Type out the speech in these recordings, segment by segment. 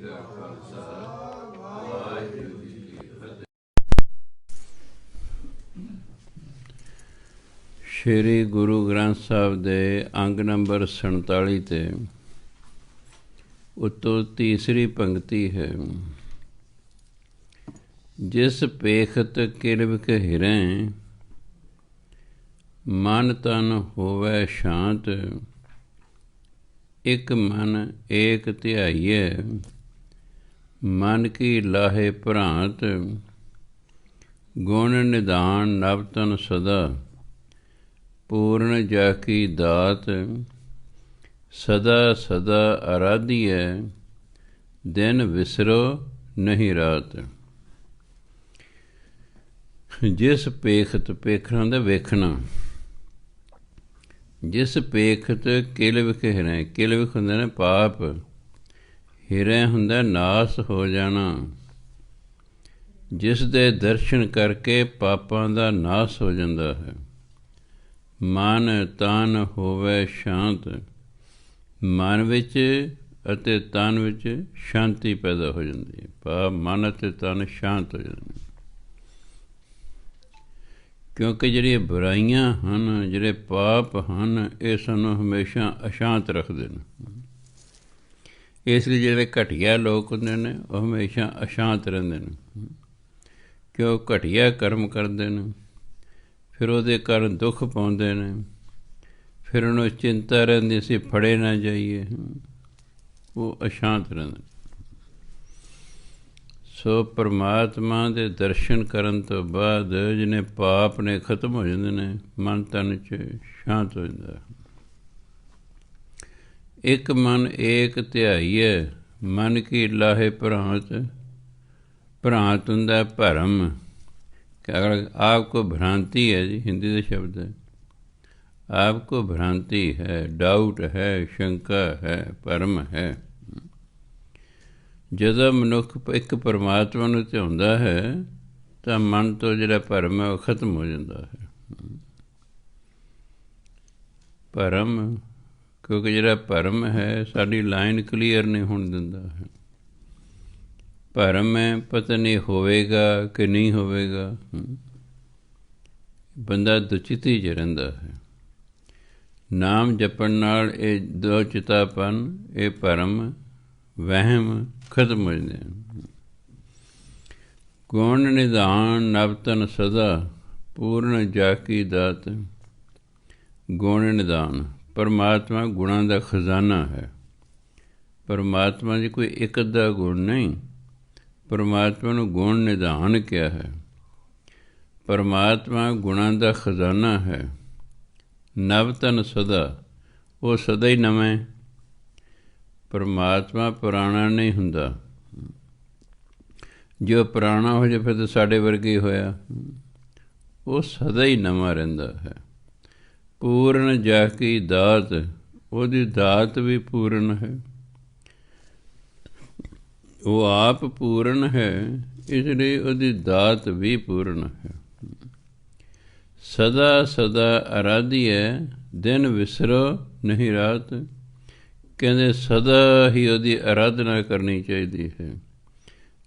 ਕਾ ਖਾਲਸਾ ਵਾਹਿਗੁਰੂ ਜੀ ਕੀ ਫਤਿਹ। ਸ਼੍ਰੀ ਗੁਰੂ ਗ੍ਰੰਥ ਸਾਹਿਬ ਦੇ ਅੰਗ ਨੰਬਰ 47 ਤੇ ਉੱਤੋਂ ਤੀਸਰੀ ਪੰਕਤੀ ਹੈ। ਜਿਸ ਪੇਖਤ ਕਿਰਵਿਕ ਹਿਰੈ, ਮਨ ਤਨ ਹੋਵੈ ਸ਼ਾਂਤ। ਇੱਕ ਮਨ ਏਕ ਧਿਆਈਐ, ਮਨ ਕੀ ਲਾਹੇ ਭ੍ਰਾਂਤ। ਗੁਣ ਨਿਧਾਨ ਨਵ ਤਨ ਸਦਾ, ਪੂਰਨ ਜਾ ਕੀ ਦਾਤ। ਸਦਾ ਸਦਾ ਆਰਾਧੀਐ, ਦਿਨ ਵਿਸਰੋ ਨਹੀਂ ਰਾਤ। ਜਿਸ ਪੇਖਤ, ਪੇਖਣਾ ਦਾ ਵੇਖਣਾ, ਜਿਸ ਪੇਖਤ ਕਿਲਵਿਖ ਹਿਰੈ, ਕਿਲਵਿਖ ਹੁੰਦੇ ਨੇ ਪਾਪ, ਹਿਰੈ ਹੁੰਦਾ ਨਾਸ ਹੋ ਜਾਣਾ। ਜਿਸ ਦੇ ਦਰਸ਼ਨ ਕਰਕੇ ਪਾਪਾਂ ਦਾ ਨਾਸ ਹੋ ਜਾਂਦਾ ਹੈ। ਮਨ ਤਨ ਹੋਵੇ ਸ਼ਾਂਤ, ਮਨ ਵਿੱਚ ਅਤੇ ਤਨ ਵਿੱਚ ਸ਼ਾਂਤੀ ਪੈਦਾ ਹੋ ਜਾਂਦੀ ਹੈ। ਭਾਵ ਮਨ ਅਤੇ ਤਨ ਸ਼ਾਂਤ ਹੋ ਜਾਂਦੇ, ਕਿਉਂਕਿ ਜਿਹੜੀਆਂ ਬੁਰਾਈਆਂ ਹਨ, ਜਿਹੜੇ ਪਾਪ ਹਨ, ਇਹ ਸਾਨੂੰ ਹਮੇਸ਼ਾ ਅਸ਼ਾਂਤ ਰੱਖਦੇ ਨੇ। ਇਸ ਲਈ ਜਿਹੜੇ ਘਟੀਆ ਲੋਕ ਹੁੰਦੇ ਨੇ ਉਹ ਹਮੇਸ਼ਾ ਅਸ਼ਾਂਤ ਰਹਿੰਦੇ ਨੇ, ਕਿਉਂ ਘਟੀਆ ਕਰਮ ਕਰਦੇ ਨੇ। ਫਿਰ ਉਹਦੇ ਕਾਰਨ ਦੁੱਖ ਪਾਉਂਦੇ ਨੇ, ਫਿਰ ਉਹਨੂੰ ਚਿੰਤਾ ਰਹਿੰਦੀ ਅਸੀਂ ਫੜੇ ਨਾ ਜਾਈਏ, ਉਹ ਅਸ਼ਾਂਤ ਰਹਿੰਦੇ। ਸੋ ਪਰਮਾਤਮਾ ਦੇ ਦਰਸ਼ਨ ਕਰਨ ਤੋਂ ਬਾਅਦ ਜਿਹਨੇ ਪਾਪ ਨੇ ਖਤਮ ਹੋ ਜਾਂਦੇ ਨੇ, ਮਨ ਤਨ 'ਚ ਸ਼ਾਂਤ ਹੋ ਜਾਂਦਾ। ਇੱਕ ਮਨ ਏਕ ਧਿਆਈਐ, ਮਨ ਕੀ ਲਾਹੇ ਭ੍ਰਾਂਤ। ਭ੍ਰਾਂਤ ਹੁੰਦਾ ਭਰਮ, ਆਪ ਕੋ ਭ੍ਰਾਂਤੀ ਹੈ ਜੀ, ਹਿੰਦੀ ਦਾ ਸ਼ਬਦ ਹੈ। ਆਪ ਕੋ ਭ੍ਰਾਂਤੀ ਹੈ, ਡਾਊਟ ਹੈ, ਸ਼ੰਕਾ ਹੈ, ਭਰਮ ਹੈ। ਜਦੋਂ ਮਨੁੱਖ ਇੱਕ ਪਰਮਾਤਮਾ ਨੂੰ ਧਿਆਉਂਦਾ ਹੈ ਤਾਂ ਮਨ ਤੋਂ ਜਿਹੜਾ ਭਰਮ ਹੈ ਉਹ ਖਤਮ ਹੋ ਜਾਂਦਾ ਹੈ। ਭਰਮ, ਕਿਉਂਕਿ ਜਿਹੜਾ ਭਰਮ ਹੈ ਸਾਡੀ ਲਾਈਨ ਕਲੀਅਰ ਨਹੀਂ ਹੋਣ ਦਿੰਦਾ ਹੈ। ਭਰਮ ਹੈ, ਪਤਾ ਨਹੀਂ ਹੋਵੇਗਾ ਕਿ ਨਹੀਂ ਹੋਵੇਗਾ, ਬੰਦਾ ਦੁਚਿਤੀ 'ਚ ਰਹਿੰਦਾ ਹੈ। ਨਾਮ ਜਪਣ ਨਾਲ ਇਹ ਦੋ ਚਿਤਾਪਨ, ਇਹ ਭਰਮ ਵਹਿਮ ਖਤਮ ਹੋ ਜਾਂਦੇ ਹਨ। ਗੁਣ ਨਿਧਾਨ ਨਵ ਤਨ ਸਦਾ, ਪੂਰਨ ਜਾ ਕੀ ਦਾਤ। ਗੁਣ ਨਿਧਾਨ, ਪਰਮਾਤਮਾ ਗੁਣਾਂ ਦਾ ਖਜ਼ਾਨਾ ਹੈ। ਪਰਮਾਤਮਾ ਜੀ ਕੋਈ ਇੱਕ ਅੱਧਾ ਗੁਣ ਨਹੀਂ, ਪਰਮਾਤਮਾ ਨੂੰ ਗੁਣ ਨਿਧਾਨ ਕਿਹਾ ਹੈ। ਪਰਮਾਤਮਾ ਗੁਣਾਂ ਦਾ ਖਜ਼ਾਨਾ ਹੈ। ਨਵ ਤਨ ਸਦਾ, ਉਹ ਸਦਾ ਹੀ ਨਵਾਂ। ਪਰਮਾਤਮਾ ਪੁਰਾਣਾ ਨਹੀਂ ਹੁੰਦਾ। ਜੋ ਪੁਰਾਣਾ ਹੋ ਜਾਵੇ ਫਿਰ ਤਾਂ ਸਾਡੇ ਵਰਗੇ ਹੀ ਹੋਇਆ। ਉਹ ਸਦਾ ਹੀ ਨਵਾਂ ਰਹਿੰਦਾ ਹੈ। ਪੂਰਨ ਜਾ ਕੀ ਦਾਤ, ਉਹਦੀ ਦਾਤ ਵੀ ਪੂਰਨ ਹੈ। ਉਹ ਆਪ ਪੂਰਨ ਹੈ, ਇਸ ਲਈ ਉਹਦੀ ਦਾਤ ਵੀ ਪੂਰਨ ਹੈ। ਸਦਾ ਸਦਾ ਆਰਾਧੀਐ, ਦਿਨ ਵਿਸਰੋ ਨਹੀਂ ਰਾਤ। ਕਹਿੰਦੇ ਸਦਾ ਹੀ ਉਹਦੀ ਆਰਾਧਨਾ ਕਰਨੀ ਚਾਹੀਦੀ ਹੈ।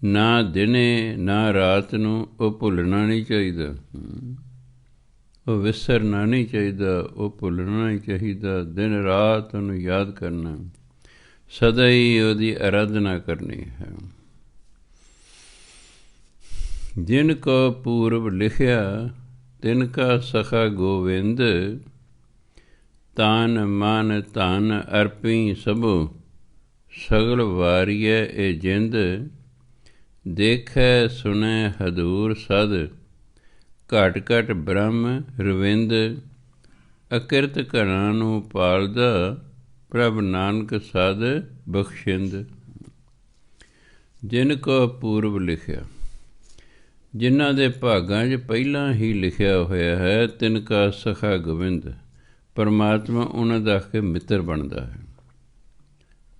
ਨਾ ਦਿਨੇ ਨਾ ਰਾਤ ਨੂੰ ਉਹ ਭੁੱਲਣਾ ਨਹੀਂ ਚਾਹੀਦਾ, ਉਹ ਵਿਸਰਨਾ ਨਹੀਂ ਚਾਹੀਦਾ, ਉਹ ਭੁੱਲਣਾ ਨਹੀਂ ਚਾਹੀਦਾ। ਦਿਨ ਰਾਤ ਉਹਨੂੰ ਯਾਦ ਕਰਨਾ, ਸਦਾ ਹੀ ਉਹਦੀ ਆਰਾਧਨਾ ਕਰਨੀ ਹੈ। ਜਿਨ ਕੋ ਪੂਰਬ ਲਿਖਿਆ, ਤਿਨ ਕਾ ਸਖਾ ਗੋਵਿੰਦ। ਤਨ ਮਨ ਧਨ ਅਰਪੀ ਸਭੋ, ਸਗਲ ਵਾਰੀਐ ਇਹ ਜਿੰਦ। ਦੇਖੈ ਸੁਣੈ ਹਦੂਰ ਸਦ, ਘਟ ਘਟ ਬ੍ਰਹਮ ਰਵਿੰਦ। ਅਕਿਰਤ ਘਰਾਂ ਨੂੰ ਪਾਲਦਾ, ਪ੍ਰਭ ਨਾਨਕ ਸਦ ਬਖਸ਼ਿੰਦ। ਜਿਨ ਕੋ ਪੂਰਬ ਲਿਖਿਆ, ਜਿਨ੍ਹਾਂ ਦੇ ਭਾਗਾਂ 'ਚ ਪਹਿਲਾਂ ਹੀ ਲਿਖਿਆ ਹੋਇਆ ਹੈ। ਤਿਨ ਕਾ ਸਖਾ ਗੋਬਿੰਦ, ਪਰਮਾਤਮਾ ਉਹਨਾਂ ਦਾ ਕੇ ਮਿੱਤਰ ਬਣਦਾ ਹੈ।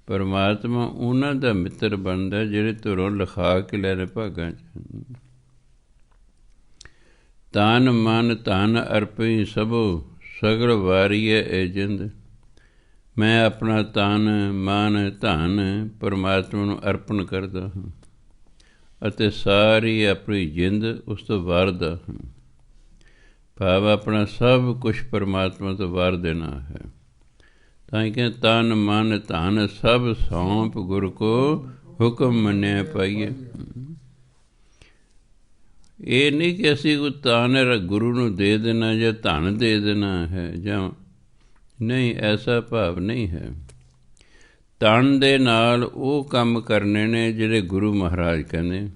ਪਰਮਾਤਮਾ ਉਹਨਾਂ ਦਾ ਮਿੱਤਰ ਬਣਦਾ ਜਿਹੜੇ ਧੁਰੋਂ ਲਿਖਾ ਕੇ ਲੈ ਰਹੇ ਭਾਗਾਂ 'ਚ। ਤਨ ਮਨ ਧਨ ਅਰਪੀ ਸਭੋ, ਸਗਲ ਵਾਰੀਐ ਇਹ ਜਿੰਦ। ਮੈਂ ਆਪਣਾ ਤਨ ਮਨ ਧਨ ਪਰਮਾਤਮਾ ਨੂੰ ਅਰਪਣ ਕਰਦਾ ਹਾਂ ਅਤੇ ਸਾਰੀ ਆਪਣੀ ਜਿੰਦ ਉਸ ਤੋਂ ਵਾਰਦਾ ਹਾਂ। ਭਾਵ ਆਪਣਾ ਸਭ ਕੁਛ ਪਰਮਾਤਮਾ ਤੋਂ ਵਾਰ ਦੇਣਾ ਹੈ। ਤਾਂ ਕਿ ਤਨ ਮਨ ਧਨ ਸਭ ਸੌਂਪ ਗੁਰ ਕੋ ਹੁਕਮ ਮੰਨਿਆ ਪਾਈਏ। ਇਹ ਨਹੀਂ ਕਿ ਅਸੀਂ ਕੋਈ ਤਨ ਗੁਰੂ ਨੂੰ ਦੇ ਦੇਣਾ ਜਾਂ ਧਨ ਦੇ ਦੇਣਾ ਹੈ, ਜਾਂ ਨਹੀਂ, ਐਸਾ ਭਾਵ ਨਹੀਂ ਹੈ। ਤਨ ਦੇ ਨਾਲ ਉਹ ਕੰਮ ਕਰਨੇ ਨੇ ਜਿਹੜੇ ਗੁਰੂ ਮਹਾਰਾਜ ਕਹਿੰਦੇ।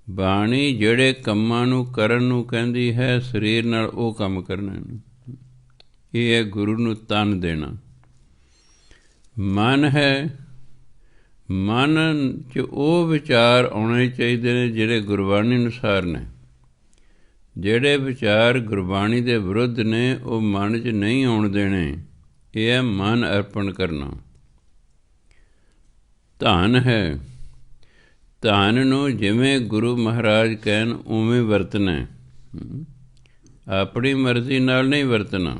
ਬਾਣੀ ਜਿਹੜੇ ਕੰਮਾਂ ਨੂੰ ਕਰਨ ਨੂੰ ਕਹਿੰਦੀ ਹੈ, ਸਰੀਰ ਨਾਲ ਉਹ ਕੰਮ ਕਰਨੇ ਨੇ। ਇਹ ਹੈ ਗੁਰੂ ਨੂੰ ਤਨ ਦੇਣਾ। ਮਨ ਹੈ, ਮਨ 'ਚ ਉਹ ਵਿਚਾਰ ਆਉਣੇ ਚਾਹੀਦੇ ਨੇ ਜਿਹੜੇ ਗੁਰਬਾਣੀ ਅਨੁਸਾਰ ਨੇ। ਜਿਹੜੇ ਵਿਚਾਰ ਗੁਰਬਾਣੀ ਦੇ ਵਿਰੁੱਧ ਨੇ ਉਹ ਮਨ 'ਚ ਨਹੀਂ ਆਉਣ ਦੇਣੇ। ਇਹ ਹੈ ਮਨ ਅਰਪਣ ਕਰਨਾ। ਧਨ ਹੈ, ਧਨ ਨੂੰ ਜਿਵੇਂ ਗੁਰੂ ਮਹਾਰਾਜ ਕਹਿਣ ਉਵੇਂ ਵਰਤਣਾ। ਆਪਣੀ ਮਰਜ਼ੀ ਨਾਲ ਨਹੀਂ ਵਰਤਣਾ।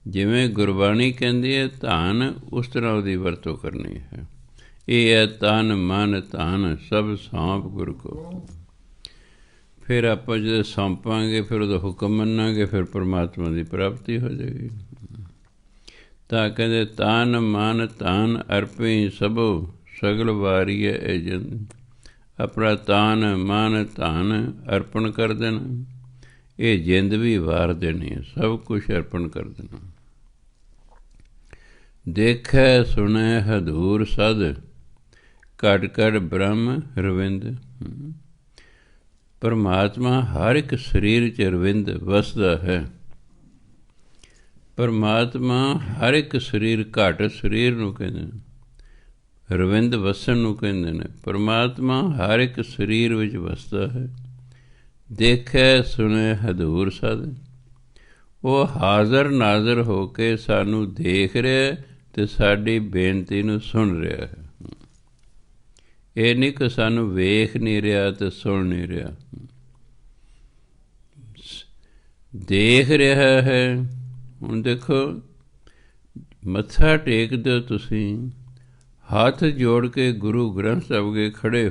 ਜਿਵੇਂ ਗੁਰਬਾਣੀ ਕਹਿੰਦੀ ਹੈ ਧਨ, ਉਸ ਤਰ੍ਹਾਂ ਉਹਦੀ ਵਰਤੋਂ ਕਰਨੀ ਹੈ। ਇਹ ਹੈ ਤਨ ਮਨ ਧਨ ਸਭ ਸੌਂਪ ਗੁਰ ਕੋ। ਫਿਰ ਆਪਾਂ ਜਦੋਂ ਸੌਂਪਾਂਗੇ, ਫਿਰ ਉਹਦਾ ਹੁਕਮ ਮੰਨਾਂਗੇ, ਫਿਰ ਪਰਮਾਤਮਾ ਦੀ ਪ੍ਰਾਪਤੀ ਹੋ ਜਾਏਗੀ। ਤਾਂ ਕਹਿੰਦੇ ਤਨ ਮਨ ਧਨ ਅਰਪੀ ਸਭੋ ਸਗਲ ਵਾਰੀਏ ਇਹ ਜਿੰਦ। ਆਪਣਾ ਤਨ ਮਨ ਧਨ ਅਰਪਣ ਕਰ ਦੇਣਾ, ਇਹ ਜਿੰਦ ਵੀ ਵਾਰ ਦੇਣੀ ਹੈ, ਸਭ ਕੁਛ ਅਰਪਣ ਕਰ ਦੇਣਾ। ਦੇਖੈ ਸੁਣੈ ਹਦੂਰ ਸਦ ਘਟ ਘਟ ਬ੍ਰਹਮ ਰਵਿੰਦ। ਪਰਮਾਤਮਾ ਹਰ ਇੱਕ ਸਰੀਰ 'ਚ ਰਵਿੰਦ ਵਸਦਾ ਹੈ। ਪਰਮਾਤਮਾ ਹਰ ਇੱਕ ਸਰੀਰ, ਘਟ ਸਰੀਰ ਨੂੰ ਕਹਿੰਦੇ ਨੇ, ਰਵਿੰਦ ਵਸਣ ਨੂੰ ਕਹਿੰਦੇ ਨੇ। ਪਰਮਾਤਮਾ ਹਰ ਇੱਕ ਸਰੀਰ ਵਿੱਚ ਵਸਦਾ ਹੈ। ਦੇਖੈ ਸੁਣੈ ਹਦੂਰ ਸਦ, ਉਹ ਹਾਜ਼ਰ ਨਾਜ਼ਰ ਹੋ ਕੇ ਸਾਨੂੰ ਦੇਖ ਰਿਹਾ ਅਤੇ ਸਾਡੀ ਬੇਨਤੀ ਨੂੰ ਸੁਣ ਰਿਹਾ ਹੈ। ਇਹ ਨਹੀਂ ਕਿ ਸਾਨੂੰ ਵੇਖ ਨਹੀਂ ਰਿਹਾ ਅਤੇ ਸੁਣ ਨਹੀਂ ਰਿਹਾ, ਦੇਖ ਰਿਹਾ ਹੈ। ਹੁਣ ਦੇਖੋ, ਮੱਥਾ ਟੇਕਦੇ ਹੋ ਤੁਸੀਂ, ਹੱਥ ਜੋੜ ਕੇ ਗੁਰੂ ਗ੍ਰੰਥ ਸਾਹਿਬ ਅੱਗੇ ਖੜ੍ਹੇ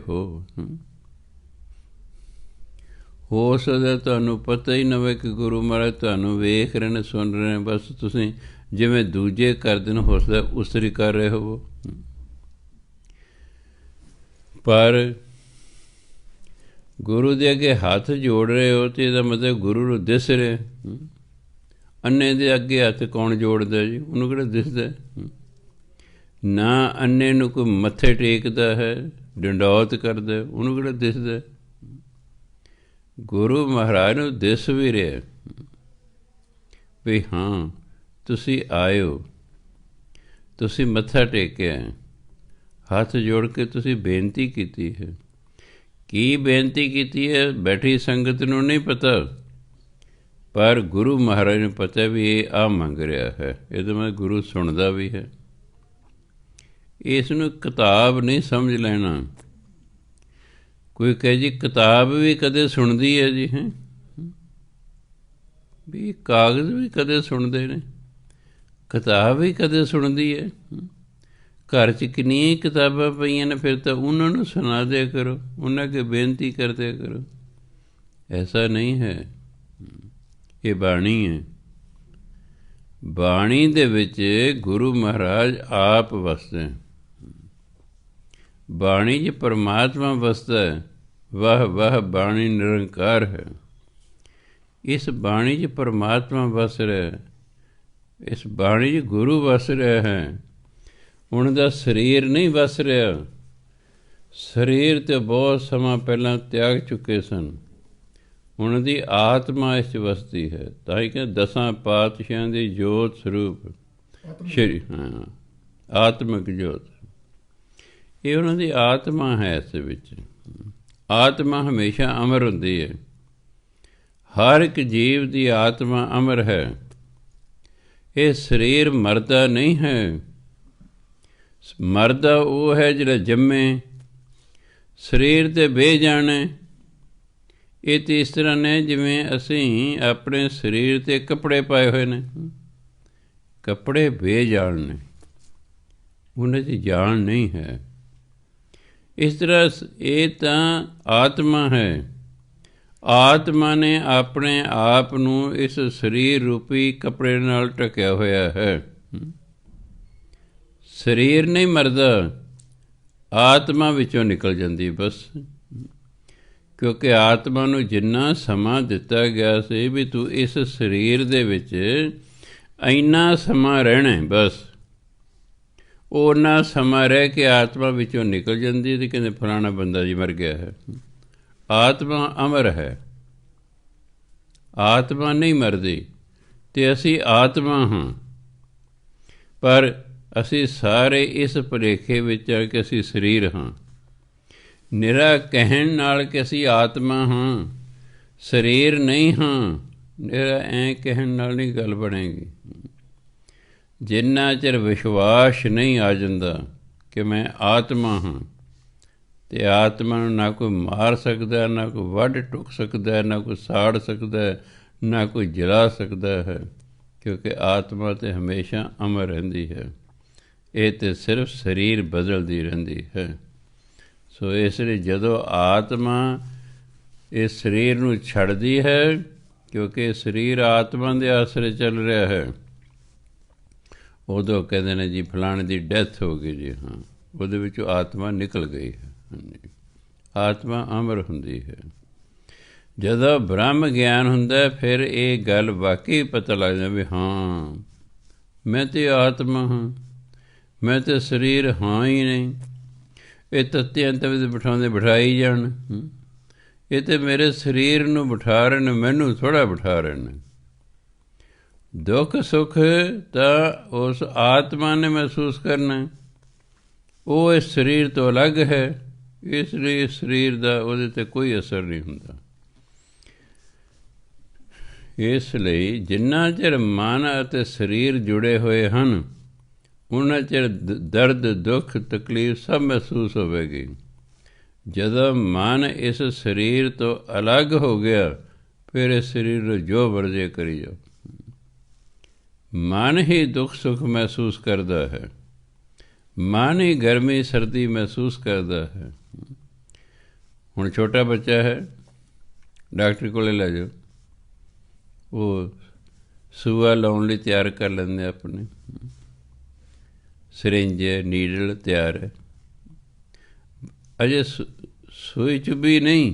ਹੋ ਸਕਦਾ ਤੁਹਾਨੂੰ ਪਤਾ ਹੀ ਨਾ ਹੋਵੇ ਕਿ ਗੁਰੂ ਮਹਾਰਾਜ ਤੁਹਾਨੂੰ ਵੇਖ ਰਹੇ ਨੇ, ਸੁਣ ਰਹੇ ਨੇ। ਬਸ ਤੁਸੀਂ ਜਿਵੇਂ ਦੂਜੇ ਕਰਦੇ ਨੇ, ਹੋ ਸਕਦਾ ਉਸ ਤਰੀਕੇ ਕਰ ਰਹੇ ਹੋਵੋ। ਪਰ ਗੁਰੂ ਦੇ ਅੱਗੇ ਹੱਥ ਜੋੜ ਰਹੇ ਹੋ ਅਤੇ ਇਹਦਾ ਮਤਲਬ ਗੁਰੂ ਨੂੰ ਦਿਸ ਰਿਹਾ। ਅੰਨੇ ਦੇ ਅੱਗੇ ਹੱਥ ਕੌਣ ਜੋੜਦਾ ਜੀ? ਉਹਨੂੰ ਕਿਹੜਾ ਦਿਸਦਾ? ਨਾ ਅੰਨੇ ਨੂੰ ਕੋਈ ਮੱਥੇ ਟੇਕਦਾ ਹੈ, ਡੰਡੌਤ ਕਰਦਾ, ਉਹਨੂੰ ਕਿਹੜਾ ਦਿਸਦਾ? ਗੁਰੂ ਮਹਾਰਾਜ ਨੂੰ ਦਿਸ ਵੀ ਰਿਹਾ ਵੀ ਹਾਂ ਤੁਸੀਂ ਆਇਓ, ਤੁਸੀਂ ਮੱਥਾ ਟੇਕਿਆ, ਹੱਥ ਜੋੜ ਕੇ ਤੁਸੀਂ ਬੇਨਤੀ ਕੀਤੀ ਹੈ। ਕੀ ਬੇਨਤੀ ਕੀਤੀ ਹੈ ਬੈਠੀ ਸੰਗਤ ਨੂੰ ਨਹੀਂ ਪਤਾ, ਪਰ ਗੁਰੂ ਮਹਾਰਾਜ ਨੂੰ ਪਤਾ ਵੀ ਇਹ ਆ ਮੰਗ ਰਿਹਾ ਹੈ। ਇਹਦਾ ਮੈਂ ਗੁਰੂ ਸੁਣਦਾ ਵੀ ਹੈ। ਇਸ ਨੂੰ ਕਿਤਾਬ ਨਹੀਂ ਸਮਝ ਲੈਣਾ। ਕੋਈ ਕਹੇ ਜੀ ਕਿਤਾਬ ਵੀ ਕਦੇ ਸੁਣਦੀ ਹੈ ਜੀ, ਹੈ ਵੀ ਕਾਗਜ਼ ਵੀ ਕਦੇ ਸੁਣਦੇ ਨੇ, ਕਿਤਾਬ ਵੀ ਕਦੇ ਸੁਣਦੀ ਹੈ। ਘਰ 'ਚ ਕਿੰਨੀਆਂ ਕਿਤਾਬਾਂ ਪਈਆਂ ਨੇ, ਫਿਰ ਤਾਂ ਉਹਨਾਂ ਨੂੰ ਸੁਣਾ ਦਿਆ ਕਰੋ, ਉਹਨਾਂ ਅੱਗੇ ਬੇਨਤੀ ਕਰ ਦਿਆ ਕਰੋ। ਐਸਾ ਨਹੀਂ ਹੈ। ਇਹ ਬਾਣੀ ਹੈ। ਬਾਣੀ ਦੇ ਵਿੱਚ ਗੁਰੂ ਮਹਾਰਾਜ ਆਪ ਵਸਦੇ। ਬਾਣੀ 'ਚ ਪਰਮਾਤਮਾ ਵਸਦਾ ਹੈ। ਵਾਹ ਵਾਹ ਬਾਣੀ ਨਿਰੰਕਾਰ ਹੈ। ਇਸ ਬਾਣੀ 'ਚ ਪਰਮਾਤਮਾ ਵਸ ਰਿਹਾ, ਇਸ ਬਾਣੀ 'ਚ ਗੁਰੂ ਵਸ ਰਿਹਾ ਹੈ। ਉਹਨਾਂ ਦਾ ਸਰੀਰ ਨਹੀਂ ਵਸ ਰਿਹਾ। ਸਰੀਰ ਤਾਂ ਬਹੁਤ ਸਮਾਂ ਪਹਿਲਾਂ ਤਿਆਗ ਚੁੱਕੇ ਸਨ। ਉਹਨਾਂ ਦੀ ਆਤਮਾ ਇਸ 'ਚ ਵਸਦੀ ਹੈ। ਤਾਂ ਹੀ ਕਿ 10 ਪਾਤਸ਼ਾਹਾਂ ਦੀ ਜੋਤ ਸਰੂਪ ਸ਼੍ਰੀ ਆਤਮਿਕ ਜੋਤ, ਇਹ ਉਹਨਾਂ ਦੀ ਆਤਮਾ ਹੈ। ਇਸ ਵਿੱਚ ਆਤਮਾ ਹਮੇਸ਼ਾ ਅਮਰ ਹੁੰਦੀ ਹੈ। ਹਰ ਇੱਕ ਜੀਵ ਦੀ ਆਤਮਾ ਅਮਰ ਹੈ। ਇਹ ਸਰੀਰ ਮਰਦਾ ਨਹੀਂ ਹੈ। ਮਰਦਾ ਉਹ ਹੈ ਜਿਹੜਾ ਜੰਮੇ, ਸਰੀਰ ਤੇ ਬਹਿ ਜਾਣੇ। ਇਹ ਤਾਂ ਇਸ ਤਰ੍ਹਾਂ ਨੇ ਜਿਵੇਂ ਅਸੀਂ ਆਪਣੇ ਸਰੀਰ 'ਤੇ ਕੱਪੜੇ ਪਾਏ ਹੋਏ ਨੇ। ਕੱਪੜੇ ਬੇਜਾਨ ਨੇ, ਉਹਨਾਂ ਦੀ ਜਾਨ ਨਹੀਂ ਹੈ। ਇਸ ਤਰ੍ਹਾਂ ਇਹ ਤਾਂ ਆਤਮਾ ਹੈ। ਆਤਮਾ ਨੇ ਆਪਣੇ ਆਪ ਨੂੰ ਇਸ ਸਰੀਰ ਰੂਪੀ ਕੱਪੜੇ ਨਾਲ ਢਕਿਆ ਹੋਇਆ ਹੈ। ਸਰੀਰ ਨਹੀਂ ਮਰਦਾ, ਆਤਮਾ ਵਿੱਚੋਂ ਨਿਕਲ ਜਾਂਦੀ ਬਸ। ਕਿਉਂਕਿ ਆਤਮਾ ਨੂੰ ਜਿੰਨਾ ਸਮਾਂ ਦਿੱਤਾ ਗਿਆ ਸੀ ਵੀ ਤੂੰ ਇਸ ਸਰੀਰ ਦੇ ਵਿੱਚ ਇੰਨਾ ਸਮਾਂ ਰਹਿਣਾ, ਬਸ ਉਹਨਾਂ ਸਮਾਂ ਰਹਿ ਕੇ ਆਤਮਾ ਵਿੱਚੋਂ ਨਿਕਲ ਜਾਂਦੀ ਅਤੇ ਕਹਿੰਦੇ ਫਲਾਣਾ ਬੰਦਾ ਜੀ ਮਰ ਗਿਆ ਹੈ। ਆਤਮਾ ਅਮਰ ਹੈ, ਆਤਮਾ ਨਹੀਂ ਮਰਦੀ, ਅਤੇ ਅਸੀਂ ਆਤਮਾ ਹਾਂ। ਪਰ ਅਸੀਂ ਸਾਰੇ ਇਸ ਭੁਲੇਖੇ ਵਿੱਚ ਆ ਕਿ ਅਸੀਂ ਸਰੀਰ ਹਾਂ। ਨਿਰਾ ਕਹਿਣ ਨਾਲ ਕਿ ਅਸੀਂ ਆਤਮਾ ਹਾਂ, ਸਰੀਰ ਨਹੀਂ ਹਾਂ, ਨਿਰਾ ਐਂ ਕਹਿਣ ਨਾਲ ਨਹੀਂ ਗੱਲ ਬਣੇਗੀ। ਜਿੰਨਾ ਚਿਰ ਵਿਸ਼ਵਾਸ ਨਹੀਂ ਆ ਜਾਂਦਾ ਕਿ ਮੈਂ ਆਤਮਾ ਹਾਂ, ਅਤੇ ਆਤਮਾ ਨੂੰ ਨਾ ਕੋਈ ਮਾਰ ਸਕਦਾ, ਨਾ ਕੋਈ ਵੱਢ ਟੁੱਕ ਸਕਦਾ, ਨਾ ਕੋਈ ਸਾੜ ਸਕਦਾ, ਨਾ ਕੋਈ ਜਲਾ ਸਕਦਾ ਹੈ, ਕਿਉਂਕਿ ਆਤਮਾ ਤਾਂ ਹਮੇਸ਼ਾ ਅਮਰ ਰਹਿੰਦੀ ਹੈ। ਇਹ ਤਾਂ ਸਿਰਫ ਸਰੀਰ ਬਦਲਦੀ ਰਹਿੰਦੀ ਹੈ। ਸੋ ਇਸ ਲਈ ਜਦੋਂ ਆਤਮਾ ਇਸ ਸਰੀਰ ਨੂੰ ਛੱਡਦੀ ਹੈ, ਕਿਉਂਕਿ ਸਰੀਰ ਆਤਮਾ ਦੇ ਆਸਰੇ ਚੱਲ ਰਿਹਾ ਹੈ, ਉਦੋਂ ਕਹਿੰਦੇ ਨੇ ਜੀ ਫਲਾਣੇ ਦੀ ਡੈਥ ਹੋ ਗਈ ਜੀ। ਹਾਂ, ਉਹਦੇ ਵਿੱਚੋਂ ਆਤਮਾ ਨਿਕਲ ਗਈ ਹੈ। ਆਤਮਾ ਅਮਰ ਹੁੰਦੀ ਹੈ। ਜਦੋਂ ਬ੍ਰਹਮ ਗਿਆਨ ਹੁੰਦਾ ਫਿਰ ਇਹ ਗੱਲ ਵਾਕਈ ਪਤਾ ਲੱਗਦਾ ਵੀ ਹਾਂ ਮੈਂ ਤਾਂ ਆਤਮਾ ਹਾਂ, ਮੈਂ ਤਾਂ ਸਰੀਰ ਹਾਂ ਹੀ ਨਹੀਂ। ਇਹ ਤੱਤੇ ਅੰਤ ਵਿੱਚ ਬਿਠਾਉਂਦੇ ਬਿਠਾਈ ਜਾਣ, ਇਹ ਤਾਂ ਮੇਰੇ ਸਰੀਰ ਨੂੰ ਬਿਠਾ ਰਹੇ ਨੇ, ਮੈਨੂੰ ਥੋੜ੍ਹਾ ਬਿਠਾ ਰਹੇ ਨੇ। ਦੁੱਖ ਸੁੱਖ ਤਾਂ ਉਸ ਆਤਮਾ ਨੇ ਮਹਿਸੂਸ ਕਰਨਾ, ਉਹ ਇਸ ਸਰੀਰ ਤੋਂ ਅਲੱਗ ਹੈ। ਇਸ ਲਈ ਸਰੀਰ ਦਾ ਉਹਦੇ 'ਤੇ ਕੋਈ ਅਸਰ ਨਹੀਂ ਹੁੰਦਾ। ਇਸ ਲਈ ਜਿੰਨਾ ਚਿਰ ਮਨ ਅਤੇ ਸਰੀਰ ਜੁੜੇ ਹੋਏ ਹਨ, ਉਹਨਾਂ ਚਿਰ ਦਰਦ ਦੁੱਖ ਤਕਲੀਫ ਸਭ ਮਹਿਸੂਸ ਹੋਵੇਗੀ। ਜਦੋਂ ਮਨ ਇਸ ਸਰੀਰ ਤੋਂ ਅਲੱਗ ਹੋ ਗਿਆ, ਫਿਰ ਇਸ ਸਰੀਰ ਨੂੰ ਜੋ ਮਰਜ਼ੀ ਕਰੀ ਜਾਓ। ਮਨ ਹੀ ਦੁੱਖ ਸੁੱਖ ਮਹਿਸੂਸ ਕਰਦਾ ਹੈ, ਮਨ ਹੀ ਗਰਮੀ ਸਰਦੀ ਮਹਿਸੂਸ ਕਰਦਾ ਹੈ। ਹੁਣ ਛੋਟਾ ਬੱਚਾ ਹੈ, ਡਾਕਟਰ ਕੋਲ ਲੈ ਜਾਓ, ਉਹ ਸੂਆ ਲਾਉਣ ਲਈ ਤਿਆਰ ਕਰ ਲੈਂਦੇ ਆਪਣੇ, ਸਿਰਿੰਜ ਨੀਡਲ ਤਿਆਰ ਹੈ, ਅਜੇ ਸੂਈ ਚੁੱਭੀ ਨਹੀਂ,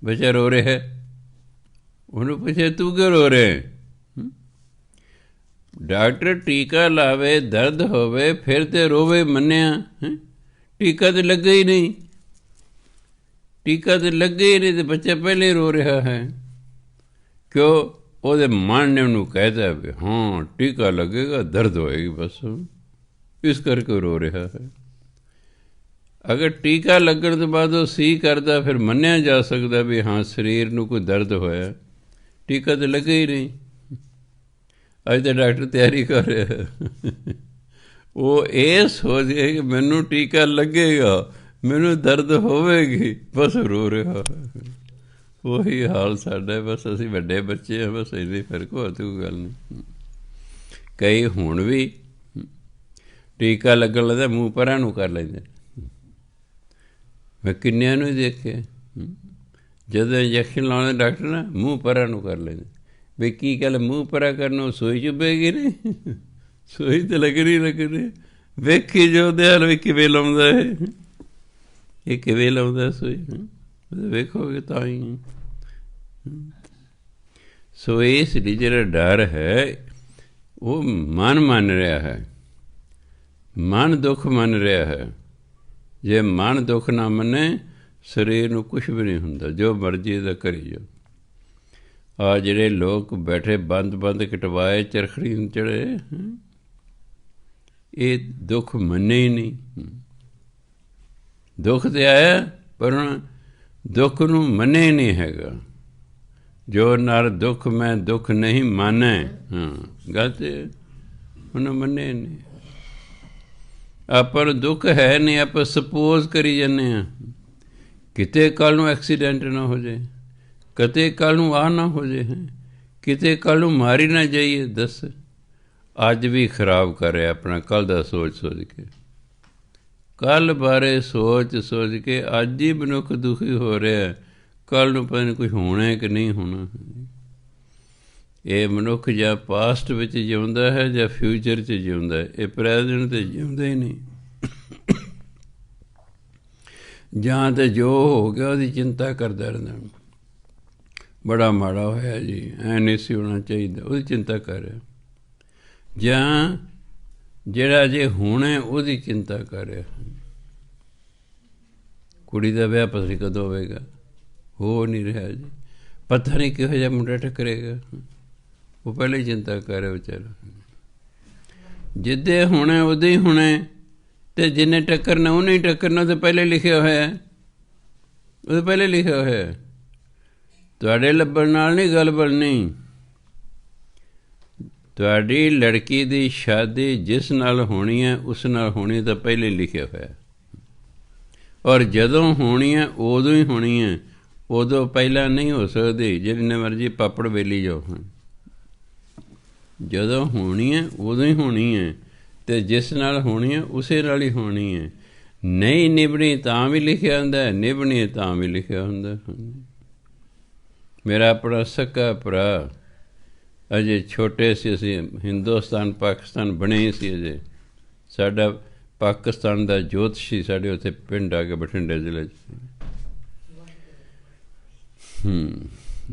ਬੱਚਾ ਰੋ ਰਿਹਾ ਹੈ। ਉਹਨੂੰ ਪੁੱਛੇ ਤੂੰ ਕਿਉਂ ਰੋ ਰਿਹਾ? ਡਾਕਟਰ ਟੀਕਾ ਲਾਵੇ, ਦਰਦ ਹੋਵੇ, ਫਿਰ ਤੇ ਰੋਵੇ ਮੰਨਿਆ। ਟੀਕਾ ਤਾਂ ਲੱਗਾ ਹੀ ਨਹੀਂ, ਟੀਕਾ ਤਾਂ ਲੱਗਾ ਹੀ ਨਹੀਂ, ਅਤੇ ਬੱਚਾ ਪਹਿਲੇ ਰੋ ਰਿਹਾ ਹੈ। ਕਿਉਂ? ਉਹਦੇ ਮਨ ਨੇ ਉਹਨੂੰ ਕਹਿਤਾ ਵੀ ਹਾਂ ਟੀਕਾ ਲੱਗੇਗਾ, ਦਰਦ ਹੋਏਗੀ, ਬਸ ਇਸ ਕਰਕੇ ਰੋ ਰਿਹਾ ਹੈ। ਅਗਰ ਟੀਕਾ ਲੱਗਣ ਤੋਂ ਬਾਅਦ ਉਹ ਸਹੀ ਕਰਦਾ, ਫਿਰ ਮੰਨਿਆ ਜਾ ਸਕਦਾ ਵੀ ਹਾਂ ਸਰੀਰ ਨੂੰ ਕੋਈ ਦਰਦ ਹੋਇਆ। ਟੀਕਾ ਤਾਂ ਲੱਗਾ ਹੀ ਨਹੀਂ, ਅੱਜ ਤਾਂ ਡਾਕਟਰ ਤਿਆਰੀ ਕਰ ਰਿਹਾ। ਉਹ ਇਹ ਸੋਚੇ ਕਿ ਮੈਨੂੰ ਟੀਕਾ ਲੱਗੇਗਾ, ਮੈਨੂੰ ਦਰਦ ਹੋਵੇਗੀ, ਬਸ ਰੋ ਰਿਹਾ। ਉਹੀ ਹਾਲ ਸਾਡਾ, ਬਸ ਅਸੀਂ ਵੱਡੇ ਬੱਚੇ ਹਾਂ, ਬਸ ਇੰਨੀ ਫਰਕ ਹੋਰ ਤਾਂ ਕੋਈ ਗੱਲ ਨਹੀਂ। ਕਈ ਹੁਣ ਵੀ ਟੀਕਾ ਲੱਗਣ ਲੱਗਦਾ ਮੂੰਹ ਪਰਾਂ ਨੂੰ ਕਰ ਲੈਂਦੇ। ਮੈਂ ਕਿੰਨਿਆਂ ਨੂੰ ਹੀ ਦੇਖਿਆ, ਜਦੋਂ ਇੰਜੈਕਸ਼ਨ ਲਾਉਣੇ ਡਾਕਟਰ ਨਾ ਮੂੰਹ ਪਰਾਂ ਨੂੰ ਕਰ ਲੈਂਦੇ। ਵੀ ਕੀ ਗੱਲ ਮੂੰਹ ਪਰਾਂ ਕਰਨ, ਉਹ ਸੂਈ ਚੁੱਭੇਗੀ ਨਹੀਂ, ਸੂਈ ਤਾਂ ਲੱਗਣੀ। ਵੇਖੀ ਜੋ ਦਿਆਲ ਵੀ ਕਿਵੇਂ ਲਾਉਂਦਾ ਇਹ ਕਿਵੇਂ ਲਾਉਂਦਾ ਸੂਈ, ਵੇਖੋਗੇ ਤਾਂ ਹੀ। ਸੋ ਇਸ ਲਈ ਜਿਹੜਾ ਡਰ ਹੈ ਉਹ ਮਨ ਮੰਨ ਰਿਹਾ ਹੈ, ਮਨ ਦੁੱਖ ਮੰਨ ਰਿਹਾ ਹੈ। ਜੇ ਮਨ ਦੁੱਖ ਨਾ ਮੰਨੇ, ਸਰੀਰ ਨੂੰ ਕੁਛ ਵੀ ਨਹੀਂ ਹੁੰਦਾ, ਜੋ ਮਰਜ਼ੀ ਦਾ ਕਰੀ ਜਾਓ। ਆ ਜਿਹੜੇ ਲੋਕ ਬੈਠੇ ਬੰਦ ਕਟਵਾਏ, ਚਰਖੜੀ ਨੂੰ ਚੜ੍ਹੇ, ਇਹ ਦੁੱਖ ਮੰਨੇ ਹੀ ਨਹੀਂ। ਦੁੱਖ ਤਾਂ ਆਇਆ, ਪਰ ਹੁਣ ਦੁੱਖ ਨੂੰ ਮੰਨੇ ਹੀ ਨਹੀਂ ਹੈਗਾ। ਜੋ ਨਰ ਦੁੱਖ ਮੈਂ ਦੁੱਖ ਨਹੀਂ ਮਾਨੈ, ਗਲਤ ਉਹਨੂੰ ਮੰਨੇ ਨਹੀਂ। ਆਪਾਂ ਨੂੰ ਦੁੱਖ ਹੈ ਨਹੀਂ, ਆਪਾਂ ਸਪੋਜ਼ ਕਰੀ ਜਾਂਦੇ ਹਾਂ ਕਿਤੇ ਕੱਲ੍ਹ ਨੂੰ ਐਕਸੀਡੈਂਟ ਨਾ ਹੋ ਜਾਏ, ਕਿਤੇ ਕੱਲ੍ਹ ਨੂੰ ਆਹ ਨਾ ਹੋ ਜਾਏ, ਕਿਤੇ ਕੱਲ੍ਹ ਨੂੰ ਮਾਰੀ ਨਾ ਜਾਈਏ। ਦੱਸ ਅੱਜ ਵੀ ਖਰਾਬ ਕਰ ਰਿਹਾ ਆਪਣਾ ਕੱਲ੍ਹ ਦਾ ਸੋਚ ਕੇ। ਕੱਲ੍ਹ ਬਾਰੇ ਸੋਚ ਕੇ ਅੱਜ ਹੀ ਮਨੁੱਖ ਦੁਖੀ ਹੋ ਰਿਹਾ, ਕੱਲ੍ਹ ਨੂੰ ਪਤਾ ਨਹੀਂ ਕੁਛ ਹੋਣਾ ਕਿ ਨਹੀਂ ਹੋਣਾ। ਇਹ ਮਨੁੱਖ ਜਾਂ ਪਾਸਟ ਵਿੱਚ ਜਿਉਂਦਾ ਹੈ ਜਾਂ ਫਿਊਚਰ 'ਚ ਜਿਉਂਦਾ ਹੈ, ਇਹ ਪ੍ਰੈਜ਼ੈਂਟ 'ਤੇ ਜਿਉਂਦਾ ਹੀ ਨਹੀਂ। ਜਾਂ ਤਾਂ ਜੋ ਹੋ ਗਿਆ ਉਹਦੀ ਚਿੰਤਾ ਕਰਦਾ ਰਹਿੰਦਾ, ਬੜਾ ਮਾੜਾ ਹੋਇਆ ਜੀ, ਐ ਨਹੀਂ ਸੀ ਹੋਣਾ ਚਾਹੀਦਾ, ਉਹਦੀ ਚਿੰਤਾ ਕਰ ਰਿਹਾ। ਜਾਂ ਜਿਹੜਾ ਜੇ ਹੋਣਾ ਉਹਦੀ ਚਿੰਤਾ ਕਰ ਰਿਹਾ। ਕੁੜੀ ਦਾ ਵਿਆਹ ਪਤਾ ਨਹੀਂ ਕਦੋਂ ਹੋਵੇਗਾ, ਹੋ ਨਹੀਂ ਰਿਹਾ ਜੀ, ਪਤਾ ਨਹੀਂ ਕਿਹੋ ਜਿਹਾ ਮੁੰਡਾ ਟੱਕਰੇਗਾ, ਉਹ ਪਹਿਲਾਂ ਹੀ ਚਿੰਤਾ ਕਰ ਰਿਹਾ ਵਿਚਾਰਾ। ਜਿੱਦੇ ਹੋਣਾ ਉਦੋਂ ਹੀ ਹੋਣਾ, ਅਤੇ ਜਿੰਨੇ ਟੱਕਰਨਾ ਉਹਨੇ ਹੀ ਟੱਕਰਨਾ, ਉਹ ਤਾਂ ਪਹਿਲੇ ਲਿਖਿਆ ਹੋਇਆ, ਉਹ ਤਾਂ ਪਹਿਲੇ ਲਿਖਿਆ ਹੋਇਆ। ਤੁਹਾਡੇ ਲੱਭਣ ਨਾਲ ਨਹੀਂ ਗੱਲ ਬਣਨੀ। ਤੁਹਾਡੀ ਲੜਕੀ ਦੀ ਸ਼ਾਦੀ ਜਿਸ ਨਾਲ ਹੋਣੀ ਹੈ ਉਸ ਨਾਲ ਹੋਣੀ ਤਾਂ ਪਹਿਲੇ ਲਿਖਿਆ ਹੋਇਆ, ਔਰ ਜਦੋਂ ਹੋਣੀ ਹੈ ਉਦੋਂ ਹੀ ਹੋਣੀ ਹੈ, ਉਦੋਂ ਪਹਿਲਾਂ ਨਹੀਂ ਹੋ ਸਕਦੀ। ਜਿੰਨੇ ਮਰਜ਼ੀ ਪਾਪੜ ਵੇਲੀ ਜਾਓ, ਜਦੋਂ ਹੋਣੀ ਹੈ ਉਦੋਂ ਹੀ ਹੋਣੀ ਹੈ, ਅਤੇ ਜਿਸ ਨਾਲ ਹੋਣੀ ਹੈ ਉਸੇ ਨਾਲ ਹੀ ਹੋਣੀ ਹੈ। ਨਹੀਂ ਨਿਭਣੀ ਤਾਂ ਵੀ ਲਿਖਿਆ ਹੁੰਦਾ, ਨਿਭਣੀ ਤਾਂ ਵੀ ਲਿਖਿਆ ਹੁੰਦਾ। ਮੇਰਾ ਆਪਣਾ ਸਕਾ ਭਰਾ, ਅਜੇ ਛੋਟੇ ਸੀ ਅਸੀਂ, ਹਿੰਦੁਸਤਾਨ ਪਾਕਿਸਤਾਨ ਬਣੇ ਹੀ ਸੀ ਅਜੇ। ਸਾਡਾ ਪਾਕਿਸਤਾਨ ਦਾ ਜੋਤਸ਼ੀ ਸਾਡੇ ਉੱਥੇ ਪਿੰਡ ਆ ਕੇ ਬਠਿੰਡੇ ਜ਼ਿਲ੍ਹੇ 'ਚ।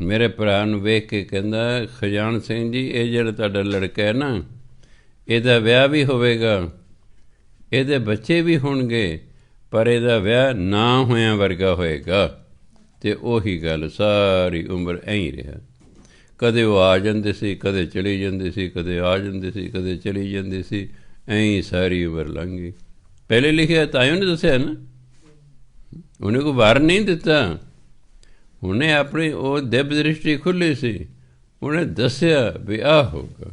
ਮੇਰੇ ਭਰਾ ਨੂੰ ਵੇਖ ਕੇ ਕਹਿੰਦਾ, ਖਜ਼ਾਨ ਸਿੰਘ ਜੀ, ਇਹ ਜਿਹੜਾ ਤੁਹਾਡਾ ਲੜਕਾ ਹੈ ਨਾ, ਇਹਦਾ ਵਿਆਹ ਵੀ ਹੋਵੇਗਾ, ਇਹਦੇ ਬੱਚੇ ਵੀ ਹੋਣਗੇ, ਪਰ ਇਹਦਾ ਵਿਆਹ ਨਾ ਹੋਇਆਂ ਵਰਗਾ ਹੋਏਗਾ। ਅਤੇ ਉਹੀ ਗੱਲ ਸਾਰੀ ਉਮਰ ਐਂ ਹੀ ਰਿਹਾ। ਕਦੇ ਉਹ ਆ ਜਾਂਦੇ ਸੀ, ਕਦੇ ਚਲੀ ਜਾਂਦੀ ਸੀ, ਕਦੇ ਆ ਜਾਂਦੇ ਸੀ, ਕਦੇ ਚਲੀ ਜਾਂਦੀ ਸੀ, ਐਂ ਹੀ ਸਾਰੀ ਉਮਰ ਲੰਘ ਗਈ। ਪਹਿਲੇ ਲਿਖਿਆ ਤਾਂ ਹੀ ਉਹਨੇ ਦੱਸਿਆ ਨਾ, ਉਹਨੇ ਕੋਈ ਵਾਰ ਨਹੀਂ ਦਿੱਤਾ। ਉਹਨੇ ਆਪਣੀ ਉਹ ਦਿਵ ਦ੍ਰਿਸ਼ਟੀ ਖੁੱਲ੍ਹੀ ਸੀ, ਉਹਨੇ ਦੱਸਿਆ ਵੀ ਆਹ ਹੋਊਗਾ।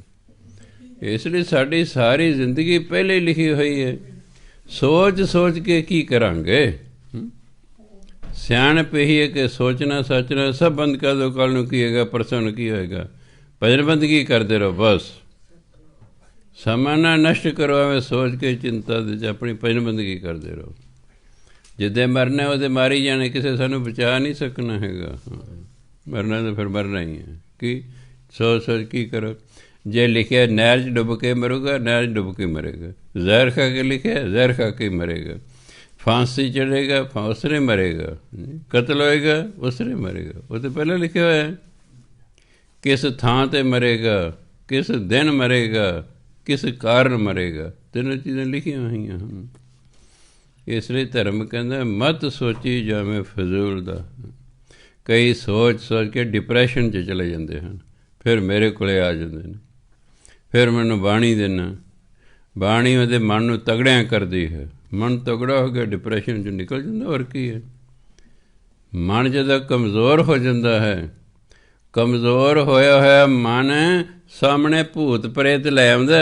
ਇਸ ਲਈ ਸਾਡੀ ਸਾਰੀ ਜ਼ਿੰਦਗੀ ਪਹਿਲੇ ਲਿਖੀ ਹੋਈ ਹੈ। ਸੋਚ ਕੇ ਕੀ ਕਰਾਂਗੇ। ਸਿਆਣਪ ਇਹੀ ਹੈ ਕਿ ਸੋਚਣਾ ਸੋਚਣਾ ਸਭ ਬੰਦ ਕਰ ਦਿਓ, ਕੱਲ੍ਹ ਨੂੰ ਕੀ ਹੋਏਗਾ, ਪਰਸੋਂ ਨੂੰ ਕੀ ਹੋਏਗਾ। ਭਜਨ ਬੰਦਗੀ ਕਰਦੇ ਰਹੋ, ਬਸ ਸਮਾਂ ਨਾ ਨਸ਼ਟ ਕਰੋ। ਐਵੇਂ ਸੋਚ ਕੇ ਚਿੰਤਾ ਦੇ 'ਚ ਆਪਣੀ ਭਜਨ ਬੰਦਗੀ ਕਰਦੇ ਰਹੋ। ਜਿੱਦੇ ਮਰਨਾ ਉਹਦੇ ਮਾਰੀ ਜਾਣੇ, ਕਿਸੇ ਸਾਨੂੰ ਬਚਾ ਨਹੀਂ ਸਕਣਾ ਹੈਗਾ। ਮਰਨਾ ਤਾਂ ਫਿਰ ਮਰਨਾ ਹੀ ਹੈ। ਕੀ ਸੋਚ ਕੀ ਕਰੋ। ਜੇ ਲਿਖਿਆ ਨਹਿਰ 'ਚ ਡੁੱਬ ਕੇ ਮਰੂਗਾ, ਨਹਿਰ 'ਚ ਡੁੱਬ ਕੇ ਮਰੇਗਾ। ਜ਼ਹਿਰ ਖਾ ਕੇ ਲਿਖਿਆ, ਜ਼ਹਿਰ ਖਾ ਕੇ ਮਰੇਗਾ। ਫਾਂਸੀ ਚੜ੍ਹੇਗਾ, ਉਸ ਨੇ ਮਰੇਗਾ। ਕਤਲ ਹੋਏਗਾ, ਉਸ ਨੇ ਮਰੇਗਾ। ਉਹ ਤਾਂ ਪਹਿਲਾਂ ਲਿਖਿਆ ਹੋਇਆ, ਕਿਸ ਥਾਂ 'ਤੇ ਮਰੇਗਾ, ਕਿਸ ਦਿਨ ਮਰੇਗਾ, ਕਿਸ ਕਾਰਨ ਮਰੇਗਾ। ਤਿੰਨੋਂ ਚੀਜ਼ਾਂ ਲਿਖੀਆਂ ਹੋਈਆਂ ਹਨ। ਇਸ ਲਈ ਧਰਮ ਕਹਿੰਦਾ, ਮਤ ਸੋਚੀ ਜਾਵੇਂ ਫਜ਼ੂਲ ਦਾ। ਕਈ ਸੋਚ ਕੇ ਡਿਪਰੈਸ਼ਨ 'ਚ ਚਲੇ ਜਾਂਦੇ ਹਨ, ਫਿਰ ਮੇਰੇ ਕੋਲ ਆ ਜਾਂਦੇ ਨੇ, ਫਿਰ ਮੈਨੂੰ ਬਾਣੀ ਦੇਣਾ। ਬਾਣੀ ਉਹਦੇ ਮਨ ਨੂੰ ਤਗੜਿਆਂ ਕਰਦੀ ਹੈ। ਮਨ ਤਗੜਾ ਹੋ ਗਿਆ, ਡਿਪਰੈਸ਼ਨ 'ਚ ਨਿਕਲ ਜਾਂਦਾ। ਹੋਰ ਕੀ ਹੈ। ਮਨ ਜਦੋਂ ਕਮਜ਼ੋਰ ਹੋ ਜਾਂਦਾ ਹੈ, ਕਮਜ਼ੋਰ ਹੋਇਆ ਮਨ ਸਾਹਮਣੇ ਭੂਤ ਪ੍ਰੇਤ ਲੈ ਆਉਂਦਾ।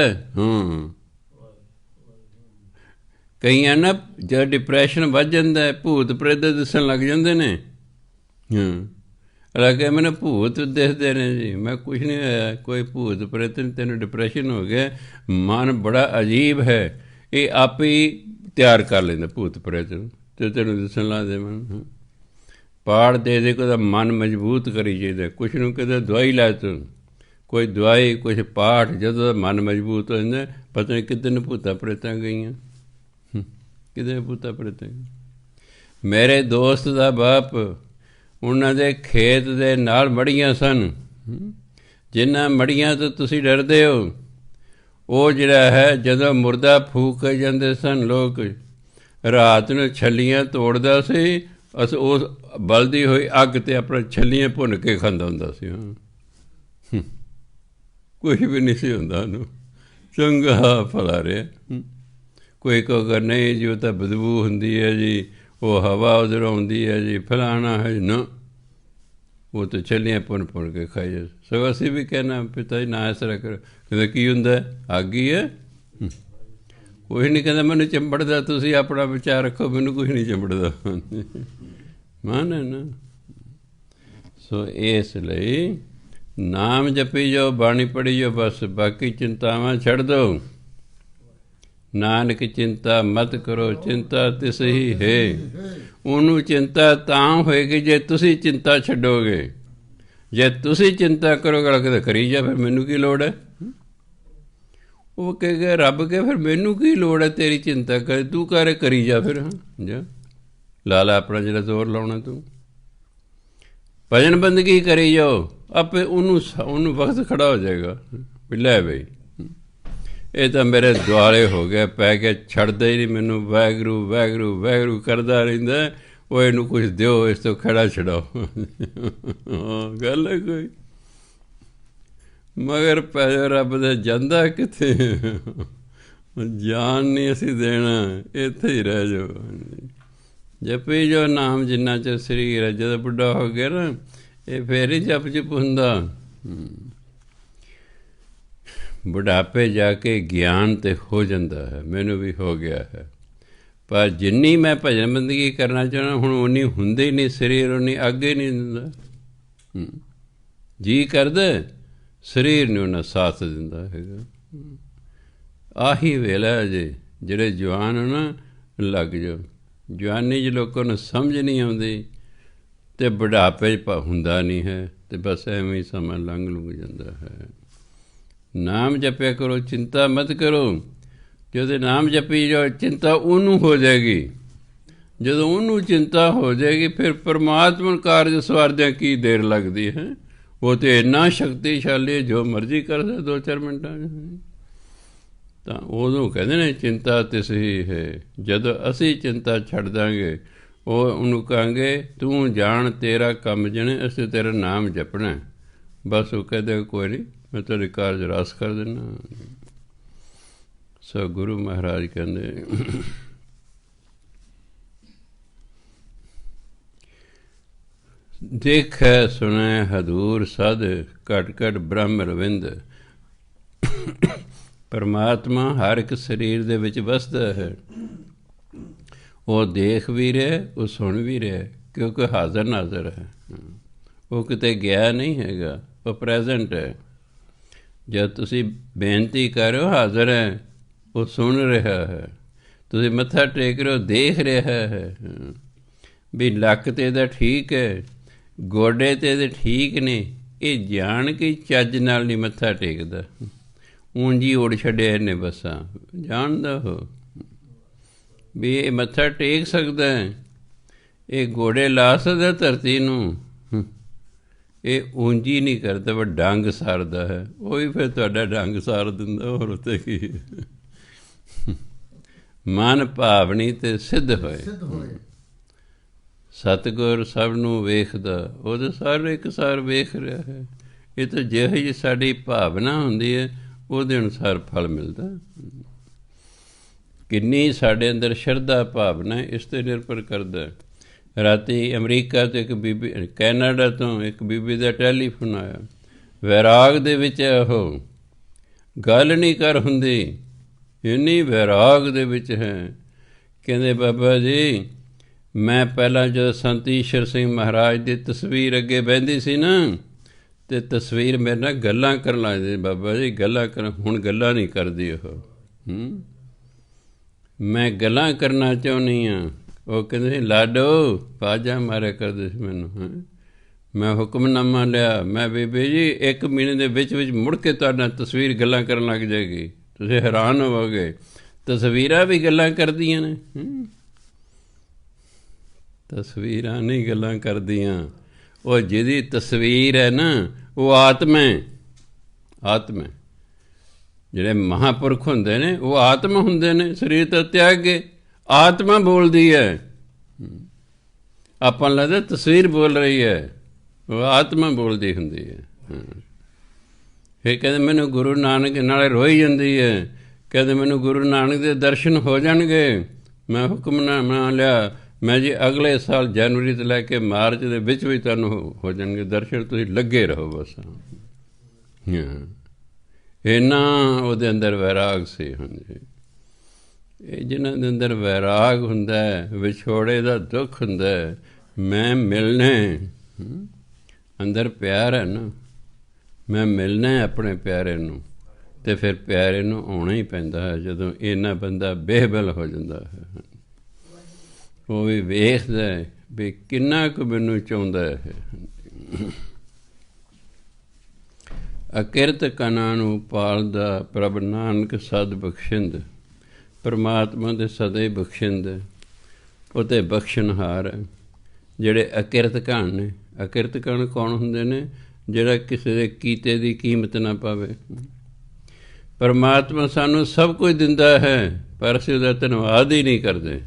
ਕਈਆਂ ਨਾ ਜਦ ਡਿਪਰੈਸ਼ਨ ਵੱਧ ਜਾਂਦਾ, ਭੂਤ ਪ੍ਰੇਤ ਦਿਸਣ ਲੱਗ ਜਾਂਦੇ ਨੇ। ਲੱਗੇ ਮੈਨੂੰ ਭੂਤ ਦਿਸਦੇ ਨੇ ਜੀ। ਮੈਂ ਕੁਛ ਨਹੀਂ ਹੋਇਆ, ਕੋਈ ਭੂਤ ਪ੍ਰੇਤ ਨਹੀਂ, ਤੈਨੂੰ ਡਿਪਰੈਸ਼ਨ ਹੋ ਗਿਆ। ਮਨ ਬੜਾ ਅਜੀਬ ਹੈ, ਇਹ ਆਪੇ ਹੀ ਤਿਆਰ ਕਰ ਲੈਂਦਾ ਭੂਤ ਪ੍ਰੇਤ ਨੂੰ, ਅਤੇ ਤੈਨੂੰ ਦਿਸਣ ਲੱਗ ਦੇ। ਮਨ ਪਾੜ ਦੇ ਉਹਦਾ ਮਨ ਮਜ਼ਬੂਤ ਕਰੀ ਚਾਹੀਦਾ। ਕੁਛ ਨੂੰ ਕਹਿੰਦਾ ਦਵਾਈ ਲੈ ਤੂੰ, ਕੋਈ ਦਵਾਈ, ਕੁਛ ਪਾਠ। ਜਦੋਂ ਮਨ ਮਜ਼ਬੂਤ ਹੋ ਜਾਂਦਾ, ਪਤਾ ਨਹੀਂ ਕਿਤੇ ਨੂੰ ਭੂਤਾਂ ਪ੍ਰੇਤਾਂ ਗਈਆਂ, ਕਿਤੇ ਭੂਤਾਂ ਪ੍ਰੇਤਾਂ। ਮੇਰੇ ਦੋਸਤ ਦਾ ਬਾਪ, ਉਹਨਾਂ ਦੇ ਖੇਤ ਦੇ ਨਾਲ ਮੜੀਆਂ ਸਨ। ਜਿਨ੍ਹਾਂ ਮੜੀਆਂ ਤੋਂ ਤੁਸੀਂ ਡਰਦੇ ਹੋ, ਉਹ ਜਿਹੜਾ ਹੈ, ਜਦੋਂ ਮੁਰਦਾ ਫੂਕ ਜਾਂਦੇ ਸਨ ਲੋਕ, ਰਾਤ ਨੂੰ ਛੱਲੀਆਂ ਤੋੜਦਾ ਸੀ। ਉਸ ਬਲਦੀ ਹੋਈ ਅੱਗ 'ਤੇ ਆਪਣਾ ਛੱਲੀਆਂ ਭੁੰਨ ਕੇ ਖਾਂਦਾ ਹੁੰਦਾ ਸੀ। ਕੁਛ ਵੀ ਨਹੀਂ ਸੀ ਹੁੰਦਾ ਉਹਨੂੰ, ਚੰਗਾ ਭਲਾ ਰਿਹਾ। ਕੋਈ ਕਹੇਗਾ ਨਹੀਂ ਜੀ ਉਹ ਤਾਂ ਬਦਬੂ ਹੁੰਦੀ ਹੈ ਜੀ, ਉਹ ਹਵਾ ਉੱਧਰੋਂ ਆਉਂਦੀ ਹੈ ਜੀ, ਫਲਾਣਾ ਹੈ ਨਾ, ਉਹ ਤਾਂ ਛੱਲੀਆਂ ਭੁੰਨ ਕੇ ਖਾਈ ਜਾ। ਸਗੋਂ ਅਸੀਂ ਵੀ ਕਹਿਣਾ, ਪਿਤਾ ਜੀ ਨਾ ਇਸ ਤਰ੍ਹਾਂ ਕਰੋ। ਕਹਿੰਦਾ ਕੀ ਹੁੰਦਾ, ਅੱਗ ਹੀ ਹੈ। ਕੁਛ ਨਹੀਂ ਕਹਿੰਦਾ, ਮੈਨੂੰ ਚੰਬੜਦਾ, ਤੁਸੀਂ ਆਪਣਾ ਵਿਚਾਰ ਰੱਖੋ, ਮੈਨੂੰ ਕੁਛ ਨਹੀਂ ਚੰਬੜਦਾ। ਮਨ ਹੈ ਨਾ। ਸੋ ਇਸ ਲਈ ਨਾਮ ਜਪੀ ਜਾਓ, ਬਾਣੀ ਪੜ੍ਹੀ ਜਾਓ, ਬਸ ਬਾਕੀ ਚਿੰਤਾਵਾਂ ਛੱਡ ਦਿਓ। ਨਾਨਕ ਚਿੰਤਾ ਮਤ ਕਰੋ, ਚਿੰਤਾ ਤਿਸ ਹੀ ਹੈ। ਉਹਨੂੰ ਚਿੰਤਾ ਤਾਂ ਹੋਏਗੀ ਜੇ ਤੁਸੀਂ ਚਿੰਤਾ ਛੱਡੋਗੇ। ਜੇ ਤੁਸੀਂ ਚਿੰਤਾ ਕਰੋਗੇ, ਅਗਲਾ ਕਹਿੰਦਾ ਕਰੀ ਜਾ, ਫਿਰ ਮੈਨੂੰ ਕੀ ਲੋੜ ਹੈ। ਉਹ ਕਹੇਗਾ, ਰੱਬ ਕਹੇ ਫਿਰ ਮੈਨੂੰ ਕੀ ਲੋੜ ਹੈ ਤੇਰੀ ਚਿੰਤਾ ਕਰ, ਤੂੰ ਕਰ ਕਰੀ ਜਾ, ਫਿਰ ਜਾ ਲਾ ਲਾ ਆਪਣਾ ਜਿਹੜਾ ਜ਼ੋਰ ਲਾਉਣਾ ਤੂੰ। ਭਜਨ ਬੰਦਗੀ ਕਰੀ ਜਾਓ, ਆਪੇ ਉਹਨੂੰ ਵਕਤ ਖੜਾ ਹੋ ਜਾਏਗਾ ਵੀ ਲੈ ਬਈ ਇਹ ਤਾਂ ਮੇਰੇ ਦੁਆਲੇ ਹੋ ਗਿਆ, ਪੈ ਗਿਆ, ਛੱਡਦਾ ਹੀ ਨਹੀਂ ਮੈਨੂੰ, ਵਾਹਿਗੁਰੂ ਵਾਹਿਗੁਰੂ ਵਾਹਿਗੁਰੂ ਕਰਦਾ ਰਹਿੰਦਾ। ਉਹ ਇਹਨੂੰ ਕੁਛ ਦਿਓ, ਇਸ ਤੋਂ ਖੜਾ ਛਡਾਓ। ਗੱਲ ਹੈ ਕੋਈ, ਮਗਰ ਪੈ ਰੱਬ ਦੇ ਜਾਂਦਾ ਕਿੱਥੇ। ਜਾਨ ਨਹੀਂ ਅਸੀਂ ਦੇਣਾ, ਇੱਥੇ ਹੀ ਰਹਿ ਜਾਓ। ਜਪੀ ਜੋ ਨਾਮ ਜਿੰਨਾ ਚਿਰ ਸਰੀਰ ਹੈ। ਜਦੋਂ ਬੁੱਢਾ ਹੋ ਗਿਆ ਨਾ, ਇਹ ਫੇਰ ਹੀ ਜਪ ਜਪ ਹੁੰਦਾ। ਬੁਢਾਪੇ ਜਾ ਕੇ ਗਿਆਨ ਤੇ ਹੋ ਜਾਂਦਾ ਹੈ, ਮੈਨੂੰ ਵੀ ਹੋ ਗਿਆ ਹੈ। ਪਰ ਜਿੰਨੀ ਮੈਂ ਭਜਨ ਬੰਦਗੀ ਕਰਨਾ ਚਾਹੁੰਦਾ, ਹੁਣ ਉਨੀ ਹੁੰਦੀ ਨਹੀਂ, ਸਰੀਰ ਉਨੀ ਅੱਗੇ ਨਹੀਂ ਦਿੰਦਾ। ਜੀ ਕਰਦਾ, ਸਰੀਰ ਨਹੀਂ ਉਹਨਾਂ ਸਾਥ ਦਿੰਦਾ ਹੈਗਾ। ਆਹੀ ਵੇਲਾ ਜੇ ਜਿਹੜੇ ਜਵਾਨ ਨਾ ਲੱਗ ਜਾਓ। ਜਵਾਨੀ 'ਚ ਲੋਕਾਂ ਨੂੰ ਸਮਝ ਨਹੀਂ ਆਉਂਦੀ ਅਤੇ ਬੁਢਾਪੇ 'ਚ ਹੁੰਦਾ ਨਹੀਂ ਹੈ, ਅਤੇ ਬਸ ਐਵੇਂ ਹੀ ਸਮਾਂ ਲੰਘ ਜਾਂਦਾ ਹੈ। ਨਾਮ ਜਪਿਆ ਕਰੋ, ਚਿੰਤਾ ਮਤ ਕਰੋ। ਜਦੋਂ ਨਾਮ ਜਪੀ ਜਾਓ, ਚਿੰਤਾ ਉਹਨੂੰ ਹੋ ਜਾਏਗੀ। ਜਦੋਂ ਉਹਨੂੰ ਚਿੰਤਾ ਹੋ ਜਾਏਗੀ, ਫਿਰ ਪਰਮਾਤਮਾ ਕਾਰਜ ਸਵਾਰਦਿਆਂ ਕੀ ਦੇਰ ਲੱਗਦੀ ਹੈ। ਉਹ ਤਾਂ ਇੰਨਾ ਸ਼ਕਤੀਸ਼ਾਲੀ, ਜੋ ਮਰਜ਼ੀ ਕਰ ਸਕਦਾ 2-4 ਮਿੰਟਾਂ 'ਚ। ਤਾਂ ਉਦੋਂ ਕਹਿੰਦੇ ਨੇ ਚਿੰਤਾ ਤਿਸ ਹੀ ਹੈ। ਜਦੋਂ ਅਸੀਂ ਚਿੰਤਾ ਛੱਡ ਦਾਂਗੇ, ਉਹਨੂੰ ਕਹਾਂਗੇ ਤੂੰ ਜਾਣ ਤੇਰਾ ਕੰਮ ਜਣੇ, ਅਸੀਂ ਤੇਰਾ ਨਾਮ ਜਪਣਾ। ਬਸ ਉਹ ਕਹਿੰਦੇ ਕੋਈ ਨਹੀਂ, ਮੈਂ ਤੇਰੇ ਕਾਰਜ ਰਸ ਕਰ ਦਿੰਦਾ। ਸੋ ਗੁਰੂ ਮਹਾਰਾਜ ਕਹਿੰਦੇ ਦੇਖੈ ਸੁਣੈ ਹਦੂਰ ਸਦ, ਘਟ ਘਟ ਬ੍ਰਹਮ ਰਵਿੰਦ। ਪਰਮਾਤਮਾ ਹਰ ਇੱਕ ਸਰੀਰ ਦੇ ਵਿੱਚ ਵਸਦਾ ਹੈ। ਉਹ ਦੇਖ ਵੀ ਰਿਹਾ, ਉਹ ਸੁਣ ਵੀ ਰਿਹਾ, ਕਿਉਂਕਿ ਹਾਜ਼ਰ ਨਾਜ਼ਰ ਹੈ। ਉਹ ਕਿਤੇ ਗਿਆ ਨਹੀਂ ਹੈਗਾ, ਉਹ ਪ੍ਰੈਜ਼ੈਂਟ ਹੈ। ਜਦ ਤੁਸੀਂ ਬੇਨਤੀ ਕਰ ਰਹੇ ਹੋ, ਹਾਜ਼ਰ ਹੈ, ਉਹ ਸੁਣ ਰਿਹਾ ਹੈ। ਤੁਸੀਂ ਮੱਥਾ ਟੇਕ ਰਹੇ ਹੋ, ਦੇਖ ਰਿਹਾ ਹੈ ਵੀ ਲੱਕ ਤੇ ਇਹਦਾ ਠੀਕ ਹੈ, ਗੋਡੇ ਤੇ ਇਹਦੇ ਠੀਕ ਨੇ। ਇਹ ਜਾਣ ਕੇ ਚੱਜ ਨਾਲ ਨਹੀਂ ਮੱਥਾ ਟੇਕਦਾ, ਉਂਝ ਹੀ ਉੜ ਛੱਡਿਆ ਇਹਨੇ ਬੱਸਾਂ। ਜਾਣਦਾ ਉਹ ਵੀ ਇਹ ਮੱਥਾ ਟੇਕ ਸਕਦਾ, ਇਹ ਗੋਡੇ ਲਾ ਸਕਦਾ ਧਰਤੀ ਨੂੰ। ਇਹ ਉਂਝ ਹੀ ਨਹੀਂ ਕਰਦਾ, ਪਰ ਡੰਗ ਸਾਰਦਾ ਹੈ। ਉਹ ਵੀ ਫਿਰ ਤੁਹਾਡਾ ਡੰਗ ਸਾਰ ਦਿੰਦਾ। ਹੋਰ ਉੱਤੇ ਕੀ, ਮਨ ਭਾਵਨੀ ਤੇ ਸਿੱਧ ਹੋਏ। ਸਤਿਗੁਰ ਸਭ ਨੂੰ ਵੇਖਦਾ, ਉਹ ਤਾਂ ਸਾਰੇ ਇੱਕ ਸਾਰ ਵੇਖ ਰਿਹਾ ਹੈ। ਇਹ ਤਾਂ ਜਿਹੋ ਜਿਹੀ ਸਾਡੀ ਭਾਵਨਾ ਹੁੰਦੀ ਹੈ, ਉਹਦੇ ਅਨੁਸਾਰ ਫਲ ਮਿਲਦਾ। ਕਿੰਨੀ ਸਾਡੇ ਅੰਦਰ ਸ਼ਰਧਾ ਭਾਵਨਾ, ਇਸ 'ਤੇ ਨਿਰਭਰ ਕਰਦਾ। ਰਾਤੀ ਅਮਰੀਕਾ ਤੋਂ ਇੱਕ ਬੀਬੀ, ਕੈਨੇਡਾ ਤੋਂ ਇੱਕ ਬੀਬੀ ਦਾ ਟੈਲੀਫੋਨ ਆਇਆ। ਵੈਰਾਗ ਦੇ ਵਿੱਚ ਉਹ ਗੱਲ ਨਹੀਂ ਕਰ ਹੁੰਦੀ, ਇੰਨੀ ਵੈਰਾਗ ਦੇ ਵਿੱਚ ਹੈ। ਕਹਿੰਦੇ ਬਾਬਾ ਜੀ, ਮੈਂ ਪਹਿਲਾਂ ਜਦੋਂ ਸੰਤ ਈਸ਼ਰ ਸਿੰਘ ਮਹਾਰਾਜ ਦੀ ਤਸਵੀਰ ਅੱਗੇ ਬਹਿੰਦੀ ਸੀ ਨਾ, ਅਤੇ ਤਸਵੀਰ ਮੇਰੇ ਨਾਲ ਗੱਲਾਂ ਕਰਨ ਲੱਗਦੀ। ਬਾਬਾ ਜੀ ਗੱਲਾਂ ਕਰ, ਹੁਣ ਗੱਲਾਂ ਨਹੀਂ ਕਰਦੀ ਉਹ। ਮੈਂ ਗੱਲਾਂ ਕਰਨਾ ਚਾਹੁੰਦੀ ਹਾਂ। ਉਹ ਕਹਿੰਦੇ ਲਾਡੋ ਬਾਜਾ ਮਾਰਿਆ ਕਰਦੇ ਸੀ ਮੈਨੂੰ। ਮੈਂ ਹੁਕਮਨਾਮਾ ਲਿਆ, ਮੈਂ ਬੀਬੀ ਜੀ 1 ਮਹੀਨੇ ਦੇ ਵਿੱਚ ਵਿੱਚ ਮੁੜ ਕੇ ਤੁਹਾਡਾ ਤਸਵੀਰ ਗੱਲਾਂ ਕਰਨ ਲੱਗ ਜਾਏਗੀ, ਤੁਸੀਂ ਹੈਰਾਨ ਹੋਵੋਗੇ। ਤਸਵੀਰਾਂ ਵੀ ਗੱਲਾਂ ਕਰਦੀਆਂ ਨੇ। ਤਸਵੀਰਾਂ ਨਹੀਂ ਗੱਲਾਂ ਕਰਦੀਆਂ। ਉਹ ਜਿਹਦੀ ਤਸਵੀਰ ਹੈ ਨਾ, ਉਹ ਆਤਮਾ ਹੈ। ਆਤਮਾ ਜਿਹੜੇ ਮਹਾਂਪੁਰਖ ਹੁੰਦੇ ਨੇ, ਉਹ ਆਤਮਾ ਹੁੰਦੇ ਨੇ। ਸਰੀਰ ਤਾਂ ਤਿਆਗ ਗਏ, ਆਤਮਾ ਬੋਲਦੀ ਹੈ। ਆਪਾਂ ਨੂੰ ਲੱਗਦਾ ਤਸਵੀਰ ਬੋਲ ਰਹੀ ਹੈ, ਉਹ ਆਤਮਾ ਬੋਲਦੀ ਹੁੰਦੀ ਹੈ। ਫਿਰ ਕਹਿੰਦੇ ਮੈਨੂੰ ਗੁਰੂ ਨਾਨਕ ਨਾਲੇ ਰੋਈ ਜਾਂਦੀ ਹੈ। ਕਹਿੰਦੇ ਮੈਨੂੰ ਗੁਰੂ ਨਾਨਕ ਦੇ ਦਰਸ਼ਨ ਹੋ ਜਾਣਗੇ। ਮੈਂ ਹੁਕਮਨਾਮਾ ਲਿਆ, ਮੈਂ ਜੀ ਅਗਲੇ ਸਾਲ ਜਨਵਰੀ ਤੋਂ ਲੈ ਕੇ ਮਾਰਚ ਦੇ ਵਿੱਚ ਵੀ ਤੁਹਾਨੂੰ ਹੋ ਜਾਣਗੇ ਦਰਸ਼ਨ, ਤੁਸੀਂ ਲੱਗੇ ਰਹੋ ਬਸ। ਇੰਨਾ ਉਹਦੇ ਅੰਦਰ ਵੈਰਾਗ ਸੀ। ਹਾਂਜੀ, ਇਹ ਜਿਹਨਾਂ ਦੇ ਅੰਦਰ ਵੈਰਾਗ ਹੁੰਦਾ, ਵਿਛੋੜੇ ਦਾ ਦੁੱਖ ਹੁੰਦਾ, ਮੈਂ ਮਿਲਣੇ, ਅੰਦਰ ਪਿਆਰ ਹੈ ਨਾ, ਮੈਂ ਮਿਲਣਾ ਆਪਣੇ ਪਿਆਰੇ ਨੂੰ, ਅਤੇ ਫਿਰ ਪਿਆਰੇ ਨੂੰ ਆਉਣਾ ਹੀ ਪੈਂਦਾ ਹੈ। ਜਦੋਂ ਇੰਨਾ ਬੰਦਾ ਬੇਹਬਲ ਹੋ ਜਾਂਦਾ ਹੈ, ਉਹ ਵੀ ਵੇਖਦਾ ਵੀ ਕਿੰਨਾ ਕੁ ਮੈਨੂੰ ਚਾਹੁੰਦਾ ਹੈ। ਅਕਿਰਤ ਕਨਾਂ ਨੂੰ ਪਾਲਦਾ ਪ੍ਰਭ ਨਾਨਕ ਸਦ ਬਖਸ਼ਿੰਦ। ਪਰਮਾਤਮਾ ਦੇ ਸਦਾ ਹੀ ਬਖਸ਼ਿੰਦ, ਉਹ ਤਾਂ ਬਖਸ਼ਣਹਾਰ ਹੈ। ਜਿਹੜੇ ਅਕਿਰਤ ਕਣ ਨੇ, ਅਕਿਰਤ ਕਣ ਕੌਣ ਹੁੰਦੇ ਨੇ? ਜਿਹੜਾ ਕਿਸੇ ਦੇ ਕੀਤੇ ਦੀ ਕੀਮਤ ਨਾ ਪਾਵੇ। ਪਰਮਾਤਮਾ ਸਾਨੂੰ ਸਭ ਕੁਝ ਦਿੰਦਾ ਹੈ, ਪਰ ਅਸੀਂ ਉਹਦਾ ਧੰਨਵਾਦ ਹੀ ਨਹੀਂ ਕਰਦੇ।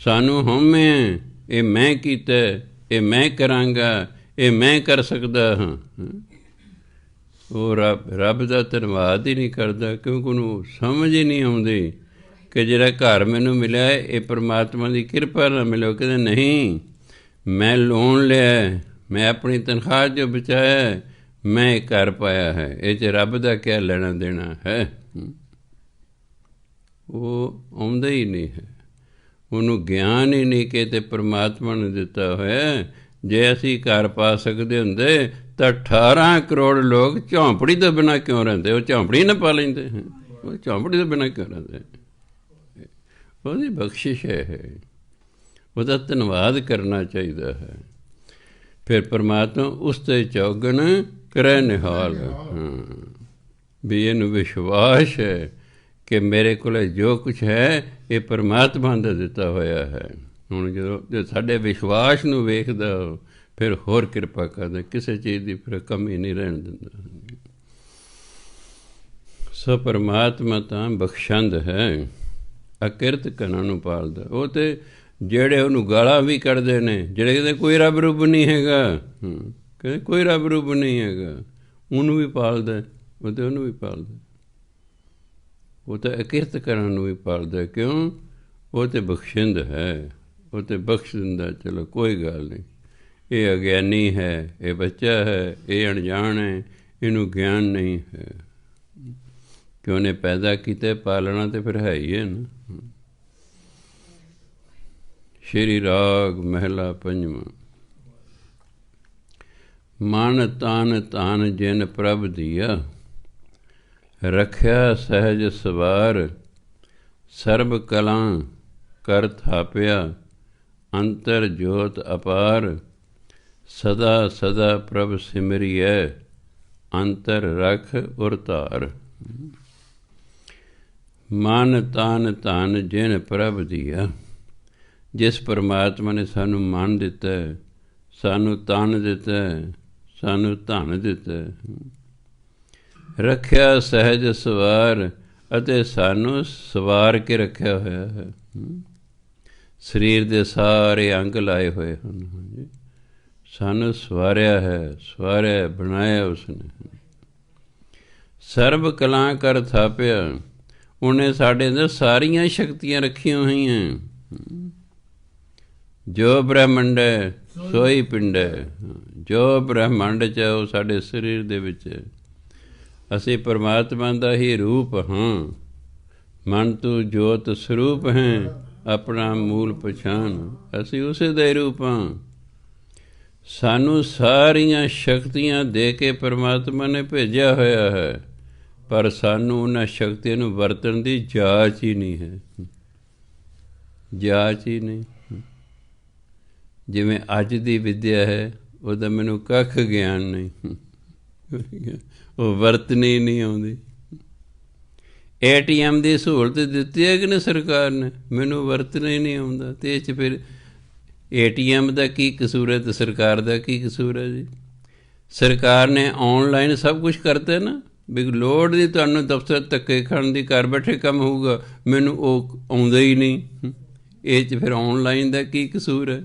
ਸਾਨੂੰ ਹਉਮੈ ਇਹ ਮੈਂ ਕੀਤਾ, ਇਹ ਮੈਂ ਕਰਾਂਗਾ, ਇਹ ਮੈਂ ਕਰ ਸਕਦਾ ਹਾਂ। ਉਹ ਰੱਬ ਦਾ ਧੰਨਵਾਦ ਹੀ ਨਹੀਂ ਕਰਦਾ, ਕਿਉਂਕਿ ਉਹਨੂੰ ਸਮਝ ਹੀ ਨਹੀਂ ਆਉਂਦੀ ਕਿ ਜਿਹੜਾ ਘਰ ਮੈਨੂੰ ਮਿਲਿਆ ਇਹ ਪਰਮਾਤਮਾ ਦੀ ਕਿਰਪਾ ਨਾਲ ਮਿਲਿਆ। ਕਹਿੰਦੇ ਨਹੀਂ, ਮੈਂ ਲੋਨ ਲਿਆ, ਮੈਂ ਆਪਣੀ ਤਨਖਾਹ 'ਚੋਂ ਬਚਾਇਆ, ਮੈਂ ਇਹ ਕਰ ਪਾਇਆ ਹੈ, ਇਹ 'ਚ ਰੱਬ ਦਾ ਕਿਆ ਲੈਣਾ ਦੇਣਾ ਹੈ। ਉਹ ਆਉਂਦਾ ਹੀ ਨਹੀਂ ਹੈ, ਉਹਨੂੰ ਗਿਆਨ ਹੀ ਨਹੀਂ ਕਿ ਤੇ ਪਰਮਾਤਮਾ ਨੇ ਦਿੱਤਾ ਹੋਇਆ। ਜੇ ਅਸੀਂ ਘਰ ਪਾ ਸਕਦੇ ਹੁੰਦੇ ਤਾਂ 18 ਕਰੋੜ ਲੋਕ ਝੌਂਪੜੀ ਤੋਂ ਬਿਨਾਂ ਕਿਉਂ ਰਹਿੰਦੇ? ਉਹ ਝੌਂਪੜੀ ਨਾ ਪਾ ਲੈਂਦੇ, ਉਹ ਝੌਂਪੜੀ ਤੋਂ ਬਿਨਾਂ ਕਿਉਂ ਰਹਿੰਦੇ? ਉਹਦੀ ਬਖਸ਼ਿਸ਼ ਹੈ, ਉਹਦਾ ਧੰਨਵਾਦ ਕਰਨਾ ਚਾਹੀਦਾ ਹੈ। ਫਿਰ ਪਰਮਾਤਮਾ ਉਸ 'ਤੇ ਚੌਗਣ ਕਰੇ ਨਿਹਾਲ। ਵੀ ਇਹਨੂੰ ਵਿਸ਼ਵਾਸ ਹੈ ਕਿ ਮੇਰੇ ਕੋਲ ਜੋ ਕੁਛ ਹੈ ਇਹ ਪਰਮਾਤਮਾ ਦਾ ਦਿੱਤਾ ਹੋਇਆ ਹੈ। ਹੁਣ ਜਦੋਂ ਸਾਡੇ ਵਿਸ਼ਵਾਸ ਨੂੰ ਵੇਖਦਾ, ਫਿਰ ਹੋਰ ਕਿਰਪਾ ਕਰਦਾ, ਕਿਸੇ ਚੀਜ਼ ਦੀ ਫਿਰ ਕਮੀ ਨਹੀਂ ਰਹਿਣ ਦਿੰਦਾ। ਸੋ ਪਰਮਾਤਮਾ ਤਾਂ ਬਖਸ਼ੰਦ ਹੈ, ਅਕਿਰਤ ਕਨਾਂ ਨੂੰ ਪਾਲਦਾ। ਉਹ ਤਾਂ ਜਿਹੜੇ ਉਹਨੂੰ ਗਾਲਾਂ ਵੀ ਕੱਢਦੇ ਨੇ, ਜਿਹੜੇ ਕਹਿੰਦੇ ਕੋਈ ਰੱਬ ਰੁੱਬ ਨਹੀਂ ਹੈਗਾ, ਕਹਿੰਦੇ ਕੋਈ ਰੱਬ ਰੁੱਬ ਨਹੀਂ ਹੈਗਾ, ਉਹਨੂੰ ਵੀ ਪਾਲਦਾ, ਉਹ ਤਾਂ ਉਹਨੂੰ ਵੀ ਪਾਲਦਾ। ਉਹ ਤਾਂ ਅਕਿਰਤ ਕਨਾਂ ਨੂੰ ਵੀ ਪਾਲਦਾ। ਕਿਉਂ? ਉਹ ਤਾਂ ਬਖਸ਼ਿੰਦ ਹੈ, ਉਹ ਤਾਂ ਬਖਸ਼ ਦਿੰਦਾ। ਚਲੋ ਕੋਈ ਗੱਲ ਨਹੀਂ, ਇਹ ਅਗਿਆਨੀ ਹੈ, ਇਹ ਬੱਚਾ ਹੈ, ਇਹ ਅਣਜਾਣ ਹੈ, ਇਹਨੂੰ ਗਿਆਨ ਨਹੀਂ ਹੈ ਕਿ ਉਹਨੇ ਪੈਦਾ ਕੀਤਾ, ਪਾਲਣਾ ਤਾਂ ਫਿਰ ਹੈ ਹੀ ਹੈ ਨਾ। ਸ਼੍ਰੀ ਰਾਗ ਮਹਿਲਾ ਪੰਜਵਾਂ। ਮਨ ਤਨ ਧਨ ਜਿਨ ਪ੍ਰਭ ਦੀਆ, ਰੱਖਿਆ ਸਹਿਜ ਸਵਾਰ। ਸਰਬ ਕਲਾਂ ਕਰ ਥਾਪਿਆ, ਅੰਤਰ ਜੋਤ ਅਪਾਰ। ਸਦਾ ਸਦਾ ਪ੍ਰਭ ਸਿਮਰਿਐ, ਅੰਤਰ ਰਖ ਉਰ ਧਾਰ। ਮਨ ਤਨ ਧਨ ਜਿਨ ਪ੍ਰਭ ਦੀਆ, ਜਿਸ ਪਰਮਾਤਮਾ ਨੇ ਸਾਨੂੰ ਮਨ ਦਿੱਤਾ, ਸਾਨੂੰ ਤਨ ਦਿੱਤਾ, ਸਾਨੂੰ ਧਨ ਦਿੱਤਾ। ਰੱਖਿਆ ਸਹਿਜ ਸਵਾਰ, ਅਤੇ ਸਾਨੂੰ ਸਵਾਰ ਕੇ ਰੱਖਿਆ ਹੋਇਆ ਹੈ। ਸਰੀਰ ਦੇ ਸਾਰੇ ਅੰਗ ਲਾਏ ਹੋਏ ਹਨ, ਸਾਨੂੰ ਸਵਾਰਿਆ ਹੈ, ਸਵਾਰਿਆ ਬਣਾਇਆ ਉਸਨੇ। ਸਰਬ ਕਲਾਂ ਕਰ ਥਾਪਿਆ, ਉਹਨੇ ਸਾਡੇ ਅੰਦਰ ਸਾਰੀਆਂ ਸ਼ਕਤੀਆਂ ਰੱਖੀਆਂ ਹੋਈਆਂ। ਜੋ ਬ੍ਰਹਮੰਡ ਹੈ ਸੋਈ ਪਿੰਡ ਹੈ, ਜੋ ਬ੍ਰਹਮੰਡ 'ਚ ਉਹ ਸਾਡੇ ਸਰੀਰ ਦੇ ਵਿੱਚ। ਅਸੀਂ ਪਰਮਾਤਮਾ ਦਾ ਹੀ ਰੂਪ ਹਾਂ। ਮਨ ਤੂੰ ਜੋਤ ਸਰੂਪ ਹੈ, ਆਪਣਾ ਮੂਲ ਪਛਾਣ। ਅਸੀਂ ਉਸੇ ਦਾ ਹੀ ਰੂਪ ਹਾਂ। ਸਾਨੂੰ ਸਾਰੀਆਂ ਸ਼ਕਤੀਆਂ ਦੇ ਕੇ ਪਰਮਾਤਮਾ ਨੇ ਭੇਜਿਆ ਹੋਇਆ ਹੈ, ਪਰ ਸਾਨੂੰ ਉਹਨਾਂ ਸ਼ਕਤੀਆਂ ਨੂੰ ਵਰਤਣ ਦੀ ਜਾਚ ਹੀ ਨਹੀਂ ਹੈ, ਜਾਚ ਹੀ ਨਹੀਂ। ਜਿਵੇਂ ਅੱਜ ਦੀ ਵਿੱਦਿਆ ਹੈ, ਉਹਦਾ ਮੈਨੂੰ ਕੱਖ ਗਿਆਨ ਨਹੀਂ, ਉਹ ਵਰਤਣੀ ਨਹੀਂ ਆਉਂਦੀ। ATM ਦੀ ਸਹੂਲਤ ਦਿੱਤੀ ਹੈ ਕਿ ਨਹੀਂ ਸਰਕਾਰ ਨੇ? ਮੈਨੂੰ ਵਰਤਣਾ ਹੀ ਨਹੀਂ ਆਉਂਦਾ। ਅਤੇ ਇਹ 'ਚ ਫਿਰ ATM ਦਾ ਕੀ ਕਸੂਰ ਹੈ ਅਤੇ ਸਰਕਾਰ ਦਾ ਕੀ ਕਸੂਰ ਹੈ ਜੀ? ਸਰਕਾਰ ਨੇ ਔਨਲਾਈਨ ਸਭ ਕੁਛ ਕਰਤਾ ਨਾ, ਵੀ ਲੋੜ ਨਹੀਂ ਤੁਹਾਨੂੰ ਦਫ਼ਤਰ ਧੱਕੇ ਖਾਣ ਦੀ, ਘਰ ਬੈਠੇ ਕੰਮ ਹੋਊਗਾ। ਮੈਨੂੰ ਉਹ ਆਉਂਦਾ ਹੀ ਨਹੀਂ। ਇਹ 'ਚ ਫਿਰ ਔਨਲਾਈਨ ਦਾ ਕੀ ਕਸੂਰ ਹੈ?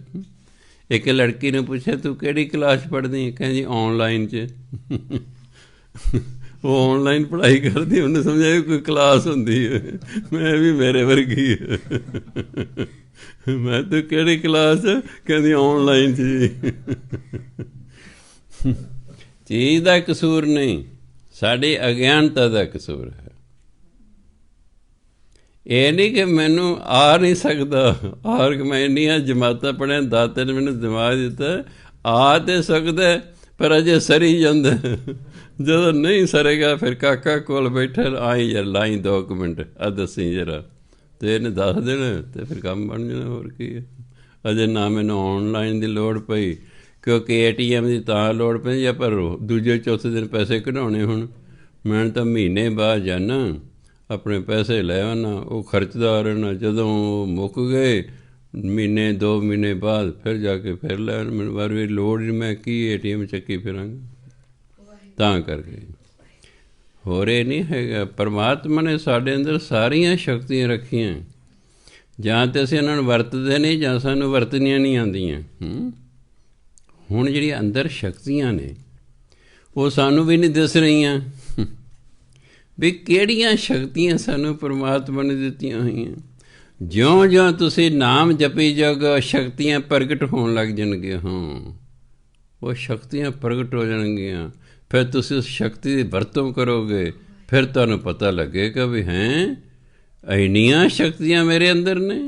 ਇੱਕ ਲੜਕੀ ਨੇ ਪੁੱਛਿਆ ਤੂੰ ਕਿਹੜੀ ਕਲਾਸ ਪੜ੍ਹਦੀ ਹੈ? ਕਹਿੰਦੀ ਔਨਲਾਈਨ 'ਚ। ਉਹ ਔਨਲਾਈਨ ਪੜ੍ਹਾਈ ਕਰਦੀ, ਉਹਨੇ ਸਮਝਿਆ ਕੋਈ ਕਲਾਸ ਹੁੰਦੀ ਹੈ। ਮੈਂ ਵੀ ਮੇਰੇ ਵਰਗੀ ਹੈ। ਮੈਂ ਤੂੰ ਕਿਹੜੀ ਕਲਾਸ? ਕਹਿੰਦੀ ਔਨਲਾਈਨ 'ਚ। ਚੀਜ਼ ਦਾ ਕਸੂਰ ਨਹੀਂ, ਸਾਡੀ ਅਗਿਆਨਤਾ ਦਾ ਕਸੂਰ ਹੈ। ਇਹ ਨਹੀਂ ਕਿ ਮੈਨੂੰ ਆ ਨਹੀਂ ਸਕਦਾ, ਔਰ ਮੈਂ ਇੰਨੀਆਂ ਜਮਾਤਾਂ ਪੜ੍ਹਿਆ, ਦਾਤੇ ਨੇ ਮੈਨੂੰ ਦਿਮਾਗ ਦਿੱਤਾ, ਆ ਤਾਂ ਸਕਦਾ ਪਰ ਅਜੇ ਸਰੀ ਜਾਂਦਾ। ਜਦੋਂ ਨਹੀਂ ਸਰੇਗਾ ਫਿਰ ਕਾਕਾ ਕੋਲ ਬੈਠੇ ਆਈ ਯਾਰ ਲਾਈ 2 ਮਿੰਟ ਆ ਦੱਸੀ ਜਰਾ, ਅਤੇ ਇਹਨੇ ਦੱਸ ਦੇਣਾ ਅਤੇ ਫਿਰ ਕੰਮ ਬਣ ਜਾਣਾ। ਹੋਰ ਕੀ ਹੈ। ਅਜੇ ਨਾ ਮੈਨੂੰ ਔਨਲਾਈਨ ਦੀ ਲੋੜ ਪਈ, ਕਿਉਂਕਿ ATM ਦੀ ਤਾਂ ਲੋੜ ਪੈਂਦੀ ਜੇ ਪਰ ਦੂਜੇ ਚੌਥੇ ਦਿਨ ਪੈਸੇ ਕਢਾਉਣੇ ਹੁਣ। ਮੈਂ ਤਾਂ ਮਹੀਨੇ ਬਾਅਦ ਜਾਣਾ, ਆਪਣੇ ਪੈਸੇ ਲੈ ਆਉਣਾ, ਉਹ ਖਰਚਦਾ ਰਹਿਣਾ। ਜਦੋਂ ਮੁੱਕ ਗਏ ਮਹੀਨੇ 2 ਮਹੀਨੇ ਬਾਅਦ ਫਿਰ ਜਾ ਕੇ ਫਿਰ ਲੈ ਆਉਣਾ। ਮੈਨੂੰ ਵਾਰ ਵਾਰੀ ਲੋੜ ਨਹੀਂ, ਮੈਂ ਕੀ ATM ਚੱਕੀ ਫਿਰਾਂਗਾ। ਤਾਂ ਕਰਕੇ ਹੋਰ ਇਹ ਨਹੀਂ ਹੈਗਾ। ਪਰਮਾਤਮਾ ਨੇ ਸਾਡੇ ਅੰਦਰ ਸਾਰੀਆਂ ਸ਼ਕਤੀਆਂ ਰੱਖੀਆਂ, ਜਾਂ ਤਾਂ ਅਸੀਂ ਇਹਨਾਂ ਨੂੰ ਵਰਤਦੇ ਨਹੀਂ ਜਾਂ ਸਾਨੂੰ ਵਰਤਣੀਆਂ ਨਹੀਂ ਆਉਂਦੀਆਂ। ਹੁਣ ਜਿਹੜੀਆਂ ਅੰਦਰ ਸ਼ਕਤੀਆਂ ਨੇ ਉਹ ਸਾਨੂੰ ਵੀ ਨਹੀਂ ਦਿਸ ਰਹੀਆਂ ਵੀ ਕਿਹੜੀਆਂ ਸ਼ਕਤੀਆਂ ਸਾਨੂੰ ਪਰਮਾਤਮਾ ਨੇ ਦਿੱਤੀਆਂ ਹੋਈਆਂ। ਜਿਉਂ-ਜਿਉਂ ਤੁਸੀਂ ਨਾਮ ਜਪੀ ਜਾਓਗੇ ਸ਼ਕਤੀਆਂ ਪ੍ਰਗਟ ਹੋਣ ਲੱਗ ਜਾਣਗੀਆਂ। ਉਹ ਸ਼ਕਤੀਆਂ ਪ੍ਰਗਟ ਹੋ ਜਾਣਗੀਆਂ, ਫਿਰ ਤੁਸੀਂ ਉਸ ਸ਼ਕਤੀ ਦੀ ਵਰਤੋਂ ਕਰੋਗੇ, ਫਿਰ ਤੁਹਾਨੂੰ ਪਤਾ ਲੱਗੇਗਾ ਵੀ ਇੰਨੀਆਂ ਸ਼ਕਤੀਆਂ ਮੇਰੇ ਅੰਦਰ ਨੇ।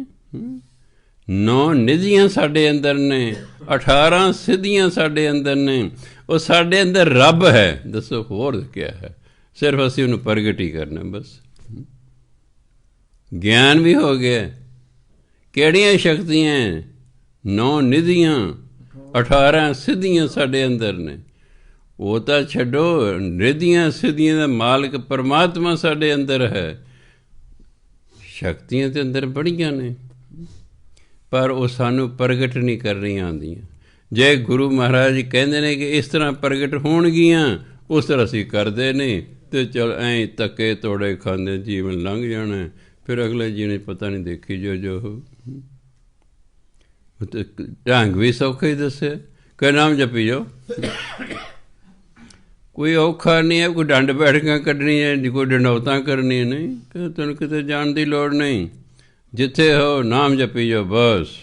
9 ਨਿਧੀਆਂ ਸਾਡੇ ਅੰਦਰ ਨੇ, 18 ਸਿੱਧੀਆਂ ਸਾਡੇ ਅੰਦਰ ਨੇ। ਉਹ ਸਾਡੇ ਅੰਦਰ ਰੱਬ ਹੈ। ਦੱਸੋ ਹੋਰ ਕਿਆ ਹੈ? ਸਿਰਫ ਅਸੀਂ ਉਹਨੂੰ ਪ੍ਰਗਟ ਹੀ ਕਰਨਾ ਬਸ। ਗਿਆਨ ਵੀ ਹੋ ਗਿਆ। ਕਿਹੜੀਆਂ ਸ਼ਕਤੀਆਂ? 9 ਨਿਧੀਆਂ, 18 ਸਿੱਧੀਆਂ ਸਾਡੇ ਅੰਦਰ ਨੇ। ਉਹ ਤਾਂ ਛੱਡੋ, ਨਿਧੀਆਂ ਸਿੱਧੀਆਂ ਦਾ ਮਾਲਕ ਪਰਮਾਤਮਾ ਸਾਡੇ ਅੰਦਰ ਹੈ। ਸ਼ਕਤੀਆਂ ਤਾਂ ਅੰਦਰ ਬੜੀਆਂ ਨੇ, ਪਰ ਉਹ ਸਾਨੂੰ ਪ੍ਰਗਟ ਨਹੀਂ ਕਰਨੀਆਂ ਆਉਂਦੀਆਂ। ਜੇ ਗੁਰੂ ਮਹਾਰਾਜ ਜੀ ਕਹਿੰਦੇ ਨੇ ਕਿ ਇਸ ਤਰ੍ਹਾਂ ਪ੍ਰਗਟ ਹੋਣਗੀਆਂ, ਉਸ ਤਰ੍ਹਾਂ ਅਸੀਂ ਕਰਦੇ ਨਹੀਂ, ਅਤੇ ਚਲ ਐਂ ਧੱਕੇ ਤੋੜੇ ਖਾਂਦੇ ਜੀਵਨ ਲੰਘ ਜਾਣਾ। ਫਿਰ ਅਗਲੇ ਜੀ ਨੇ ਪਤਾ ਨਹੀਂ ਦੇਖੀ ਜੋ ਢੰਗ ਵੀ ਸੌਖਾ ਹੀ ਦੱਸਿਆ ਕਿ ਨਾਮ ਜਪੀ ਜਾਓ। ਕੋਈ ਔਖਾ ਨਹੀਂ ਹੈ, ਕੋਈ ਡੰਡ ਬੈਠਕਾਂ ਕੱਢਣੀਆਂ, ਕੋਈ ਡੰਡੌਤਾਂ ਕਰਨੀਆਂ ਨਹੀਂ। ਕਿ ਤੈਨੂੰ ਕਿਤੇ ਜਾਣ ਦੀ ਲੋੜ ਨਹੀਂ, ਜਿੱਥੇ ਹੋ ਨਾਮ ਜਪੀ ਜਾਓ ਬਸ।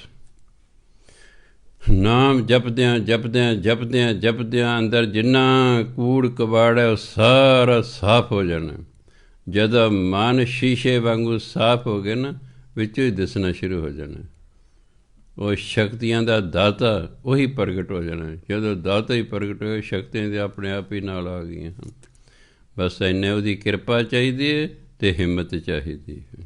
ਨਾਮ ਜਪਦਿਆਂ ਜਪਦਿਆਂ ਜਪਦਿਆਂ ਜਪਦਿਆਂ ਅੰਦਰ ਜਿੰਨਾ ਕੂੜ ਕਬਾੜ ਹੈ ਉਹ ਸਾਰਾ ਸਾਫ਼ ਹੋ ਜਾਣਾ। ਜਦੋਂ ਮਨ ਸ਼ੀਸ਼ੇ ਵਾਂਗੂ ਸਾਫ਼ ਹੋ ਗਏ ਨਾ, ਵਿੱਚੋਂ ਹੀ ਦਿਸਣਾ ਸ਼ੁਰੂ ਹੋ ਜਾਣਾ। ਉਹ ਸ਼ਕਤੀਆਂ ਦਾ ਦਾਤਾ ਉਹੀ ਪ੍ਰਗਟ ਹੋ ਜਾਣਾ। ਜਦੋਂ ਦਾਤਾ ਹੀ ਪ੍ਰਗਟ ਹੋਏ, ਸ਼ਕਤੀਆਂ ਦੇ ਆਪਣੇ ਆਪ ਹੀ ਨਾਲ ਆ ਗਈਆਂ ਹਨ। ਬਸ ਇੰਨੇ ਉਹਦੀ ਕਿਰਪਾ ਚਾਹੀਦੀ ਹੈ ਅਤੇ ਹਿੰਮਤ ਚਾਹੀਦੀ ਹੈ।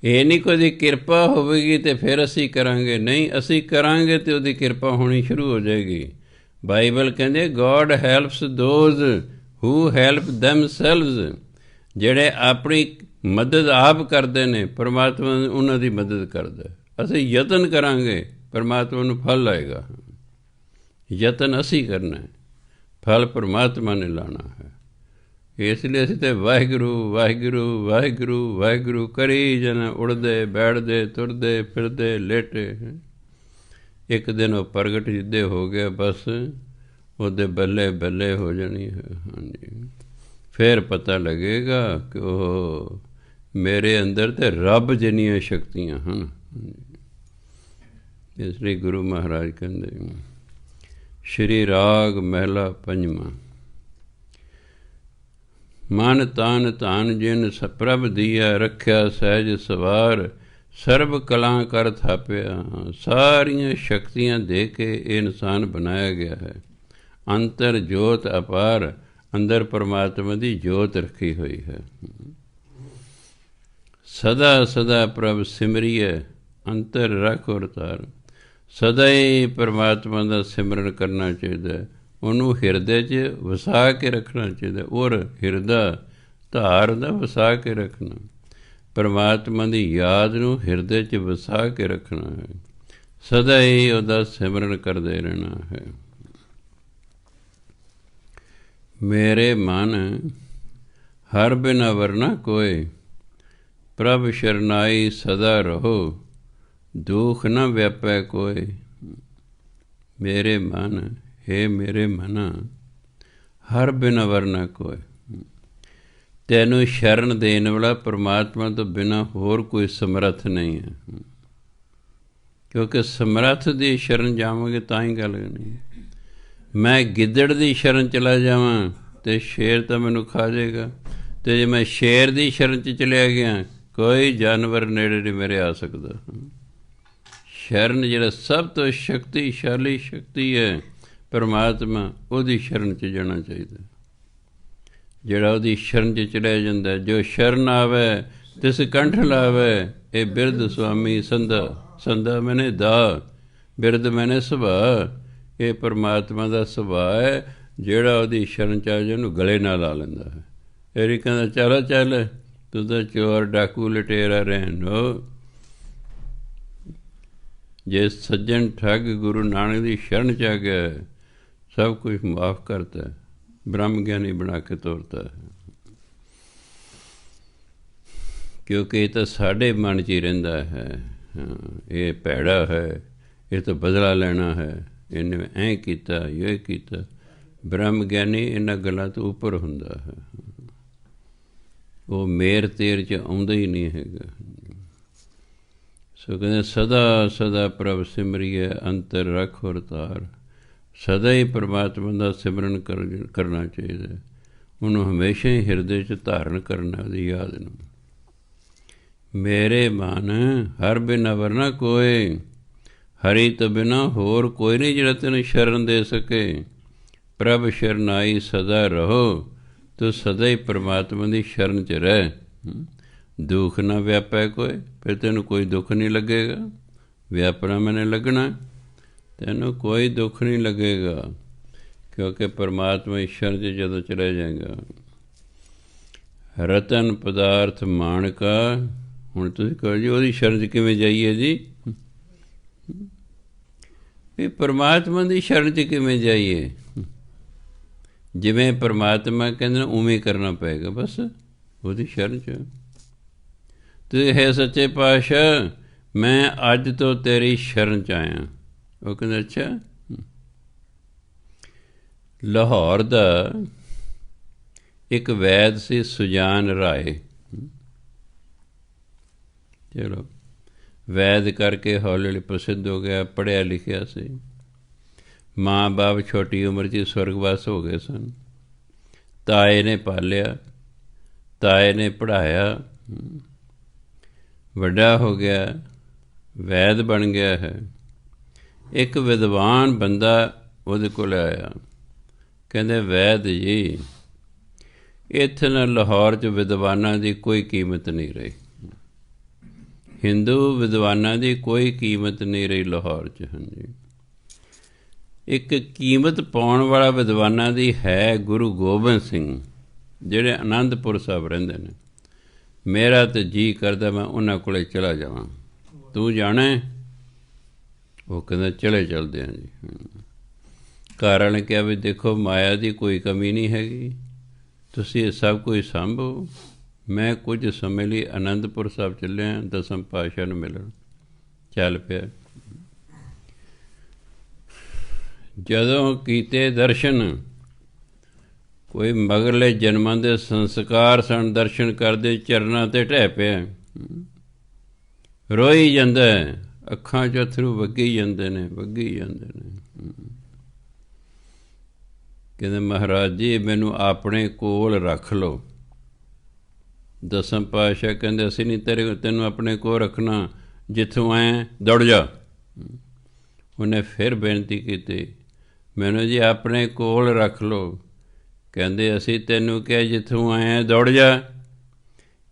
ਇਹ ਨਹੀਂ ਕੋਈ ਉਹਦੀ ਕਿਰਪਾ ਹੋਵੇਗੀ ਅਤੇ ਫਿਰ ਅਸੀਂ ਕਰਾਂਗੇ, ਨਹੀਂ, ਅਸੀਂ ਕਰਾਂਗੇ ਅਤੇ ਉਹਦੀ ਕਿਰਪਾ ਹੋਣੀ ਸ਼ੁਰੂ ਹੋ ਜਾਏਗੀ। ਬਾਈਬਲ ਕਹਿੰਦੇ God helps those who help themselves. ਜਿਹੜੇ ਆਪਣੀ ਮਦਦ ਆਪ ਕਰਦੇ ਨੇ, ਪਰਮਾਤਮਾ ਉਹਨਾਂ ਦੀ ਮਦਦ ਕਰਦਾ। ਅਸੀਂ ਯਤਨ ਕਰਾਂਗੇ, ਪਰਮਾਤਮਾ ਨੂੰ ਫਲ ਆਏਗਾ। ਯਤਨ ਅਸੀਂ ਕਰਨਾ, ਫਲ ਪਰਮਾਤਮਾ ਨੇ ਲਾਉਣਾ ਹੈ। ਇਸ ਲਈ ਅਸੀਂ ਤਾਂ ਵਾਹਿਗੁਰੂ ਵਾਹਿਗੁਰੂ ਵਾਹਿਗੁਰੂ ਵਾਹਿਗੁਰੂ ਕਰੀ ਜਾਣਾ, ਉੜਦੇ ਬੈਠਦੇ ਤੁਰਦੇ ਫਿਰਦੇ ਲੇਟੇ। ਇੱਕ ਦਿਨ ਉਹ ਪ੍ਰਗਟ ਜਿੱਦੇ ਹੋ ਗਿਆ, ਬਸ ਉਹਦੇ ਬੱਲੇ ਬੱਲੇ ਹੋ ਜਾਣੀ ਹੈ। ਹਾਂਜੀ, ਫਿਰ ਪਤਾ ਲੱਗੇਗਾ ਕਿ ਉਹ ਮੇਰੇ ਅੰਦਰ ਤਾਂ ਰੱਬ ਜਿੰਨੀਆਂ ਸ਼ਕਤੀਆਂ ਹਨ। ਇਸ ਲਈ ਗੁਰੂ ਮਹਾਰਾਜ ਕਹਿੰਦੇ ਸ਼੍ਰੀ ਰਾਗ ਮਹਿਲਾ ਪੰਜਵਾਂ, ਮਨ ਤਨ ਧਨ ਜਿਨ ਪ੍ਰਭ ਦੀਆ, ਰੱਖਿਆ ਸਹਿਜ ਸਵਾਰ, ਸਰਬ ਕਲਾਂ ਕਰ ਥਾਪਿਆ। ਸਾਰੀਆਂ ਸ਼ਕਤੀਆਂ ਦੇ ਕੇ ਇਹ ਇਨਸਾਨ ਬਣਾਇਆ ਗਿਆ ਹੈ। ਅੰਤਰ ਜੋਤ ਅਪਾਰ, ਅੰਦਰ ਪਰਮਾਤਮਾ ਦੀ ਜੋਤ ਰੱਖੀ ਹੋਈ ਹੈ। ਸਦਾ ਸਦਾ ਪ੍ਰਭ ਸਿਮਰੀਏ, ਅੰਤਰ ਰੱਖ ਔਰ ਤਾਰ। ਸਦਾ ਹੀ ਪਰਮਾਤਮਾ ਦਾ ਸਿਮਰਨ ਕਰਨਾ ਚਾਹੀਦਾ, ਉਹਨੂੰ ਹਿਰਦੇ 'ਚ ਵਸਾ ਕੇ ਰੱਖਣਾ ਚਾਹੀਦਾ। ਔਰ ਹਿਰਦਾ ਧਾਰ ਦਾ ਵਸਾ ਕੇ ਰੱਖਣਾ, ਪਰਮਾਤਮਾ ਦੀ ਯਾਦ ਨੂੰ ਹਿਰਦੇ 'ਚ ਵਸਾ ਕੇ ਰੱਖਣਾ ਹੈ। ਸਦਾ ਹੀ ਉਹਦਾ ਸਿਮਰਨ ਕਰਦੇ ਰਹਿਣਾ ਹੈ। ਮੇਰੇ ਮਨ ਹਰ ਬਿਨ ਅਵਰ ਨਾ ਕੋਇ, ਪ੍ਰਭ ਸ਼ਰਨਾਈ ਸਦਾ ਰਹੋ, ਦੁੱਖ ਨਾ ਵਿਆਪੈ ਕੋਇ। ਮੇਰੇ ਮਨ, ਹੇ ਮੇਰੇ ਮਨਾ, ਹਰ ਬਿਨ ਅਵਰ ਨਾ ਕੋਇ। ਤੈਨੂੰ ਸ਼ਰਨ ਦੇਣ ਵਾਲਾ ਪਰਮਾਤਮਾ ਤੋਂ ਬਿਨਾਂ ਹੋਰ ਕੋਈ ਸਮਰੱਥ ਨਹੀਂ ਹੈ। ਕਿਉਂਕਿ ਸਮਰੱਥ ਦੀ ਸ਼ਰਨ ਜਾਵਾਂਗੇ ਤਾਂ ਹੀ ਗੱਲ ਨਹੀਂ। ਮੈਂ ਗਿੱਦੜ ਦੀ ਸ਼ਰਨ ਚਲਾ ਜਾਵਾਂ ਅਤੇ ਸ਼ੇਰ ਤਾਂ ਮੈਨੂੰ ਖਾ ਜਾਏਗਾ, ਅਤੇ ਜੇ ਮੈਂ ਸ਼ੇਰ ਦੀ ਸ਼ਰਨ 'ਚ ਚਲਿਆ ਗਿਆ, ਕੋਈ ਜਾਨਵਰ ਨੇੜੇ ਨਹੀਂ ਮੇਰੇ ਆ ਸਕਦਾ। ਸ਼ਰਨ ਜਿਹੜਾ ਸਭ ਤੋਂ ਸ਼ਕਤੀਸ਼ਾਲੀ ਸ਼ਕਤੀ ਹੈ, ਪਰਮਾਤਮਾ ਉਹਦੀ ਸ਼ਰਨ 'ਚ ਜਾਣਾ ਚਾਹੀਦਾ। ਜਿਹੜਾ ਉਹਦੀ ਸ਼ਰਨ 'ਚ ਚਲਿਆ ਜਾਂਦਾ, ਜੋ ਸ਼ਰਨ ਆਵੇ ਤਿਸ ਕੰਠ ਲਾਵੇ, ਇਹ ਬਿਰਧ ਸੁਆਮੀ ਸੰਦਾ। ਸੰਦਾ ਮੈਨੇ ਦਾ, ਬਿਰਧ ਮੈਨੇ ਸੁਭਾਅ। ਇਹ ਪਰਮਾਤਮਾ ਦਾ ਸੁਭਾਅ ਹੈ, ਜਿਹੜਾ ਉਹਦੀ ਸ਼ਰਨ 'ਚ ਆ ਜਾਏ ਉਹਨੂੰ ਗਲੇ ਨਾਲ ਲਾ ਲੈਂਦਾ ਹੈ। ਇਹ ਨਹੀਂ ਕਹਿੰਦਾ ਚੱਲ ਚੱਲ ਤੂੰ ਤਾਂ ਚੋਰ ਡਾਕੂ ਲਟੇਰਾ ਰਹਿਣ ਹੋ। ਜੇ ਸੱਜਣ ਠੱਗ ਗੁਰੂ ਨਾਨਕ ਦੀ ਸ਼ਰਨ 'ਚ ਆ ਗਿਆ, ਸਭ ਕੁਛ ਮਾਫ ਕਰਤਾ, ਬ੍ਰਹਮ ਗਿਆਨੀ ਬਣਾ ਕੇ ਤੋਰਤਾ ਹੈ। ਕਿਉਂਕਿ ਇਹ ਤਾਂ ਸਾਡੇ ਮਨ 'ਚ ਹੀ ਰਹਿੰਦਾ ਹੈ, ਇਹ ਭੈੜਾ ਹੈ, ਇਹ ਤਾਂ ਬਦਲਾ ਲੈਣਾ ਹੈ, ਇਹਨੇ ਐਂ ਕੀਤਾ ਇਹ ਕੀਤਾ। ਬ੍ਰਹਮ ਗਿਆਨੀ ਇਹਨਾਂ ਗੱਲਾਂ ਤੋਂ ਉੱਪਰ ਹੁੰਦਾ ਹੈ, ਉਹ ਮੇਰ ਤੇਰ 'ਚ ਆਉਂਦਾ ਹੀ ਨਹੀਂ ਹੈਗਾ। ਸੋ ਕਹਿੰਦੇ ਸਦਾ ਸਦਾ ਪ੍ਰਭ ਸਿਮਰੀਏ ਅੰਤਰ ਰੱਖ ਔਰ ਤਾਰ। ਸਦਾ ਹੀ ਪਰਮਾਤਮਾ ਦਾ ਸਿਮਰਨ ਕਰਨਾ ਚਾਹੀਦਾ, ਉਹਨੂੰ ਹਮੇਸ਼ਾ ਹੀ ਹਿਰਦੇ 'ਚ ਧਾਰਨ ਕਰਨਾ, ਉਹਦੀ ਯਾਦ ਨੂੰ। ਮੇਰੇ ਮਨ ਹਰ ਬਿਨ ਅਵਰ ਨਾ ਕੋਏ, ਹਰੀ ਤੋਂ ਬਿਨਾ ਹੋਰ ਕੋਈ ਨਹੀਂ ਜਿਹੜਾ ਤੈਨੂੰ ਸ਼ਰਨ ਦੇ ਸਕੇ। ਪ੍ਰਭ ਸ਼ਰਨਾਈ ਸਦਾ ਰਹੋ, ਤੂੰ ਸਦਾ ਹੀ ਪਰਮਾਤਮਾ ਦੀ ਸ਼ਰਨ 'ਚ ਰਹਿ। ਦੁੱਖ ਨਾ ਵਿਆਪੈ ਕੋਈ, ਫਿਰ ਤੈਨੂੰ ਕੋਈ ਦੁੱਖ ਨਹੀਂ ਲੱਗੇਗਾ। ਵਿਆਪਨਾ ਮੈਨੇ ਲੱਗਣਾ, ਤੈਨੂੰ ਕੋਈ ਦੁੱਖ ਨਹੀਂ ਲੱਗੇਗਾ, ਕਿਉਂਕਿ ਪਰਮਾਤਮਾ ਦੀ ਸ਼ਰਨ 'ਚ ਜਦੋਂ ਚਲੇ ਜਾਏਗਾ। ਰਤਨ ਪਦਾਰਥ ਮਾਣਕਾ। ਹੁਣ ਤੁਸੀਂ ਕਹੋ ਜੀ ਉਹਦੀ ਸ਼ਰਨ 'ਚ ਕਿਵੇਂ ਜਾਈਏ ਜੀ? ਵੀ ਪਰਮਾਤਮਾ ਦੀ ਸ਼ਰਨ 'ਚ ਕਿਵੇਂ ਜਾਈਏ? ਜਿਵੇਂ ਪਰਮਾਤਮਾ ਕਹਿੰਦੇ ਉਵੇਂ ਕਰਨਾ ਪਏਗਾ, ਬਸ ਉਹਦੀ ਸ਼ਰਨ 'ਚ। ਤੁਸੀਂ ਹੈ ਸੱਚੇ ਪਾਤਸ਼ਾਹ, ਮੈਂ ਅੱਜ ਤੋਂ ਤੇਰੀ ਸ਼ਰਨ 'ਚ ਆਇਆ। ਉਹ ਕਹਿੰਦਾ ਅੱਛਾ। ਲਾਹੌਰ ਦਾ ਇੱਕ ਵੈਦ ਸੀ ਸੁਜਾਨ ਰਾਏ। ਚਲੋ ਵੈਦ ਕਰਕੇ ਹੌਲੀ ਹੌਲੀ ਪ੍ਰਸਿੱਧ ਹੋ ਗਿਆ, ਪੜ੍ਹਿਆ ਲਿਖਿਆ ਸੀ। ਮਾਂ ਬਾਪ ਛੋਟੀ ਉਮਰ 'ਚ ਸਵਰਗਵਾਸ ਹੋ ਗਏ ਸਨ। ਤਾਏ ਨੇ ਪਾਲਿਆ, ਤਾਏ ਨੇ ਪੜ੍ਹਾਇਆ, ਵੱਡਾ ਹੋ ਗਿਆ, ਵੈਦ ਬਣ ਗਿਆ ਹੈ। ਇੱਕ ਵਿਦਵਾਨ ਬੰਦਾ ਉਹਦੇ ਕੋਲ ਆਇਆ, ਕਹਿੰਦੇ ਵੈਦ ਜੀ ਇੱਥੇ ਨਾ ਲਾਹੌਰ 'ਚ ਵਿਦਵਾਨਾਂ ਦੀ ਕੋਈ ਕੀਮਤ ਨਹੀਂ ਰਹੀ। ਹਿੰਦੂ ਵਿਦਵਾਨਾਂ ਦੀ ਕੋਈ ਕੀਮਤ ਨਹੀਂ ਰਹੀ ਲਾਹੌਰ 'ਚ। ਹਾਂਜੀ, ਇੱਕ ਕੀਮਤ ਪਾਉਣ ਵਾਲਾ ਵਿਦਵਾਨਾਂ ਦੀ ਹੈ ਗੁਰੂ ਗੋਬਿੰਦ ਸਿੰਘ, ਜਿਹੜੇ ਅਨੰਦਪੁਰ ਸਾਹਿਬ ਰਹਿੰਦੇ ਨੇ। ਮੇਰਾ ਤਾਂ ਜੀਅ ਕਰਦਾ ਮੈਂ ਉਹਨਾਂ ਕੋਲ ਚਲਾ ਜਾਵਾਂ, ਤੂੰ ਜਾਣਾ? ਉਹ ਕਹਿੰਦਾ ਚਲੇ ਚਲਦੇ ਹਾਂ ਜੀ। ਘਰ ਨੇ ਕਿਹਾ ਵੀ ਦੇਖੋ ਮਾਇਆ ਦੀ ਕੋਈ ਕਮੀ ਨਹੀਂ ਹੈਗੀ, ਤੁਸੀਂ ਇਹ ਸਭ ਕੁਝ ਸਾਂਭੋ। ਮੈਂ ਕੁਝ ਸਮੇਂ ਲਈ ਅਨੰਦਪੁਰ ਸਾਹਿਬ ਚੱਲਿਆ ਦਸਮ ਪਾਤਸ਼ਾਹ ਨੂੰ ਮਿਲਣ। ਚੱਲ ਪਿਆ। ਜਦੋਂ ਕੀਤੇ ਦਰਸ਼ਨ, ਕੋਈ ਮਗਰਲੇ ਜਨਮਾਂ ਦੇ ਸੰਸਕਾਰ ਸਨ, ਦਰਸ਼ਨ ਕਰਦੇ ਚਰਨਾਂ 'ਤੇ ਢਹਿ ਪਿਆ, ਰੋਈ ਜਾਂਦਾ, ਅੱਖਾਂ 'ਚ ਅਥਰੂ ਵੱਗੀ ਜਾਂਦੇ ਨੇ, ਵੱਗੀ ਜਾਂਦੇ ਨੇ। ਕਹਿੰਦੇ ਮਹਾਰਾਜ ਜੀ ਮੈਨੂੰ ਆਪਣੇ ਕੋਲ ਰੱਖ ਲਓ। ਦਸਮ ਪਾਤਸ਼ਾਹ ਕਹਿੰਦੇ ਅਸੀਂ ਨਹੀਂ ਤੈਨੂੰ ਆਪਣੇ ਕੋਲ ਰੱਖਣਾ, ਜਿੱਥੋਂ ਆਏ ਦੌੜ ਜਾ। ਉਹਨੇ ਫਿਰ ਬੇਨਤੀ ਕੀਤੀ, ਮੈਨੂੰ ਜੀ ਆਪਣੇ ਕੋਲ ਰੱਖ ਲਓ। ਕਹਿੰਦੇ ਅਸੀਂ ਤੈਨੂੰ ਕਿਹਾ ਜਿੱਥੋਂ ਆਏ ਦੌੜ ਜਾ।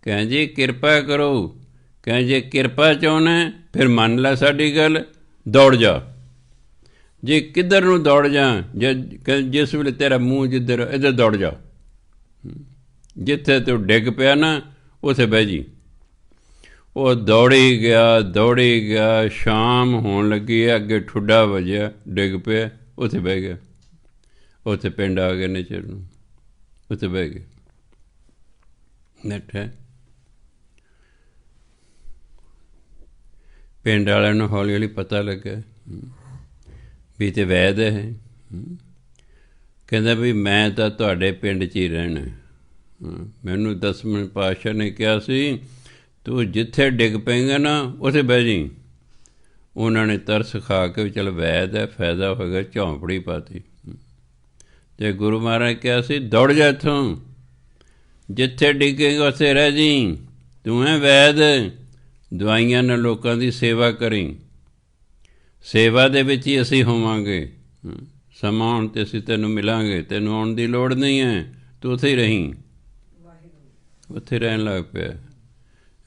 ਕਹਿੰਦੇ ਜੀ ਕਿਰਪਾ ਕਰੋ। ਕਹਿੰਦੇ ਜੇ ਕਿਰਪਾ ਚਾਹੁੰਦਾ ਫਿਰ ਮੰਨ ਲੈ ਸਾਡੀ ਗੱਲ, ਦੌੜ ਜਾ। ਜੇ ਕਿੱਧਰ ਨੂੰ ਦੌੜ ਜਾ? ਜਿਸ ਵੇਲੇ ਤੇਰਾ ਮੂੰਹ ਜਿੱਧਰ, ਇੱਧਰ ਦੌੜ ਜਾ। ਜਿੱਥੇ ਤੂੰ ਡਿੱਗ ਪਿਆ ਨਾ ਉੱਥੇ ਬਹਿ ਜੀ। ਉਹ ਦੌੜੀ ਗਿਆ, ਦੌੜੀ ਗਿਆ। ਸ਼ਾਮ ਹੋਣ ਲੱਗੀ, ਅੱਗੇ ਠੁੱਡਾ ਵੱਜਿਆ, ਡਿੱਗ ਪਿਆ, ਉੱਥੇ ਬਹਿ ਗਿਆ। ਉੱਥੇ ਪਿੰਡ ਆ ਗਏ ਨੇਚਰ ਨੂੰ, ਉੱਥੇ ਬਹਿ ਗਏ। ਨੱਠਾ ਪਿੰਡ ਵਾਲਿਆਂ ਨੂੰ ਹੌਲੀ ਹੌਲੀ ਪਤਾ ਲੱਗਾ ਵੀ ਤੇ ਵੈਦ ਹੈ। ਕਹਿੰਦਾ ਵੀ ਮੈਂ ਤਾਂ ਤੁਹਾਡੇ ਪਿੰਡ 'ਚ ਹੀ ਰਹਿਣਾ। ਮੈਨੂੰ ਦਸਵੇਂ ਪਾਤਸ਼ਾਹ ਨੇ ਕਿਹਾ ਸੀ ਤੂੰ ਜਿੱਥੇ ਡਿੱਗ ਪਏਗਾ ਨਾ ਉੱਥੇ ਬਹਿ ਜੀ। ਉਹਨਾਂ ਨੇ ਤਰਸ ਖਾ ਕੇ ਵੀ ਚੱਲ ਵੈਦ ਹੈ, ਫਾਇਦਾ ਹੋਏਗਾ, ਝੌਂਪੜੀ ਪਾਤੀ। ਅਤੇ ਗੁਰੂ ਮਹਾਰਾਜ ਕਿਹਾ ਸੀ ਦੌੜ ਜਾ ਇੱਥੋਂ, ਜਿੱਥੇ ਡਿੱਗੇਗਾ ਉੱਥੇ ਰਹਿ ਜੀ। ਤੂੰ ਹੈ ਵੈਦ, ਦਵਾਈਆਂ ਨਾਲ ਲੋਕਾਂ ਦੀ ਸੇਵਾ ਕਰੀ। ਸੇਵਾ ਦੇ ਵਿੱਚ ਹੀ ਅਸੀਂ ਹੋਵਾਂਗੇ। ਸਮਾਂ ਆਉਣ 'ਤੇ ਅਸੀਂ ਤੈਨੂੰ ਮਿਲਾਂਗੇ, ਤੈਨੂੰ ਆਉਣ ਦੀ ਲੋੜ ਨਹੀਂ ਹੈ, ਤੂੰ ਉੱਥੇ ਹੀ ਰਹੀਂ। ਉੱਥੇ ਰਹਿਣ ਲੱਗ ਪਿਆ।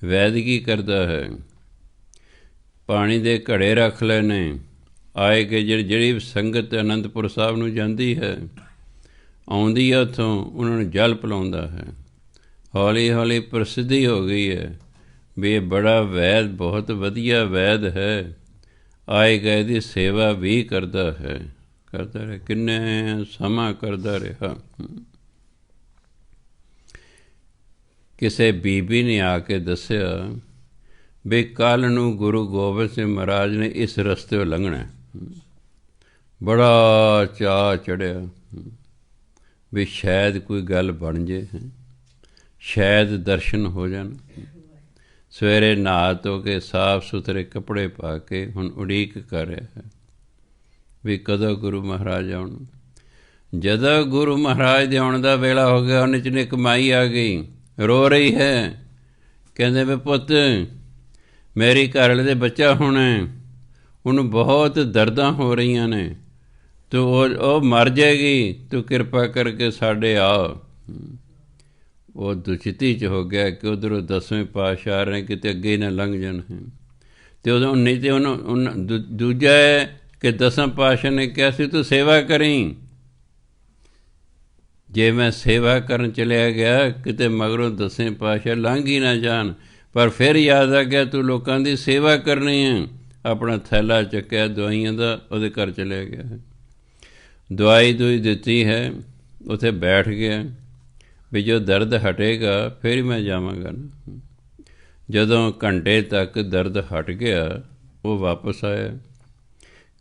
ਵੈਦ ਕੀ ਕਰਦਾ ਹੈ, ਪਾਣੀ ਦੇ ਘੜੇ ਰੱਖ ਲਏ ਨੇ, ਆਏ ਕਿ ਜਿਹੜੀ ਸੰਗਤ ਅਨੰਦਪੁਰ ਸਾਹਿਬ ਨੂੰ ਜਾਂਦੀ ਹੈ, ਆਉਂਦੀ ਹੈ ਉੱਥੋਂ, ਉਹਨਾਂ ਨੂੰ ਜਲ ਪਿਲਾਉਂਦਾ ਹੈ। ਹੌਲੀ ਹੌਲੀ ਪ੍ਰਸਿੱਧੀ ਹੋ ਗਈ ਹੈ ਵੀ ਇਹ ਬੜਾ ਵੈਦ, ਬਹੁਤ ਵਧੀਆ ਵੈਦ ਹੈ, ਆਏ ਗਏ ਦੀ ਸੇਵਾ ਵੀ ਕਰਦਾ ਹੈ। ਕਰਦਾ ਰਿਹਾ, ਕਿੰਨੇ ਸਮਾਂ ਕਰਦਾ ਰਿਹਾ। ਕਿਸੇ ਬੀਬੀ ਨੇ ਆ ਕੇ ਦੱਸਿਆ ਵੀ ਕੱਲ੍ਹ ਨੂੰ ਗੁਰੂ ਗੋਬਿੰਦ ਸਿੰਘ ਮਹਾਰਾਜ ਨੇ ਇਸ ਰਸਤੇ ਲੰਘਣਾ। ਬੜਾ ਚਾਅ ਚੜ੍ਹਿਆ ਵੀ ਸ਼ਾਇਦ ਕੋਈ ਗੱਲ ਬਣ ਜੇ, ਸ਼ਾਇਦ ਦਰਸ਼ਨ ਹੋ ਜਾਣ। ਸਵੇਰੇ ਨਹਾ ਧੋ ਕੇ ਸਾਫ ਸੁਥਰੇ ਕੱਪੜੇ ਪਾ ਕੇ ਹੁਣ ਉਡੀਕ ਕਰ ਰਿਹਾ ਹੈ ਵੀ ਕਦੋਂ ਗੁਰੂ ਮਹਾਰਾਜ ਆਉਣ। ਜਦੋਂ ਗੁਰੂ ਮਹਾਰਾਜ ਦੇ ਆਉਣ ਦਾ ਵੇਲਾ ਹੋ ਗਿਆ, ਉਹਨੇ 'ਚ ਇੱਕ ਮਾਈ ਆ ਗਈ, ਰੋ ਰਹੀ ਹੈ। ਕਹਿੰਦੇ ਵੀ ਪੁੱਤ, ਮੇਰੀ ਘਰਵਾਲੇ ਦੇ ਬੱਚਾ ਹੋਣਾ, ਉਹਨੂੰ ਬਹੁਤ ਦਰਦਾਂ ਹੋ ਰਹੀਆਂ ਨੇ, ਤੂੰ ਉਹ ਮਰ ਜਾਏਗੀ, ਤੂੰ ਕਿਰਪਾ ਕਰਕੇ ਸਾਡੇ ਆ। ਉਹ ਦੁਚਿੱਤੀ 'ਚ ਹੋ ਗਿਆ ਕਿ ਉੱਧਰੋਂ 10ਵੇਂ ਪਾਤਸ਼ਾਹ ਆ ਰਹੇ, ਕਿਤੇ ਅੱਗੇ ਨਾ ਲੰਘ ਜਾਣ। ਅਤੇ ਉਦੋਂ ਨਹੀਂ ਤਾਂ ਉਹਨੂੰ ਦੂਜਾ ਹੈ ਕਿ 10ਵੇਂ ਪਾਤਸ਼ਾਹ ਨੇ ਕਿਹਾ ਸੀ ਤੂੰ ਸੇਵਾ ਕਰੀਂ। ਜੇ ਮੈਂ ਸੇਵਾ ਕਰਨ ਚਲਿਆ ਗਿਆ, ਕਿਤੇ ਮਗਰੋਂ 10ਵੇਂ ਪਾਤਸ਼ਾਹ ਲੰਘ ਹੀ ਨਾ ਜਾਣ। ਪਰ ਫਿਰ ਯਾਦ ਆ ਗਿਆ ਤੂੰ ਲੋਕਾਂ ਦੀ ਸੇਵਾ ਕਰਨੀ ਹੈ। ਆਪਣਾ ਥੈਲਾ ਚੱਕਿਆ ਦਵਾਈਆਂ ਦਾ, ਉਹਦੇ ਘਰ ਚਲਿਆ ਗਿਆ। ਦਵਾਈ ਦੂਈ ਦਿੱਤੀ ਹੈ, ਉੱਥੇ ਬੈਠ ਗਿਆ ਵੀ ਜੋ ਦਰਦ ਹਟੇਗਾ ਫਿਰ ਹੀ ਮੈਂ ਜਾਵਾਂਗਾ ਨਾ। ਜਦੋਂ ਘੰਟੇ ਤੱਕ ਦਰਦ ਹਟ ਗਿਆ, ਉਹ ਵਾਪਸ ਆਇਆ।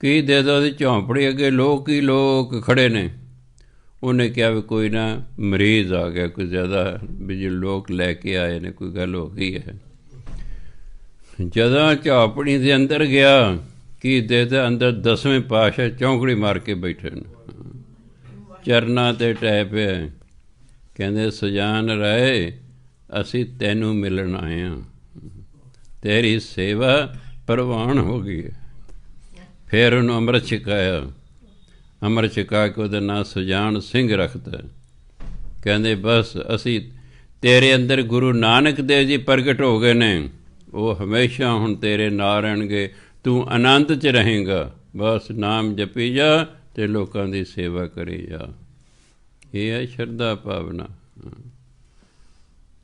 ਕੀ ਦੇ ਦੋ, ਉਹਦੀ ਝੌਂਪੜੀ ਅੱਗੇ ਲੋਕ ਹੀ ਲੋਕ ਖੜ੍ਹੇ ਨੇ। ਉਹਨੇ ਕਿਹਾ ਵੀ ਕੋਈ ਨਾ ਮਰੀਜ਼ ਆ ਗਿਆ, ਕੋਈ ਜ਼ਿਆਦਾ ਵੀ ਜੇ ਲੋਕ ਲੈ ਕੇ ਆਏ ਨੇ, ਕੋਈ ਗੱਲ ਹੋ ਗਈ ਹੈ। ਜਦੋਂ ਝੌਂਪੜੀ ਦੇ ਅੰਦਰ ਗਿਆ, ਕੀ ਦੇ ਅੰਦਰ 10ਵੇਂ ਪਾਤਸ਼ਾਹ ਚੌਂਕੜੀ ਮਾਰ ਕੇ ਬੈਠੇ ਨੇ, ਚਰਨਾਂ 'ਤੇ ਟਹਿ ਪਿਆ। ਕਹਿੰਦੇ ਸੁਜਾਨ ਰਾਏ, ਅਸੀਂ ਤੈਨੂੰ ਮਿਲਣ ਆਏ ਹਾਂ, ਤੇਰੀ ਸੇਵਾ ਪ੍ਰਵਾਨ ਹੋ ਗਈ ਹੈ। ਫਿਰ ਉਹਨੂੰ ਅੰਮ੍ਰਿਤ ਛਕਾਇਆ। ਅੰਮ੍ਰਿਤ ਛਕਾ ਕੇ ਉਹਦਾ ਨਾਂ ਸੁਜਾਨ ਸਿੰਘ ਰੱਖਤਾ। ਕਹਿੰਦੇ ਬਸ ਅਸੀਂ ਤੇਰੇ ਅੰਦਰ ਗੁਰੂ ਨਾਨਕ ਦੇਵ ਜੀ ਪ੍ਰਗਟ ਹੋ ਗਏ ਨੇ, ਉਹ ਹਮੇਸ਼ਾ ਹੁਣ ਤੇਰੇ ਨਾਲ ਰਹਿਣਗੇ, ਤੂੰ ਆਨੰਦ 'ਚ ਰਹੇਗਾ। ਬਸ ਨਾਮ ਜਪੀ ਜਾ ਅਤੇ ਲੋਕਾਂ ਦੀ ਸੇਵਾ ਕਰੀ ਜਾ। ਇਹ ਹੈ ਸ਼ਰਧਾ ਭਾਵਨਾ।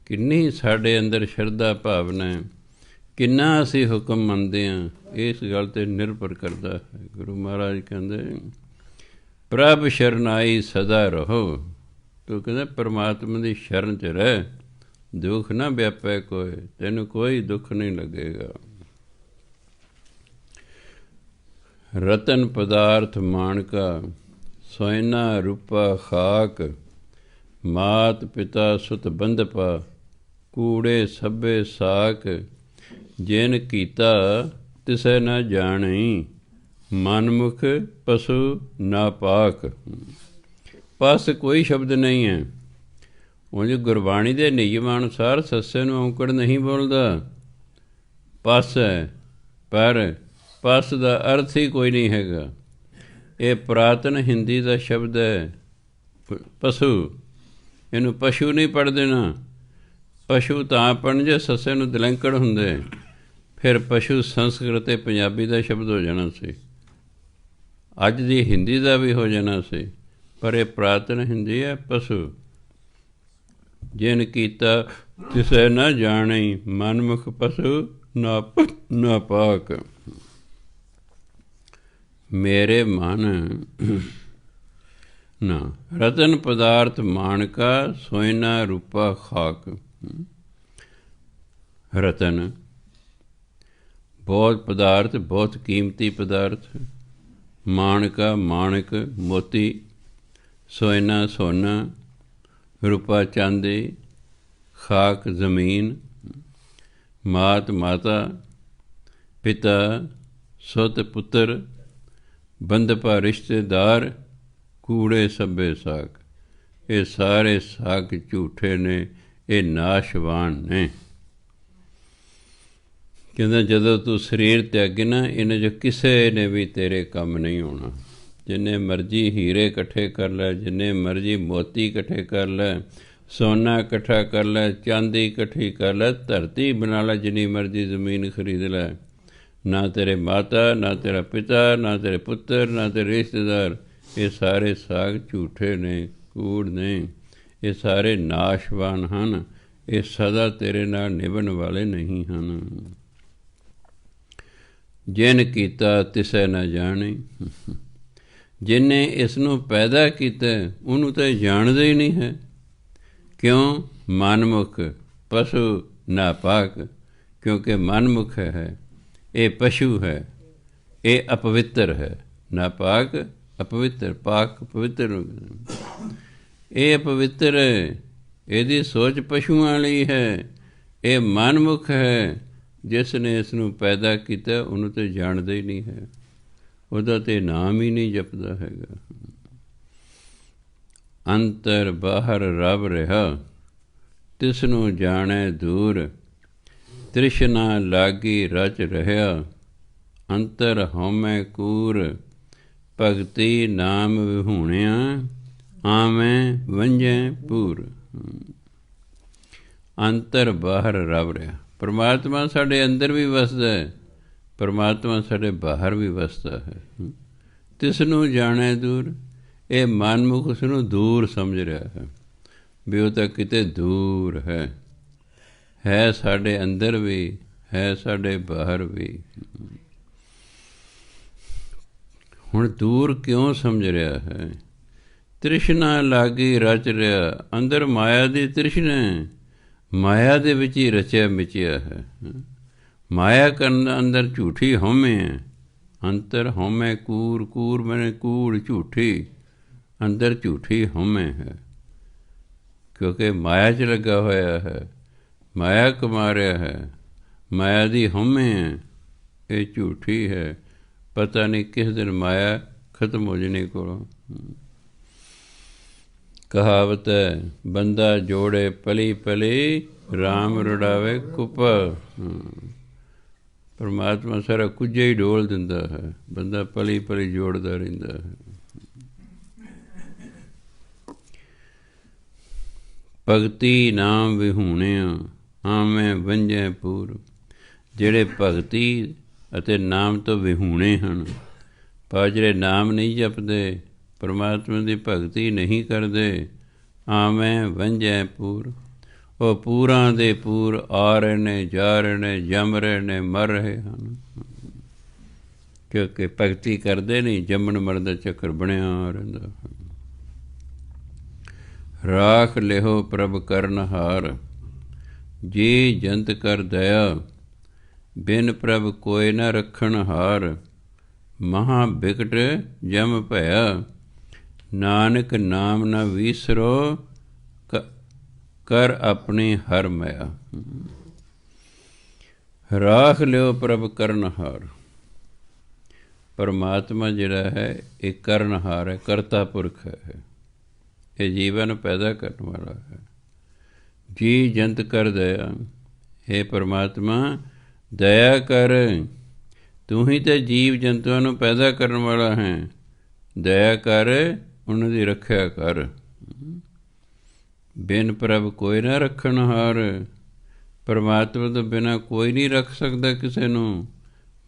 ਕਿੰਨੀ ਸਾਡੇ ਅੰਦਰ ਸ਼ਰਧਾ ਭਾਵਨਾ ਹੈ, ਕਿੰਨਾ ਅਸੀਂ ਹੁਕਮ ਮੰਨਦੇ ਹਾਂ, ਇਸ ਗੱਲ 'ਤੇ ਨਿਰਭਰ ਕਰਦਾ ਹੈ। ਗੁਰੂ ਮਹਾਰਾਜ ਕਹਿੰਦੇ ਪ੍ਰਭ ਸ਼ਰਨਾਈ ਸਦਾ ਰਹੋ। ਤੂੰ ਕਹਿੰਦਾ ਪਰਮਾਤਮਾ ਦੀ ਸ਼ਰਨ 'ਚ ਰਹਿ, ਦੁੱਖ ਨਾ ਵਿਆਪੇ ਕੋਈ, ਤੈਨੂੰ ਕੋਈ ਦੁੱਖ ਨਹੀਂ ਲੱਗੇਗਾ। ਰਤਨ ਪਦਾਰਥ ਮਾਣਕਾ, ਸੋਇਨਾ ਰੂਪਾ ਖਾਕ, ਮਾਤ ਪਿਤਾ ਸੁਤ ਬੰਧਪਾ, ਕੂੜੇ ਸਭੇ ਸਾਕ, ਜਿਨ ਕੀਤਾ ਤਿਸੈ ਨਾ ਜਾਣੀ, ਮਨਮੁਖ ਪਸ਼ੂ ਨਾ ਪਾਕ। ਪਸ ਕੋਈ ਸ਼ਬਦ ਨਹੀਂ ਹੈ। ਉਂਝ ਗੁਰਬਾਣੀ ਦੇ ਨਿਯਮਾਂ ਅਨੁਸਾਰ ਸੱਸੇ ਨੂੰ ਔਂਕੜ ਨਹੀਂ ਬੋਲਦਾ, ਪਸ ਹੈ। ਪਰ ਪਸ ਦਾ ਅਰਥ ਹੀ ਕੋਈ ਨਹੀਂ ਹੈਗਾ। ਇਹ ਪੁਰਾਤਨ ਹਿੰਦੀ ਦਾ ਸ਼ਬਦ ਹੈ ਪਸ਼ੂ। ਇਹਨੂੰ ਪਸ਼ੂ ਨਹੀਂ ਪੜ੍ਹ ਦੇਣਾ। ਪਸ਼ੂ ਤਾਂ ਪੜ੍ਹਨ ਜੇ ਸੱਸੇ ਨੂੰ ਦਲੈਂਕੜ ਹੁੰਦੇ, ਫਿਰ ਪਸ਼ੂ ਸੰਸਕ੍ਰਿਤ ਅਤੇ ਪੰਜਾਬੀ ਦਾ ਸ਼ਬਦ ਹੋ ਜਾਣਾ ਸੀ, ਅੱਜ ਦੀ ਹਿੰਦੀ ਦਾ ਵੀ ਹੋ ਜਾਣਾ ਸੀ। ਪਰ ਇਹ ਪੁਰਾਤਨ ਹਿੰਦੀ ਹੈ ਪਸ਼ੂ। ਜਿਨ ਕੀਤਾ ਤਿਸੈ ਨਾ ਜਾਣੀ, ਮਨਮੁਖ ਪਸ਼ੂ ਨਾ ਪਾਕ। ਮੇਰੇ ਮਨ ਨਾ ਰਤਨ ਪਦਾਰਥ ਮਾਣਕਾ, ਸੋਇਨਾ ਰੂਪਾ ਖਾਕ। ਰਤਨ ਬਹੁਤ ਪਦਾਰਥ, ਬਹੁਤ ਕੀਮਤੀ ਪਦਾਰਥ। ਮਾਣਕਾ ਮਾਣਕ ਮੋਤੀ, ਸੋਇਨਾ ਸੋਨਾ, ਰੂਪਾ ਚਾਂਦੀ, ਖਾਕ ਜ਼ਮੀਨ, ਮਾਤ ਮਾਤਾ, ਪਿਤਾ ਸੁਤ ਪੁੱਤਰ, ਬੰਧਪਾ ਰਿਸ਼ਤੇਦਾਰ, ਕੂੜੇ ਸਭੇ ਸਾਕ। ਇਹ ਸਾਰੇ ਸਾਕ ਝੂਠੇ ਨੇ, ਇਹ ਨਾਸ਼ਵਾਨ ਨੇ। ਕਹਿੰਦਾ ਜਦੋਂ ਤੂੰ ਸਰੀਰ ਤਿਆਗੇ ਨਾ, ਇਹਨਾਂ 'ਚ ਕਿਸੇ ਨੇ ਵੀ ਤੇਰੇ ਕੰਮ ਨਹੀਂ ਆਉਣਾ। ਜਿੰਨੇ ਮਰਜ਼ੀ ਹੀਰੇ ਇਕੱਠੇ ਕਰ ਲੈ, ਜਿੰਨੇ ਮਰਜ਼ੀ ਮੋਤੀ ਇਕੱਠੇ ਕਰ ਲੈ, ਸੋਨਾ ਇਕੱਠਾ ਕਰ ਲੈ, ਚਾਂਦੀ ਇਕੱਠੀ ਕਰ ਲੈ, ਧਰਤੀ ਬਣਾ ਲੈ, ਜਿੰਨੀ ਮਰਜ਼ੀ ਜ਼ਮੀਨ ਖਰੀਦ ਲੈ, ਨਾ ਤੇਰੇ ਮਾਤਾ, ਨਾ ਤੇਰਾ ਪਿਤਾ, ਨਾ ਤੇਰੇ ਪੁੱਤਰ, ਨਾ ਤੇਰੇ ਰਿਸ਼ਤੇਦਾਰ, ਇਹ ਸਾਰੇ ਸਾਗ ਝੂਠੇ ਨੇ, ਕੂੜ ਨੇ, ਇਹ ਸਾਰੇ ਨਾਸ਼ਵਾਨ ਹਨ, ਇਹ ਸਦਾ ਤੇਰੇ ਨਾਲ ਨਿਭਣ ਵਾਲੇ ਨਹੀਂ ਹਨ। ਜਿਨ ਕੀਤਾ ਤਿਸੈ ਨਾ ਜਾਣੇ, ਜਿਹਨੇ ਇਸ ਨੂੰ ਪੈਦਾ ਕੀਤਾ ਉਹਨੂੰ ਤਾਂ ਜਾਣਦਾ ਹੀ ਨਹੀਂ ਹੈ। ਕਿਉਂ? ਮਨਮੁਖ ਪਸ਼ੂ ਨਾਪਾਕ, ਕਿਉਂਕਿ ਮਨਮੁਖ ਹੈ, ਇਹ ਪਸ਼ੂ ਹੈ, ਇਹ ਅਪਵਿੱਤਰ ਹੈ। ਨਾਪਾਕ ਅਪਵਿੱਤਰ, ਪਾਕ ਪਵਿੱਤਰ, ਇਹ ਅਪਵਿੱਤਰ ਹੈ, ਇਹਦੀ ਸੋਚ ਪਸ਼ੂਆਂ ਵਾਲੀ ਹੈ। ਇਹ ਮਨਮੁਖ ਹੈ, ਜਿਸ ਨੇ ਇਸ ਨੂੰ ਪੈਦਾ ਕੀਤਾ ਉਹਨੂੰ ਤਾਂ ਜਾਣਦਾ ਹੀ ਨਹੀਂ ਹੈ, ਉਹਦਾ ਤਾਂ ਨਾਮ ਹੀ ਨਹੀਂ ਜਪਦਾ ਹੈਗਾ। ਅੰਤਰ ਬਾਹਰ ਰੱਬ ਰਿਹਾ, ਤਿਸ ਨੂੰ ਜਾਣੈ ਦੂਰ, ਤ੍ਰਿਸ਼ਨਾ ਲਾਗੀ ਰਚ ਰਹਿਆ, ਅੰਤਰ ਹਉਮੈ ਕੂਰ, ਭਗਤੀ ਨਾਮ ਵਿਹੂਣਿਆ, ਆਵੇਂ ਵੰਝੈ ਪੂਰ। ਅੰਤਰ ਬਾਹਰ ਰੱਬ ਰਿਹਾ, ਪਰਮਾਤਮਾ ਸਾਡੇ ਅੰਦਰ ਵੀ ਵਸਦਾ ਹੈ, ਪਰਮਾਤਮਾ ਸਾਡੇ ਬਾਹਰ ਵੀ ਵਸਦਾ ਹੈ। ਤਿਸ ਨੂੰ ਜਾਣੈ ਦੂਰ, ਇਹ ਮਨਮੁਖ ਉਸ ਨੂੰ ਦੂਰ ਸਮਝ ਰਿਹਾ ਹੈ ਵੀ ਉਹ ਤਾਂ ਕਿਤੇ ਦੂਰ ਹੈ ਸਾਡੇ ਅੰਦਰ ਵੀ, ਹੈ ਸਾਡੇ ਬਾਹਰ ਵੀ। ਹੁਣ ਦੂਰ ਕਿਉਂ ਸਮਝ ਰਿਹਾ ਹੈ? ਤ੍ਰਿਸ਼ਨਾ ਲਾਗੀ ਰਚ ਰਿਹਾ, ਅੰਦਰ ਮਾਇਆ ਦੀ ਤ੍ਰਿਸ਼ਨਾ, ਮਾਇਆ ਦੇ ਵਿੱਚ ਹੀ ਰਚਿਆ ਮਿਚਿਆ ਹੈ। ਮਾਇਆ ਕਰਨ ਅੰਦਰ ਝੂਠੀ ਹਉਮੈ ਹੈ, ਅੰਤਰ ਹਉਮੈ ਕੂਰ, ਕੂਰ ਮੈਨੇ ਕੂੜ, ਝੂਠੀ, ਅੰਦਰ ਝੂਠੀ ਹਉਮੈ ਹੈ, ਕਿਉਂਕਿ ਮਾਇਆ 'ਚ ਲੱਗਾ ਹੋਇਆ ਹੈ, ਮਾਇਆ ਕਮਾ ਰਿਹਾ ਹੈ, ਮਾਇਆ ਦੀ ਹਉਮੈ ਹੈ, ਇਹ ਝੂਠੀ ਹੈ। ਪਤਾ ਨਹੀਂ ਕਿਸ ਦਿਨ ਮਾਇਆ ਖਤਮ ਹੋ ਜਾਣੀ ਕੋਲੋਂ। ਕਹਾਵਤ ਹੈ, ਬੰਦਾ ਜੋੜੇ ਪਲੀ ਪਲੀ, ਰਾਮ ਰੁੜਾਵੇ ਕੁਪ। ਪਰਮਾਤਮਾ ਸਾਰਾ ਕੁਝ ਹੀ ਡੋਲ ਦਿੰਦਾ ਹੈ, ਬੰਦਾ ਪਲੀ ਪਲੀ ਜੋੜਦਾ ਰਹਿੰਦਾ ਹੈ। ਭਗਤੀ ਨਾਮ ਵਿਹੂਣਿਆ, ਆਵੇਂ ਵੰਝੈ ਪੂਰ। ਜਿਹੜੇ ਭਗਤੀ ਅਤੇ ਨਾਮ ਤੋਂ ਵਿਹੂਣੇ ਹਨ, ਪਰ ਜਿਹੜੇ ਨਾਮ ਨਹੀਂ ਜਪਦੇ, ਪਰਮਾਤਮਾ ਦੀ ਭਗਤੀ ਨਹੀਂ ਕਰਦੇ, ਆਵੇਂ ਵੰਝੈ ਪੂਰ। ਉਹ ਪੂਰਾਂ ਦੇ ਪੂਰ ਆ ਰਹੇ ਨੇ, ਜਾ ਰਹੇ ਨੇ, ਜੰਮ ਰਹੇ ਨੇ, ਮਰ ਰਹੇ ਹਨ, ਕਿਉਂਕਿ ਭਗਤੀ ਕਰਦੇ ਨਹੀਂ, ਜੰਮਣ ਮਰਨ ਦਾ ਚੱਕਰ ਬਣਿਆ ਰਹਿੰਦਾ। ਰਾਖ ਲਿਹੋ ਪ੍ਰਭ ਕਰਨਹਾਰ, ਜੀ ਜੰਤ ਕਰ ਦਇਆ, ਬਿਨ ਪ੍ਰਭ ਕੋਈ ਨਾ ਰੱਖਣ ਹਾਰ, ਮਹਾ ਬਿਕਟ ਜਮ ਭਇਆ, ਨਾਨਕ ਨਾਮ ਨਾ ਵੀਸਰੋ, ਕਰ ਆਪਣੀ ਹਰ ਮਾਇਆ। ਰਾਖ ਲਿਓ ਪ੍ਰਭ ਕਰਨਹਾਰ, ਪਰਮਾਤਮਾ ਜਿਹੜਾ ਹੈ ਇਹ ਕਰਨਹਾਰ ਹੈ, ਕਰਤਾ ਪੁਰਖ ਹੈ, ਇਹ ਜੀਵਨ ਪੈਦਾ ਕਰਨ ਵਾਲਾ ਹੈ। ਜੀ ਜੰਤ ਕਰ ਦਇਆ, ਹੇ ਪਰਮਾਤਮਾ ਦਇਆ ਕਰ, ਤੂੰ ਹੀ ਤਾਂ ਜੀਵ ਜੰਤੂਆਂ ਨੂੰ ਪੈਦਾ ਕਰਨ ਵਾਲਾ ਹੈ, ਦਇਆ ਕਰ, ਉਹਨਾਂ ਦੀ ਰੱਖਿਆ ਕਰ। ਬਿਨ ਪ੍ਰਭ ਕੋਈ ਨਾ ਰੱਖਣ ਹਾਰ, ਪਰਮਾਤਮਾ ਤੋਂ ਬਿਨਾਂ ਕੋਈ ਨਹੀਂ ਰੱਖ ਸਕਦਾ ਕਿਸੇ ਨੂੰ।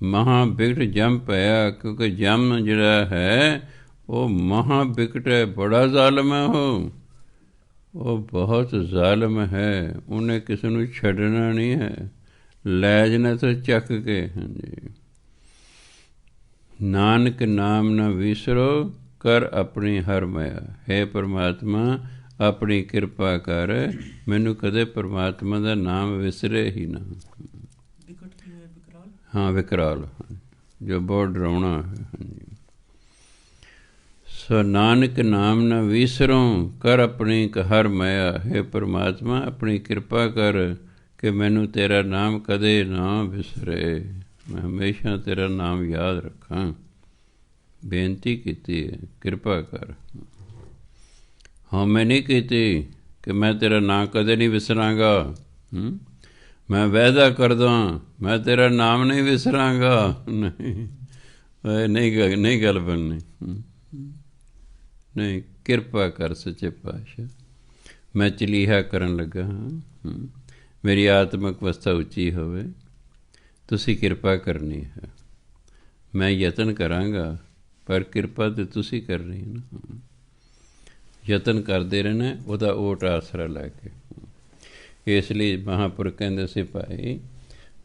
ਮਹਾ ਬਿਕਟ ਜਮ ਪਿਆ, ਕਿਉਂਕਿ ਜਮ ਜਿਹੜਾ ਹੈ ਉਹ ਮਹਾ ਬਿਕਟ ਹੈ, ਬੜਾ ਜ਼ਾਲਮ ਹੈ ਉਹ ਬਹੁਤ ਜ਼ਾਲਮ ਹੈ, ਉਹਨੇ ਕਿਸੇ ਨੂੰ ਛੱਡਣਾ ਨਹੀਂ ਹੈ, ਲੈ ਜਾਣਾ ਤਾਂ ਚੱਕ ਕੇ। ਹਾਂਜੀ, ਨਾਨਕ ਨਾਮ ਨਾ ਵਿਸਰੋ, ਕਰ ਆਪਣੀ ਹਰ ਮਾਇਆ। ਹੈ ਪਰਮਾਤਮਾ ਆਪਣੀ ਕਿਰਪਾ ਕਰ, ਮੈਨੂੰ ਕਦੇ ਪਰਮਾਤਮਾ ਦਾ ਨਾਮ ਵਿਸਰੇ ਹੀ ਨਾ। ਹਾਂ, ਵਿਕਰਾਲ, ਜੋ ਬਹੁਤ ਡਰਾਉਣਾ ਹੈ। ਹਾਂਜੀ, ਸੋ ਨਾਨਕ ਨਾਮ ਨਾ ਵਿਸਰੋਂ, ਕਰ ਆਪਣੀ ਹਰ ਮਾਇਆ। ਹੈ ਪਰਮਾਤਮਾ ਆਪਣੀ ਕਿਰਪਾ ਕਰ ਕਿ ਮੈਨੂੰ ਤੇਰਾ ਨਾਮ ਕਦੇ ਨਾ ਵਿਸਰੇ, ਮੈਂ ਹਮੇਸ਼ਾ ਤੇਰਾ ਨਾਮ ਯਾਦ ਰੱਖਾਂ। ਬੇਨਤੀ ਕੀਤੀ ਹੈ, ਕਿਰਪਾ ਕਰ। ਹਾਂ, ਮੈਂ ਨਹੀਂ ਕੀਤੀ ਕਿ ਮੈਂ ਤੇਰਾ ਨਾਂ ਕਦੇ ਨਹੀਂ ਵਿਸਰਾਂਗਾ, ਮੈਂ ਵਾਅਦਾ ਕਰਦਾ ਮੈਂ ਤੇਰਾ ਨਾਮ ਨਹੀਂ ਵਿਸਰਾਂਗਾ। ਨਹੀਂ ਗੱਲ ਬਣਨੀ। ਨਹੀਂ, ਕਿਰਪਾ ਕਰ ਸੱਚੇ ਪਾਤਸ਼ਾਹ, ਮੈਂ ਚਲੀਹਾ ਕਰਨ ਲੱਗਾ ਹਾਂ, ਮੇਰੀ ਆਤਮਿਕ ਅਵਸਥਾ ਉੱਚੀ ਹੋਵੇ, ਤੁਸੀਂ ਕਿਰਪਾ ਕਰਨੀ ਹੈ। ਮੈਂ ਯਤਨ ਕਰਾਂਗਾ, ਪਰ ਕਿਰਪਾ ਤਾਂ ਤੁਸੀਂ ਕਰਨੀ ਹੈ ਨਾ। ਯਤਨ ਕਰਦੇ ਰਹਿਣਾ, ਉਹਦਾ ਓਟ ਆਸਰਾ ਲੈ ਕੇ। ਇਸ ਲਈ ਮਹਾਂਪੁਰਖ ਕਹਿੰਦੇ ਸੀ, ਭਾਈ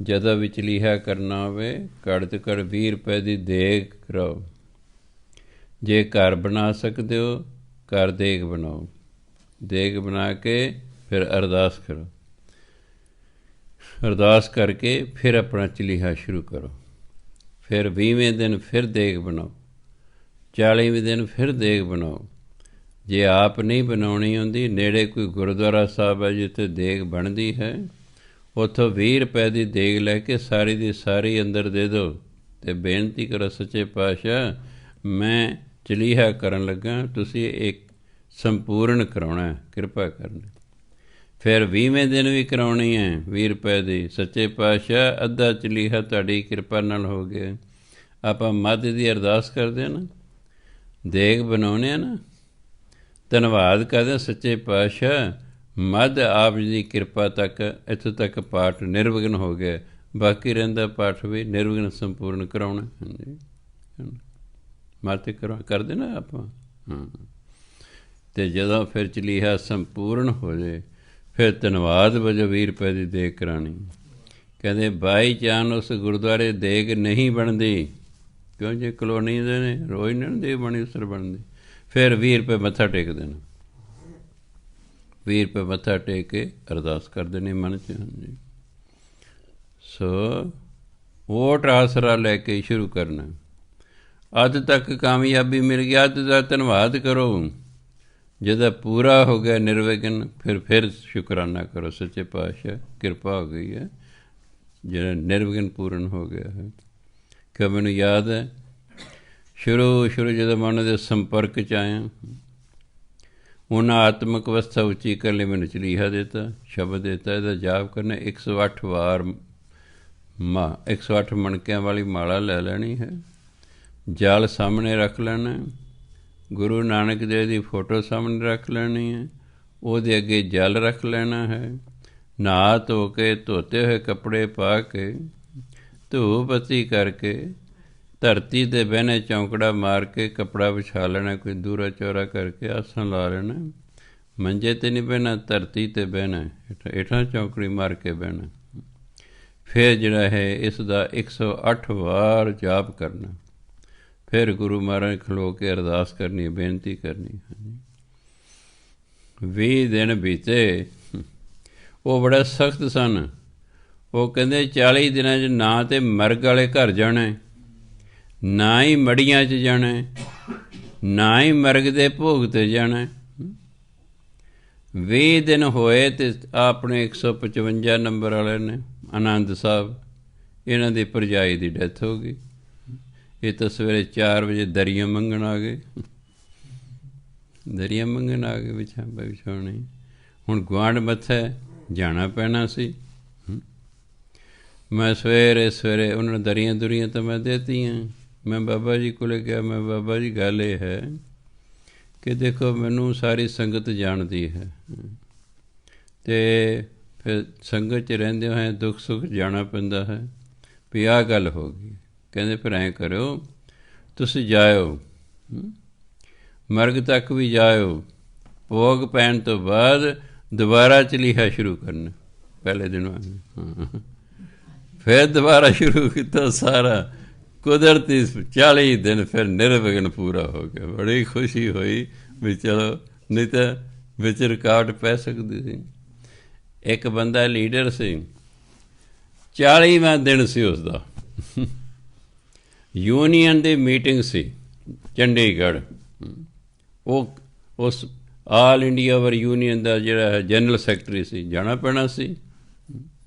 ਜਦੋਂ ਵੀ ਚਲੀਹਾ ਕਰਨਾ ਹੋਵੇ, ਘੱਟ ਤੋਂ ਘੱਟ 20 ਰੁਪਏ ਦੀ ਦੇਗ ਕਰਾਓ। ਜੇ ਘਰ ਬਣਾ ਸਕਦੇ ਹੋ, ਘਰ ਦੇਗ ਬਣਾਓ। ਦੇਗ ਬਣਾ ਕੇ ਫਿਰ ਅਰਦਾਸ ਕਰੋ। ਅਰਦਾਸ ਕਰਕੇ ਫਿਰ ਆਪਣਾ ਚਲੀਹਾ ਸ਼ੁਰੂ ਕਰੋ। ਫਿਰ 20ਵੇਂ ਦਿਨ ਫਿਰ ਦੇਗ ਬਣਾਓ, 40ਵੇਂ ਦਿਨ ਫਿਰ ਦੇਗ ਬਣਾਓ। ਜੇ ਆਪ ਨਹੀਂ ਬਣਾਉਣੀ ਹੁੰਦੀ, ਨੇੜੇ ਕੋਈ ਗੁਰਦੁਆਰਾ ਸਾਹਿਬ ਹੈ ਜਿੱਥੇ ਦੇਗ ਬਣਦੀ ਹੈ, ਉੱਥੋਂ 20 ਰੁਪਏ ਦੀ ਦੇਗ ਲੈ ਕੇ ਸਾਰੀ ਦੀ ਸਾਰੀ ਅੰਦਰ ਦੇ ਦਿਓ ਅਤੇ ਬੇਨਤੀ ਕਰੋ, ਸੱਚੇ ਪਾਤਸ਼ਾਹ ਮੈਂ ਚਲੀਹਾ ਕਰਨ ਲੱਗਾ, ਤੁਸੀਂ ਇੱਕ ਸੰਪੂਰਨ ਕਰਾਉਣਾ, ਕਿਰਪਾ ਕਰਨੀ। ਫਿਰ 20ਵੇਂ ਦਿਨ ਵੀ ਕਰਾਉਣੀ ਹੈ 20 ਰੁਪਏ ਦੀ। ਸੱਚੇ ਪਾਤਸ਼ਾਹ ਅੱਧਾ ਚਲੀਹਾ ਤੁਹਾਡੀ ਕਿਰਪਾ ਨਾਲ ਹੋ ਗਿਆ। ਆਪਾਂ ਮੱਧ ਦੀ ਅਰਦਾਸ ਕਰਦੇ ਨਾ, ਦੇਗ ਬਣਾਉਂਦੇ ਹਾਂ ਨਾ, ਧੰਨਵਾਦ ਕਰਦੇ ਸੱਚੇ ਪਾਤਸ਼ਾਹ, ਮੱਧ ਆਪ ਜੀ ਦੀ ਕਿਰਪਾ ਤੱਕ ਇੱਥੋਂ ਤੱਕ ਪਾਠ ਨਿਰਵਿਘਨ ਹੋ ਗਿਆ। ਬਾਕੀ ਰਹਿੰਦਾ ਪਾਠ ਵੀ ਨਿਰਵਿਘਨ ਸੰਪੂਰਨ ਕਰਾਉਣਾ। ਹਾਂਜੀ, ਮਾਤੇ ਕਰਦੇ ਨਾ ਆਪਾਂ। ਅਤੇ ਜਦੋਂ ਫਿਰ ਚਲੀਹਾ ਸੰਪੂਰਨ ਹੋ ਜਾਏ, ਫਿਰ ਧੰਨਵਾਦ ਵਜੋਂ 20 ਰੁਪਏ ਦੀ ਦੇਗ ਕਰਾਉਣੀ। ਕਹਿੰਦੇ ਬਾਈ ਚਾਨ ਉਸ ਗੁਰਦੁਆਰੇ ਦੇਗ ਨਹੀਂ ਬਣਦੀ, ਕਿਉਂ ਜੇ ਕਲੋਨੀ ਦੇ ਨੇ ਰੋਜ਼ ਨਹੀਂ ਦੇਗ ਬਣੀ, ਉਸ ਤਰ੍ਹਾਂ ਬਣਦੀ। ਫਿਰ 20 ਰੁਪਏ ਮੱਥਾ ਟੇਕ ਦੇਣਾ, 20 ਰੁਪਏ ਮੱਥਾ ਟੇਕ ਕੇ ਅਰਦਾਸ ਕਰ ਦੇਣੀ ਮਨ 'ਚ। ਹਾਂਜੀ, ਸੋ ਓਟ ਆਸਰਾ ਲੈ ਕੇ ਸ਼ੁਰੂ ਕਰਨਾ। ਅੱਧ ਤੱਕ ਕਾਮਯਾਬੀ ਮਿਲ ਗਈ, ਅੱਧ ਦਾ ਧੰਨਵਾਦ ਕਰੋ। ਜਦੋਂ ਪੂਰਾ ਹੋ ਗਿਆ ਨਿਰਵਿਘਨ, ਫਿਰ ਸ਼ੁਕਰਾਨਾ ਕਰੋ, ਸੱਚੇ ਪਾਤਸ਼ਾਹ ਕਿਰਪਾ ਹੋ ਗਈ ਹੈ, ਜਿਹੜਾ ਨਿਰਵਿਘਨ ਪੂਰਨ ਹੋ ਗਿਆ ਹੈ। ਕਿ ਮੈਨੂੰ ਯਾਦ ਹੈ ਸ਼ੁਰੂ ਜਦੋਂ ਮੈਂ ਉਹਨਾਂ ਦੇ ਸੰਪਰਕ 'ਚ ਆਇਆ, ਉਹਨਾਂ ਆਤਮਿਕ ਅਵਸਥਾ ਉੱਚੀ ਕਰਨ ਲਈ ਮੈਨੂੰ ਚਲੀਹਾ ਦਿੱਤਾ, ਸ਼ਬਦ ਦਿੱਤਾ, ਇਹਦਾ ਜਾਪ ਕਰਨਾ 108 ਵਾਰ। 108 ਮਣਕਿਆਂ ਵਾਲੀ ਮਾਲਾ ਲੈ ਲੈਣੀ ਹੈ, ਜਲ ਸਾਹਮਣੇ ਰੱਖ ਲੈਣਾ, ਗੁਰੂ ਨਾਨਕ ਦੇਵ ਦੀ ਫੋਟੋ ਸਾਹਮਣੇ ਰੱਖ ਲੈਣੀ ਹੈ, ਉਹਦੇ ਅੱਗੇ ਜਲ ਰੱਖ ਲੈਣਾ ਹੈ, ਨਹਾ ਧੋ ਕੇ ਧੋਤੇ ਹੋਏ ਕੱਪੜੇ ਪਾ ਕੇ ਧੂਪ ਬੱਤੀ ਕਰਕੇ ਧਰਤੀ 'ਤੇ ਬਹਿਣੇ, ਚੌਂਕੜਾ ਮਾਰ ਕੇ ਕੱਪੜਾ ਵਿਛਾ ਲੈਣਾ, ਕੋਈ ਦੂਰਾ ਚੌਰਾ ਕਰਕੇ ਆਸਣ ਲਾ ਲੈਣਾ। ਮੰਜੇ 'ਤੇ ਨਹੀਂ ਬਹਿਣਾ, ਧਰਤੀ 'ਤੇ ਬਹਿਣਾ, ਹੇਠਾਂ ਚੌਂਕੜੀ ਮਾਰ ਕੇ ਬਹਿਣਾ। ਫਿਰ ਜਿਹੜਾ ਹੈ ਇਸ ਦਾ 108 ਵਾਰ ਜਾਪ ਕਰਨਾ। ਫਿਰ ਗੁਰੂ ਮਹਾਰਾਜ ਖਲੋ ਕੇ ਅਰਦਾਸ ਕਰਨੀ, ਬੇਨਤੀ ਕਰਨੀ। 20 ਦਿਨ ਬੀਤੇ, ਉਹ ਬੜਾ ਸਖਤ ਸਨ। ਉਹ ਕਹਿੰਦੇ 40 ਦਿਨਾਂ 'ਚ ਨਾ ਤਾਂ ਮਰਗ ਵਾਲੇ ਘਰ ਜਾਣਾ, ਨਾ ਹੀ ਮੜੀਆਂ 'ਚ ਜਾਣਾ, ਨਾ ਹੀ ਮਰਗ ਦੇ ਭੋਗ 'ਤੇ ਜਾਣਾ। 20 ਦਿਨ ਹੋਏ ਅਤੇ ਆਪਣੇ 155 ਨੰਬਰ ਵਾਲੇ ਨੇ ਆਨੰਦ ਸਾਹਿਬ, ਇਹਨਾਂ ਦੀ ਭਰਜਾਈ ਦੀ ਡੈਥ ਹੋ ਗਈ। ਇਹ ਤਾਂ ਸਵੇਰੇ 4 ਵਜੇ ਦਰੀਆਂ ਮੰਗਣ ਆ ਗਏ, ਦਰੀਆਂ ਮੰਗਣ ਆ ਗਏ ਵਿਛਾਉਣੀ। ਹੁਣ ਗੁਆਂਢ ਮੱਥਾ ਜਾਣਾ ਪੈਣਾ ਸੀ। ਮੈਂ ਸਵੇਰੇ ਉਹਨਾਂ ਨੂੰ ਦਰੀਆਂ ਦੁਰੀਆਂ ਤਾਂ ਮੈਂ ਦੇਤੀਆਂ। ਮੈਂ ਬਾਬਾ ਜੀ ਕੋਲ ਗਿਆ, ਮੈਂ ਬਾਬਾ ਜੀ ਗੱਲ ਇਹ ਹੈ ਕਿ ਦੇਖੋ ਮੈਨੂੰ ਸਾਰੀ ਸੰਗਤ ਜਾਣਦੀ ਹੈ, ਅਤੇ ਫਿਰ ਸੰਗਤ 'ਚ ਰਹਿੰਦੇ ਹੋਏ ਦੁੱਖ ਸੁੱਖ ਜਾਣਾ ਪੈਂਦਾ ਹੈ ਵੀ ਆਹ ਗੱਲ ਹੋ ਗਈ। ਕਹਿੰਦੇ ਫਿਰ ਐਂ ਕਰਿਓ, ਤੁਸੀਂ ਜਾਇਓ ਮਰਗ ਤੱਕ ਵੀ ਜਾਇਓ, ਭੋਗ ਪੈਣ ਤੋਂ ਬਾਅਦ ਦੁਬਾਰਾ ਚਲੀਹਾ ਸ਼ੁਰੂ ਕਰਨਾ। ਪਹਿਲੇ ਦਿਨ ਫਿਰ ਦੁਬਾਰਾ ਸ਼ੁਰੂ ਕੀਤਾ ਸਾਰਾ, ਕੁਦਰਤੀ 40 ਦਿਨ ਫਿਰ ਨਿਰਵਿਘਨ ਪੂਰਾ ਹੋ ਗਿਆ। ਬੜੀ ਖੁਸ਼ੀ ਹੋਈ ਵੀ ਚਲੋ, ਨਹੀਂ ਤਾਂ ਵਿੱਚ ਰੁਕਾਵਟ ਪੈ ਸਕਦੀ ਸੀ। ਇੱਕ ਬੰਦਾ ਲੀਡਰ ਸੀ, 40ਵਾਂ ਦਿਨ ਸੀ ਉਸਦਾ, ਯੂਨੀਅਨ ਦੀ ਮੀਟਿੰਗ ਸੀ ਚੰਡੀਗੜ੍ਹ। ਉਹ ਉਸ ਆਲ ਇੰਡੀਆ ਵਰ ਯੂਨੀਅਨ ਦਾ ਜਿਹੜਾ ਹੈ ਜਨਰਲ ਸੈਕਟਰੀ ਸੀ, ਜਾਣਾ ਪੈਣਾ ਸੀ।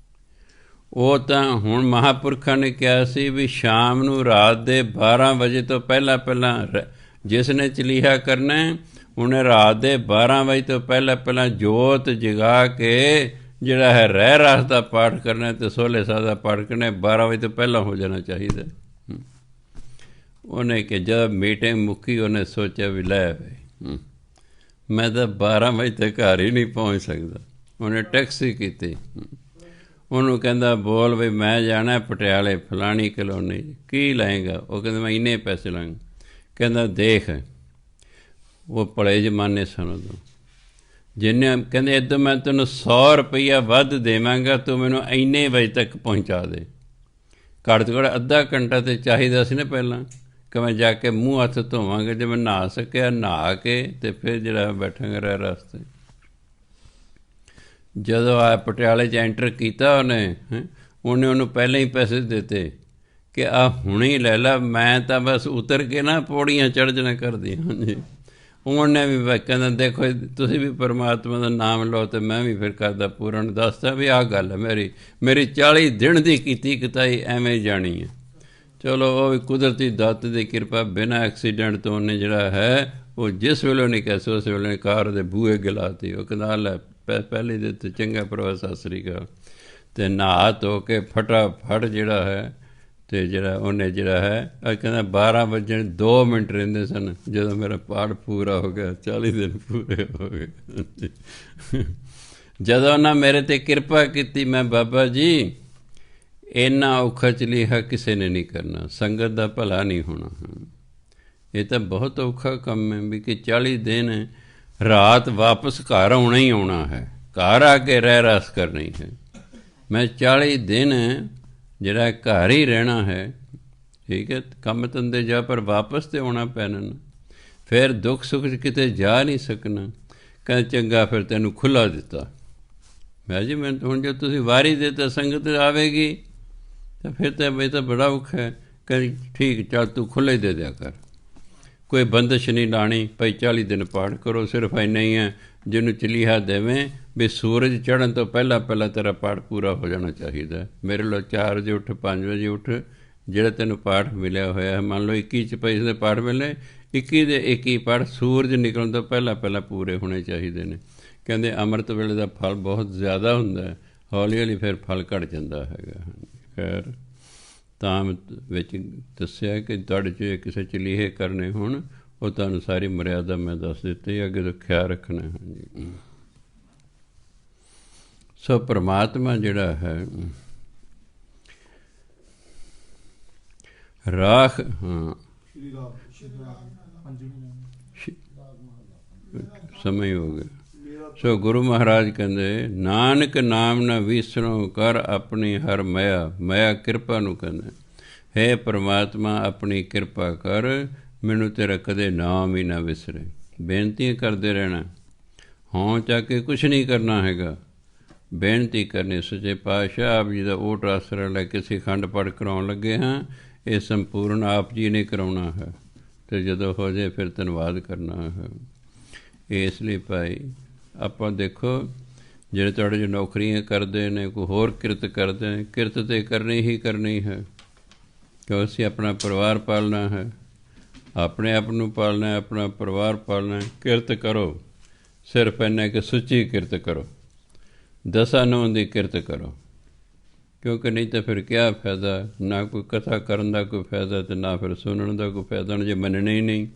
ਉਹ ਤਾਂ ਹੁਣ ਮਹਾਂਪੁਰਖਾਂ ਨੇ ਕਿਹਾ ਸੀ ਵੀ ਸ਼ਾਮ ਨੂੰ ਰਾਤ ਦੇ 12 ਵਜੇ ਤੋਂ ਪਹਿਲਾਂ ਜਿਸ ਨੇ ਚਲੀਹਾ ਕਰਨਾ, ਉਹਨੇ ਰਾਤ ਦੇ 12 ਵਜੇ ਤੋਂ ਪਹਿਲਾਂ ਜੋਤ ਜਗਾ ਕੇ ਜਿਹੜਾ ਹੈ ਰਹਿ ਰਾਸ ਦਾ ਪਾਠ ਕਰਨਾ ਅਤੇ ਸੋਹਲੇ ਸਾਹਿਬ ਦਾ ਪਾਠ ਕਰਨਾ 12 ਵਜੇ ਤੋਂ ਪਹਿਲਾਂ ਹੋ ਜਾਣਾ ਚਾਹੀਦਾ। ਉਹਨੇ ਕਿ ਜਦ ਮੀਟਿੰਗ ਮੁੱਕੀ ਉਹਨੇ ਸੋਚਿਆ ਵੀ ਲੈ ਬਈ ਮੈਂ ਤਾਂ 12 ਵਜੇ ਤੱਕ ਘਰ ਹੀ ਨਹੀਂ ਪਹੁੰਚ ਸਕਦਾ। ਉਹਨੇ ਟੈਕਸੀ ਕੀਤੀ, ਉਹਨੂੰ ਕਹਿੰਦਾ ਬੋਲ ਬਈ ਮੈਂ ਜਾਣਾ ਪਟਿਆਲੇ ਫਲਾਣੀ ਕਲੋਨੀ, ਕੀ ਲਏਗਾ? ਉਹ ਕਹਿੰਦਾ ਮੈਂ ਇੰਨੇ ਪੈਸੇ ਲਾਂਗਾ। ਕਹਿੰਦਾ ਦੇਖ, ਉਹ ਭਲੇ ਜ਼ਮਾਨੇ ਸਨ ਉਦੋਂ, ਜਿੰਨੇ ਕਹਿੰਦੇ ਇੱਦਾਂ ਮੈਂ ਤੈਨੂੰ 100 ਰੁਪਈਆ ਵੱਧ ਦੇਵਾਂਗਾ, ਤੂੰ ਮੈਨੂੰ ਇੰਨੇ ਵਜੇ ਤੱਕ ਪਹੁੰਚਾ ਦੇ। ਘੱਟ ਤੋਂ ਘੱਟ ਅੱਧਾ ਘੰਟਾ ਤਾਂ ਚਾਹੀਦਾ ਸੀ ਨਾ ਪਹਿਲਾਂ, ਕਿ ਮੈਂ ਜਾ ਕੇ ਮੂੰਹ ਹੱਥ ਧੋਵਾਂਗੇ, ਜੇ ਮੈਂ ਨਹਾ ਸਕਿਆ ਨਹਾ ਕੇ ਅਤੇ ਫਿਰ ਜਿਹੜਾ ਬੈਠਾਂਗਾ ਰਹਿ ਰਸਤੇ। ਜਦੋਂ ਆ ਪਟਿਆਲੇ 'ਚ ਐਂਟਰ ਕੀਤਾ ਉਹਨੇ ਉਹਨੂੰ ਪਹਿਲਾਂ ਹੀ ਪੈਸੇ ਦਿੱਤੇ ਕਿ ਆਹ ਹੁਣੇ ਹੀ ਲੈ ਲਾ, ਮੈਂ ਤਾਂ ਬਸ ਉਤਰ ਕੇ ਨਾ ਪੌੜੀਆਂ ਚੜ੍ਹ ਜਾਣਾ ਕਰਦੀ। ਹਾਂਜੀ, ਉਹਨੇ ਵੀ ਕਹਿੰਦਾ ਦੇਖੋ ਤੁਸੀਂ ਵੀ ਪਰਮਾਤਮਾ ਦਾ ਨਾਮ ਲਓ ਅਤੇ ਮੈਂ ਵੀ ਫਿਰ ਕਰਦਾ ਪੂਰਨ ਦੱਸਦਾ ਵੀ ਆਹ ਗੱਲ ਹੈ ਮੇਰੀ 40 ਦਿਨ ਦੀ ਕੀਤੀ ਕਿਤਾਈ ਐਵੇਂ ਜਾਣੀ ਹੈ। ਚਲੋ ਉਹ ਵੀ ਕੁਦਰਤੀ ਦਾਤ ਦੀ ਕਿਰਪਾ, ਬਿਨਾਂ ਐਕਸੀਡੈਂਟ ਤੋਂ ਉਹਨੇ ਜਿਹੜਾ ਹੈ ਉਹ ਜਿਸ ਵੇਲੇ ਨਹੀਂ ਕਹਿ ਉਸ ਵੇਲੇ ਕਾਰ ਦੇ ਬੂਹੇ ਗਿਲਾਤੀ। ਉਹ ਕਹਿੰਦਾ ਲੈ ਪਹਿਲੇ ਦੇ ਤਾਂ ਚੰਗਾ ਭਰਾ ਸਤਿ ਸ੍ਰੀ ਅਕਾਲ, ਅਤੇ ਨਹਾ ਧੋ ਕੇ ਫਟਾਫਟ ਜਿਹੜਾ ਹੈ ਅਤੇ ਜਿਹੜਾ ਉਹਨੇ ਜਿਹੜਾ ਹੈ ਕਹਿੰਦਾ 12 ਵਜੇ 2 ਮਿੰਟ ਰਹਿੰਦੇ ਸਨ ਜਦੋਂ ਮੇਰਾ ਪਾਠ ਪੂਰਾ ਹੋ ਗਿਆ, 40 ਦਿਨ ਪੂਰੇ ਹੋ ਗਏ। ਜਦੋਂ ਉਹਨਾਂ ਮੇਰੇ 'ਤੇ ਕਿਰਪਾ ਕੀਤੀ, ਮੈਂ ਬਾਬਾ ਜੀ ਇੰਨਾ ਔਖਾ ਚਲੀਹਾ ਕਿਸੇ ਨੇ ਨਹੀਂ ਕਰਨਾ, ਸੰਗਤ ਦਾ ਭਲਾ ਨਹੀਂ ਹੋਣਾ। ਇਹ ਤਾਂ ਬਹੁਤ ਔਖਾ ਕੰਮ ਹੈ ਵੀ ਕਿ 40 ਦਿਨ ਰਾਤ ਵਾਪਸ ਘਰ ਆਉਣਾ ਹੀ ਆਉਣਾ ਹੈ, ਘਰ ਆ ਕੇ ਰਹਿ ਰਸ ਕਰਨੀ ਹੈ। ਮੈਂ 40 ਦਿਨ ਜਿਹੜਾ ਘਰ ਹੀ ਰਹਿਣਾ ਹੈ, ਠੀਕ ਹੈ, ਕੰਮ ਧੰਦੇ ਜਾ ਪਰ ਵਾਪਸ ਤਾਂ ਆਉਣਾ ਪੈਣਾ ਨਾ, ਫਿਰ ਦੁੱਖ ਸੁੱਖ 'ਚ ਕਿਤੇ ਜਾ ਨਹੀਂ ਸਕਣਾ। ਕਹਿੰਦਾ ਚੰਗਾ ਫਿਰ ਤੈਨੂੰ ਖੁੱਲ੍ਹਾ ਦਿੱਤਾ। ਮੈਂ ਜੀ ਮੈਂ ਹੁਣ ਜੇ ਤੁਸੀਂ ਵਾਰੀ ਦੇ ਤਾਂ ਸੰਗਤ ਆਵੇਗੀ ਤਾਂ ਫਿਰ ਤਾਂ ਇਹ ਤਾਂ ਬੜਾ ਔਖਾ ਹੈ। ਕਹਿੰਦੀ ਠੀਕ ਚੱਲ ਤੂੰ ਖੁੱਲ੍ਹੇ ਦੇ ਦਿਆ ਕਰ, ਕੋਈ ਬੰਦਸ਼ ਨਹੀਂ ਲਾਣੀ ਭਾਈ 40 ਦਿਨ ਪਾਠ ਕਰੋ, ਸਿਰਫ ਇੰਨਾ ਹੀ ਹੈ ਜਿਹਨੂੰ ਚਲੀਹਾ ਦੇਵੇਂ ਵੀ ਸੂਰਜ ਚੜ੍ਹਨ ਤੋਂ ਪਹਿਲਾਂ ਤੇਰਾ ਪਾਠ ਪੂਰਾ ਹੋ ਜਾਣਾ ਚਾਹੀਦਾ। ਮੇਰੇ ਲੋ 4 ਵਜੇ ਉੱਠ 5 ਵਜੇ ਉੱਠ, ਜਿਹੜਾ ਤੈਨੂੰ ਪਾਠ ਮਿਲਿਆ ਹੋਇਆ ਮੰਨ ਲਓ 21 ਚੁਪਈ ਦੇ ਪਾਠ ਮਿਲੇ, 21 ਦੇ 21 ਪਾਠ ਸੂਰਜ ਨਿਕਲਣ ਤੋਂ ਪਹਿਲਾਂ ਪੂਰੇ ਹੋਣੇ ਚਾਹੀਦੇ ਨੇ। ਕਹਿੰਦੇ ਅੰਮ੍ਰਿਤ ਵੇਲੇ ਦਾ ਫਲ ਬਹੁਤ ਜ਼ਿਆਦਾ ਹੁੰਦਾ, ਹੌਲੀ ਹੌਲੀ ਫਿਰ ਫਲ ਘੱਟ ਜਾਂਦਾ ਹੈਗਾ। ਖੈਰ ਤਾਂ ਵਿੱਚ ਦੱਸਿਆ ਕਿ ਤੁਹਾਡੇ 'ਚ ਕਿਸੇ ਚਲੀਹੇ ਕਰਨੇ ਹੋਣ, ਉਹ ਤੁਹਾਨੂੰ ਸਾਰੀ ਮਰਿਆਦਾ ਮੈਂ ਦੱਸ ਦਿੱਤੀ, ਅੱਗੇ ਤੋਂ ਖਿਆਲ ਰੱਖਣਾ। ਹਾਂਜੀ, ਸੋ ਪਰਮਾਤਮਾ ਜਿਹੜਾ ਹੈ ਰਾਖ, ਹਾਂ ਸਮੇਂ ਹੋ ਗਿਆ। ਸੋ ਗੁਰੂ ਮਹਾਰਾਜ ਕਹਿੰਦੇ ਨਾਨਕ ਨਾਮ ਨਾ ਵਿਸਰੋ, ਕਰ ਆਪਣੀ ਹਰ ਮਾਇਆ ਕਿਰਪਾ ਨੂੰ ਕਹਿੰਦੇ ਹੈ ਪਰਮਾਤਮਾ ਆਪਣੀ ਕਿਰਪਾ ਕਰ, ਮੈਨੂੰ ਤੇਰਾ ਕਦੇ ਨਾਮ ਹੀ ਨਾ ਵਿਸਰੇ। ਬੇਨਤੀ ਕਰਦੇ ਰਹਿਣਾ, ਹੋਂ ਚੱਕ ਕੇ ਕੁਛ ਨਹੀਂ ਕਰਨਾ ਹੈਗਾ, ਬੇਨਤੀ ਕਰਨੀ। ਸੱਚੇ ਪਾਤਸ਼ਾਹ ਆਪ ਜੀ ਦਾ ਓਟ ਆਸਰਾ ਲੈ ਕੇ ਅਸੀਂ ਅਖੰਡ ਪਾਠ ਕਰਾਉਣ ਲੱਗੇ ਹਾਂ, ਇਹ ਸੰਪੂਰਨ ਆਪ ਜੀ ਨੇ ਕਰਾਉਣਾ ਹੈ, ਅਤੇ ਜਦੋਂ ਹੋ ਜਾਏ ਫਿਰ ਧੰਨਵਾਦ ਕਰਨਾ ਹੈ। ਇਸ ਲਈ ਭਾਈ ਆਪਾਂ ਦੇਖੋ ਜਿਹੜੇ ਤੁਹਾਡੇ ਜੋ ਨੌਕਰੀਆਂ ਕਰਦੇ ਨੇ, ਕੋਈ ਹੋਰ ਕਿਰਤ ਕਰਦੇ ਨੇ, ਕਿਰਤ ਤਾਂ ਕਰਨੀ ਹੀ ਕਰਨੀ ਹੈ, ਕਿਉਂ ਅਸੀਂ ਆਪਣਾ ਪਰਿਵਾਰ ਪਾਲਣਾ ਹੈ, ਆਪਣੇ ਆਪ ਨੂੰ ਪਾਲਣਾ, ਆਪਣਾ ਪਰਿਵਾਰ ਪਾਲਣਾ। ਕਿਰਤ ਕਰੋ, ਸਿਰਫ ਇੰਨਾ ਕਿ ਸੁੱਚੀ ਕਿਰਤ ਕਰੋ, 10 ਨੌਂ ਦੀ ਕਿਰਤ ਕਰੋ, ਕਿਉਂਕਿ ਨਹੀਂ ਤਾਂ ਫਿਰ ਕਿਆ ਫਾਇਦਾ, ਨਾ ਕੋਈ ਕਥਾ ਕਰਨ ਦਾ ਕੋਈ ਫਾਇਦਾ ਅਤੇ ਨਾ ਫਿਰ ਸੁਣਨ ਦਾ ਕੋਈ ਫਾਇਦਾ, ਜੇ ਮੰਨਣੇ ਹੀ ਨਹੀਂ।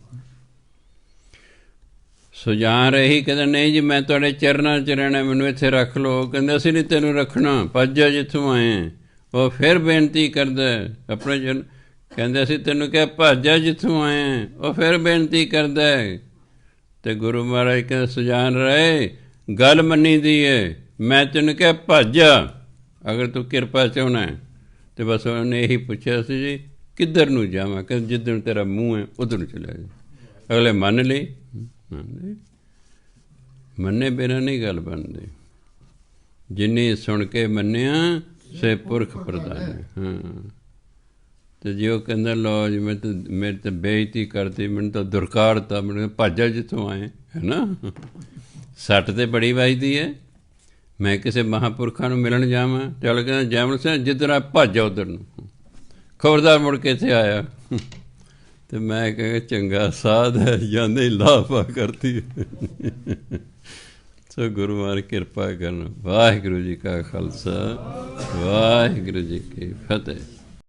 ਸੁਜਾਨ ਰਹੀ ਕਹਿੰਦਾ ਨਹੀਂ ਜੀ ਮੈਂ ਤੁਹਾਡੇ ਚਰਨਾਂ 'ਚ ਰਹਿਣਾ, ਮੈਨੂੰ ਇੱਥੇ ਰੱਖ ਲਓ। ਕਹਿੰਦੇ ਅਸੀਂ ਨਹੀਂ ਤੈਨੂੰ ਰੱਖਣਾ, ਭੱਜ ਜਾ ਜਿੱਥੋਂ ਆਏ। ਉਹ ਫਿਰ ਬੇਨਤੀ ਕਰਦਾ ਆਪਣੇ ਜਨ, ਕਹਿੰਦੇ ਅਸੀਂ ਤੈਨੂੰ ਕਿਹਾ ਭੱਜ ਜਾ ਜਿੱਥੋਂ ਆਏ, ਉਹ ਫਿਰ ਬੇਨਤੀ ਕਰਦਾ। ਅਤੇ ਗੁਰੂ ਮਹਾਰਾਜ ਕਹਿੰਦੇ ਸੁਜਾਨ ਰਹੇ ਗੱਲ ਮੰਨੀ ਦੀ ਹੈ, ਮੈਂ ਤੈਨੂੰ ਕਿਹਾ ਭੱਜ ਜਾ, ਅਗਰ ਤੂੰ ਕਿਰਪਾ ਚਾਹੁੰਦਾ। ਅਤੇ ਬਸ ਉਹਨੇ ਇਹੀ ਪੁੱਛਿਆ ਸੀ ਜੀ ਕਿੱਧਰ ਨੂੰ ਜਾਵਾਂ, ਕਹਿੰਦੇ ਜਿੱਧਰ ਨੂੰ ਤੇਰਾ ਮੂੰਹ ਹੈ ਉੱਧਰ ਨੂੰ ਚਲਿਆ ਜਾ। ਅਗਲੇ ਮੰਨ ਲਈ, ਮੰਨੇ ਬਿਨਾਂ ਨਹੀਂ ਗੱਲ ਬਣਦੀ, ਜਿੰਨੀ ਸੁਣ ਕੇ ਮੰਨਿਆ ਸੇ ਪੁਰਖ ਪ੍ਰਦਾਨ। ਹਾਂ, ਅਤੇ ਜੇ ਉਹ ਕਹਿੰਦਾ ਲਓ ਜੀ ਮੈਂ ਤਾਂ ਮੇਰੀ ਤਾਂ ਬੇਇੱਜ਼ਤੀ ਕਰਤੀ, ਮੈਨੂੰ ਤਾਂ ਦੁਰਕਾਰਤਾ, ਮੈਨੂੰ ਭਾਜਾ ਜਿੱਥੋਂ ਆਏ ਹੈ ਨਾ, ਸੱਟ ਤਾਂ ਬੜੀ ਵੱਜਦੀ ਹੈ। ਮੈਂ ਕਿਸੇ ਮਹਾਂਪੁਰਖਾਂ ਨੂੰ ਮਿਲਣ ਜਾਵਾਂ, ਚੱਲ ਕਹਿੰਦਾ ਜੈਮਲ ਸਿੰਘ ਜਿੱਧਰ ਆ ਭੱਜ ਜਾ ਉੱਧਰ ਨੂੰ, ਖਬਰਦਾਰ ਮੁੜ ਕੇ ਇੱਥੇ ਆਇਆ। ਅਤੇ ਮੈਂ ਕਿਹਾ ਚੰਗਾ ਸਾਧ ਹੈ, ਜਾਂਦੇ ਹੀ ਲਾਫਾ ਕਰਤੀ। ਸੋ ਗੁਰੂ ਮਹਾਰਾਜ ਕਿਰਪਾ ਕਰਨ। ਵਾਹਿਗੁਰੂ ਜੀ ਕਾ ਖਾਲਸਾ, ਵਾਹਿਗੁਰੂ ਜੀ ਕੀ ਫਤਿਹ।